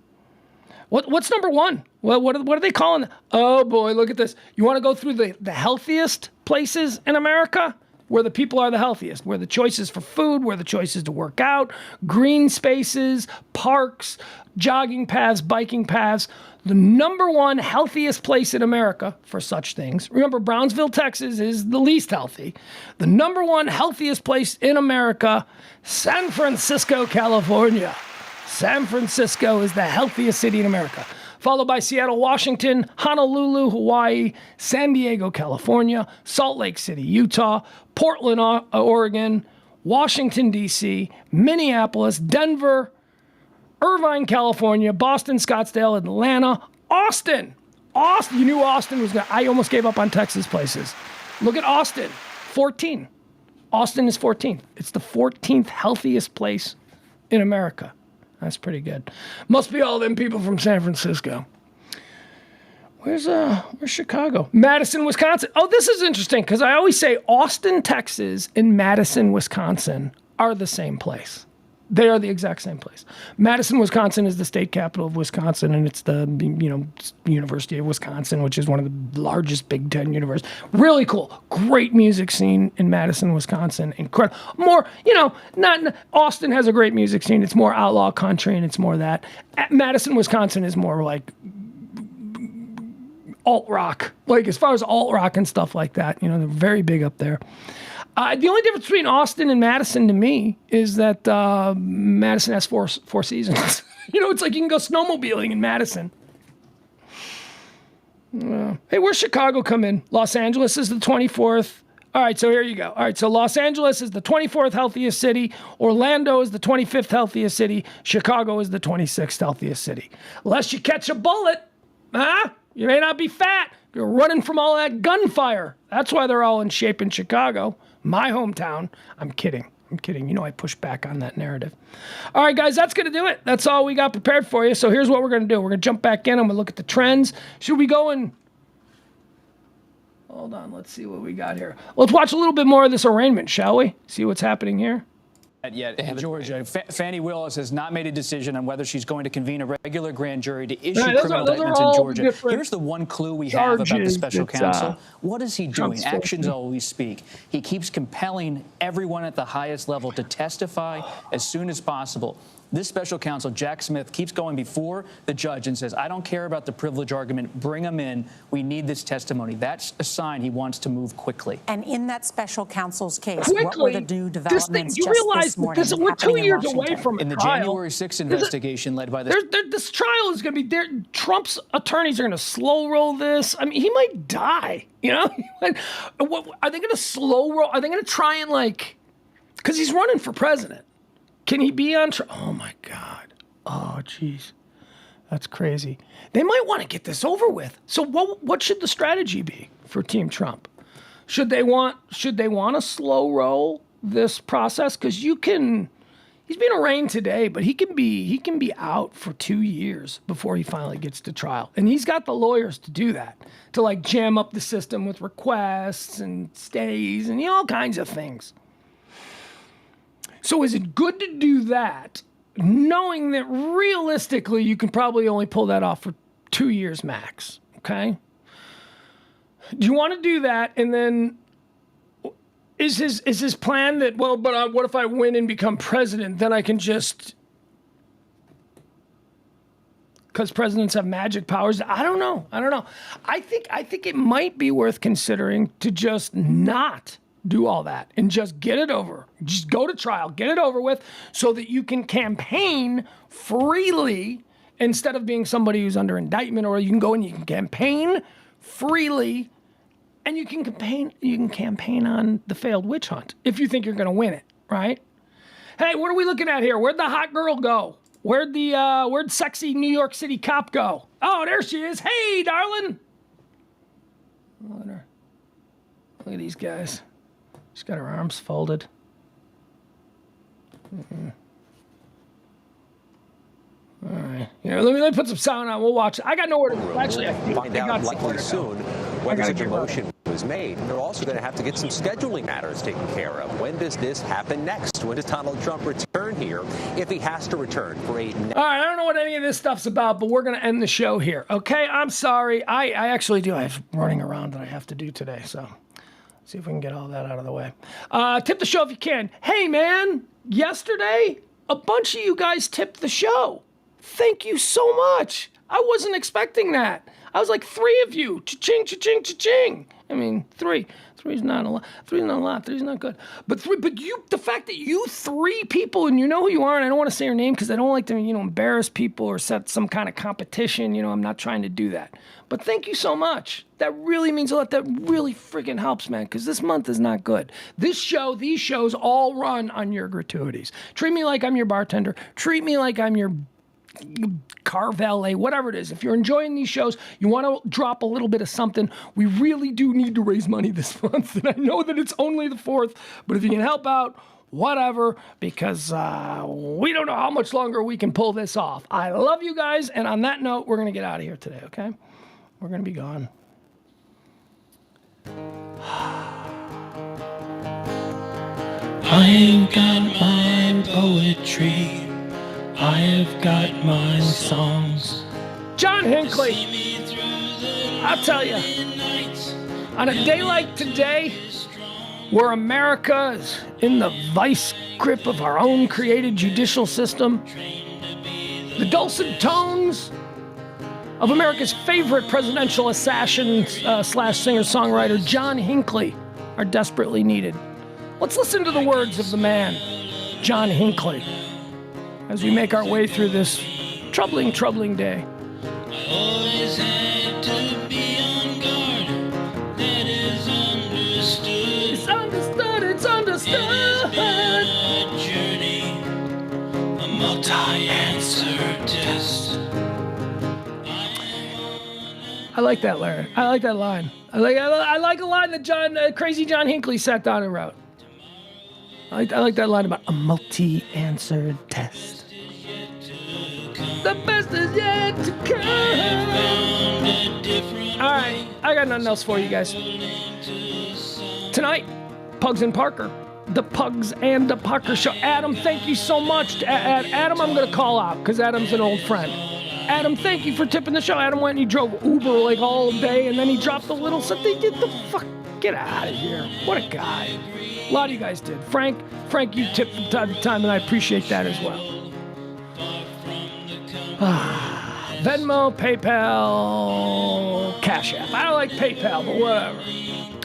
What's number one? Well, what are they calling? Oh boy, look at this. You want to go through the healthiest places in America? Where the people are the healthiest, where the choices for food, where the choices to work out, green spaces, parks, jogging paths, biking paths. The number one healthiest place in America for such things. Remember, Brownsville, Texas is the least healthy. The number one healthiest place in America, San Francisco, California. San Francisco is the healthiest city in America. Followed by Seattle, Washington, Honolulu, Hawaii, San Diego, California, Salt Lake City, Utah, Portland, Oregon, Washington, D.C., Minneapolis, Denver, Irvine, California, Boston, Scottsdale, Atlanta, Austin. You knew Austin was going to... I almost gave up on Texas places. Look at Austin, 14. Austin is 14th. It's the 14th healthiest place in America. That's pretty good. Must be all them people from San Francisco. Where's Chicago? Madison, Wisconsin. Oh, this is interesting because I always say Austin, Texas, and Madison, Wisconsin are the same place. They are the exact same place. Madison, Wisconsin is the state capital of Wisconsin, and it's the University of Wisconsin, which is one of the largest Big Ten universities. Really cool. Great music scene in Madison, Wisconsin. Incredible. More, not Austin has a great music scene. It's more outlaw country, and it's more that. Madison, Wisconsin is more like alt rock. As far as alt rock and stuff like that, they're very big up there. The only difference between Austin and Madison to me is that Madison has four seasons. It's like you can go snowmobiling in Madison. Hey, where's Chicago come in? Los Angeles is the 24th. All right, so here you go. All right, so Los Angeles is the 24th healthiest city. Orlando is the 25th healthiest city. Chicago is the 26th healthiest city. Unless you catch a bullet, you may not be fat. You're running from all that gunfire. That's why they're all in shape in Chicago. My hometown. I'm kidding. I'm kidding. You know I push back on that narrative. All right, guys, that's going to do it. That's all we got prepared for you. So here's what we're going to do. We're going to jump back in. I'm going to look at the trends. Should we go and... Hold on. Let's see what we got here. Let's watch a little bit more of this arraignment, shall we? See what's happening here. Yet in Georgia, Fani Willis has not made a decision on whether she's going to convene a regular grand jury to issue criminal indictments in Georgia. Here's the one clue we have about the special counsel. What is he doing? Actions always speak. He keeps compelling everyone at the highest level to testify as soon as possible. This special counsel, Jack Smith, keeps going before the judge and says, I don't care about the privilege argument. Bring him in. We need this testimony. That's a sign he wants to move quickly. And in that special counsel's case, what were the new developments you realize this morning? We're 2 years away from in the January 6th investigation led by the... This trial is going to be... Trump's attorneys are going to slow roll this. I mean, he might die, you know? What, are they going to slow roll? Are they going to try and like... Because he's running for president. Can he be on trial? Oh, my God. Oh, jeez. That's crazy. They might want to get this over with. So what should the strategy be for Team Trump? Should they want to slow roll this process? Because he's being arraigned today, but he can be out for 2 years before he finally gets to trial. And he's got the lawyers to do that, to like jam up the system with requests and stays and all kinds of things. So is it good to do that, knowing that realistically you can probably only pull that off for 2 years max, okay? Do you want to do that, and then is his plan that, well, but what if I win and become president, then I can just... Because presidents have magic powers. I don't know. I think it might be worth considering to just not do all that and just get it over. Just go to trial, get it over with, so that you can campaign freely instead of being somebody who's under indictment. Or you can go and you can campaign freely, and you can campaign on the failed witch hunt if you think you're going to win it, right? Hey, what are we looking at here? Where'd the hot girl go? Where'd sexy New York City cop go? Oh, there she is. Hey, darling. Look at these guys. She's got her arms folded. Mm-hmm. All right. Let me put some sound on. We'll watch it. I got nowhere to go. Actually, find out likely soon whether such a motion was made. They're also going to have to get some scheduling matters taken care of. When does this happen next? When does Donald Trump return here, if he has to return for a... All right, I don't know what any of this stuff's about, but we're going to end the show here, okay? I'm sorry. I actually do. I have running around that I have to do today, so... See if we can get all that out of the way. Tip the show if you can. Hey, man, yesterday, a bunch of you guys tipped the show. Thank you so much. I wasn't expecting that. I was like, 3 of you. Cha-ching, cha-ching, cha-ching. I mean, 3. 3's not a lot. 3's not a lot. 3's not good. But the fact that you 3 people, and you know who you are, and I don't want to say your name because I don't like to, embarrass people or set some kind of competition. I'm not trying to do that. But thank you so much. That really means a lot. That really freaking helps, man, because this month is not good. These shows all run on your gratuities. Treat me like I'm your bartender. Treat me like I'm your car valet, whatever it is. If you're enjoying these shows, you want to drop a little bit of something, we really do need to raise money this month. And I know that it's only the 4th, but if you can help out, whatever, because we don't know how much longer we can pull this off. I love you guys, and on that note, we're going to get out of here today, okay? We're going to be gone. I ain't got my poetry. I have got my songs. John Hinckley, I'll tell you, on a day like today, where America is in the vice grip of our own created judicial system, the dulcet tones of America's favorite presidential assassin / singer-songwriter, John Hinckley, are desperately needed. Let's listen to the words of the man, John Hinckley, as we make our way through this troubling, troubling day. I always had to be on guard. That is understood. It's understood, it's understood. A journey, a multi-answer test. I like that lyric. I like that line. I like a line that Crazy John Hinckley sat down and wrote. I like that line about a multi-answered test. The best is yet to come. All right, I got nothing else for you guys. Tonight, Pugs and Parker. The Pugs and the Parker Show. Adam, thank you so much. Adam, I'm going to call out because Adam's an old friend. Adam, thank you for tipping the show. Adam went and he drove Uber like all day, and then he dropped a little something. Did the fuck? Get out of here. What a guy. A lot of you guys did. Frank, you tipped from time to time, and I appreciate that as well. Venmo, PayPal, Cash App. I don't like PayPal, but whatever.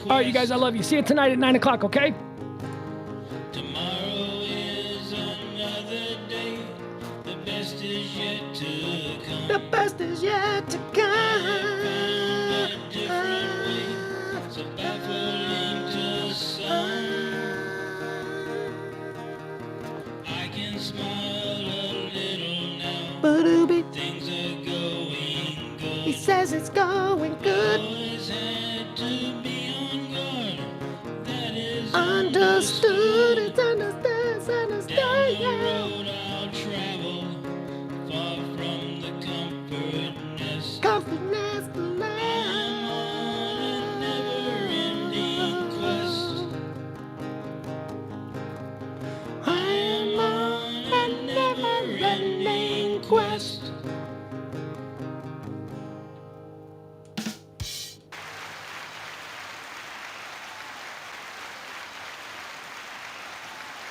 All right, you guys, I love you. See you tonight at 9 o'clock, okay? Tomorrow is another day. The best is yet to come. The best is yet to come. So baffling to some. I can smile a little now. Ba-doobie. Things are going good. He says it's going good. Always had to be on guard. That is Understood. It's understood. It's understood. Yeah. road I'll travel. Far from the comfort nest. Confidence, I'm on a never-ending quest. I am on a never-ending quest.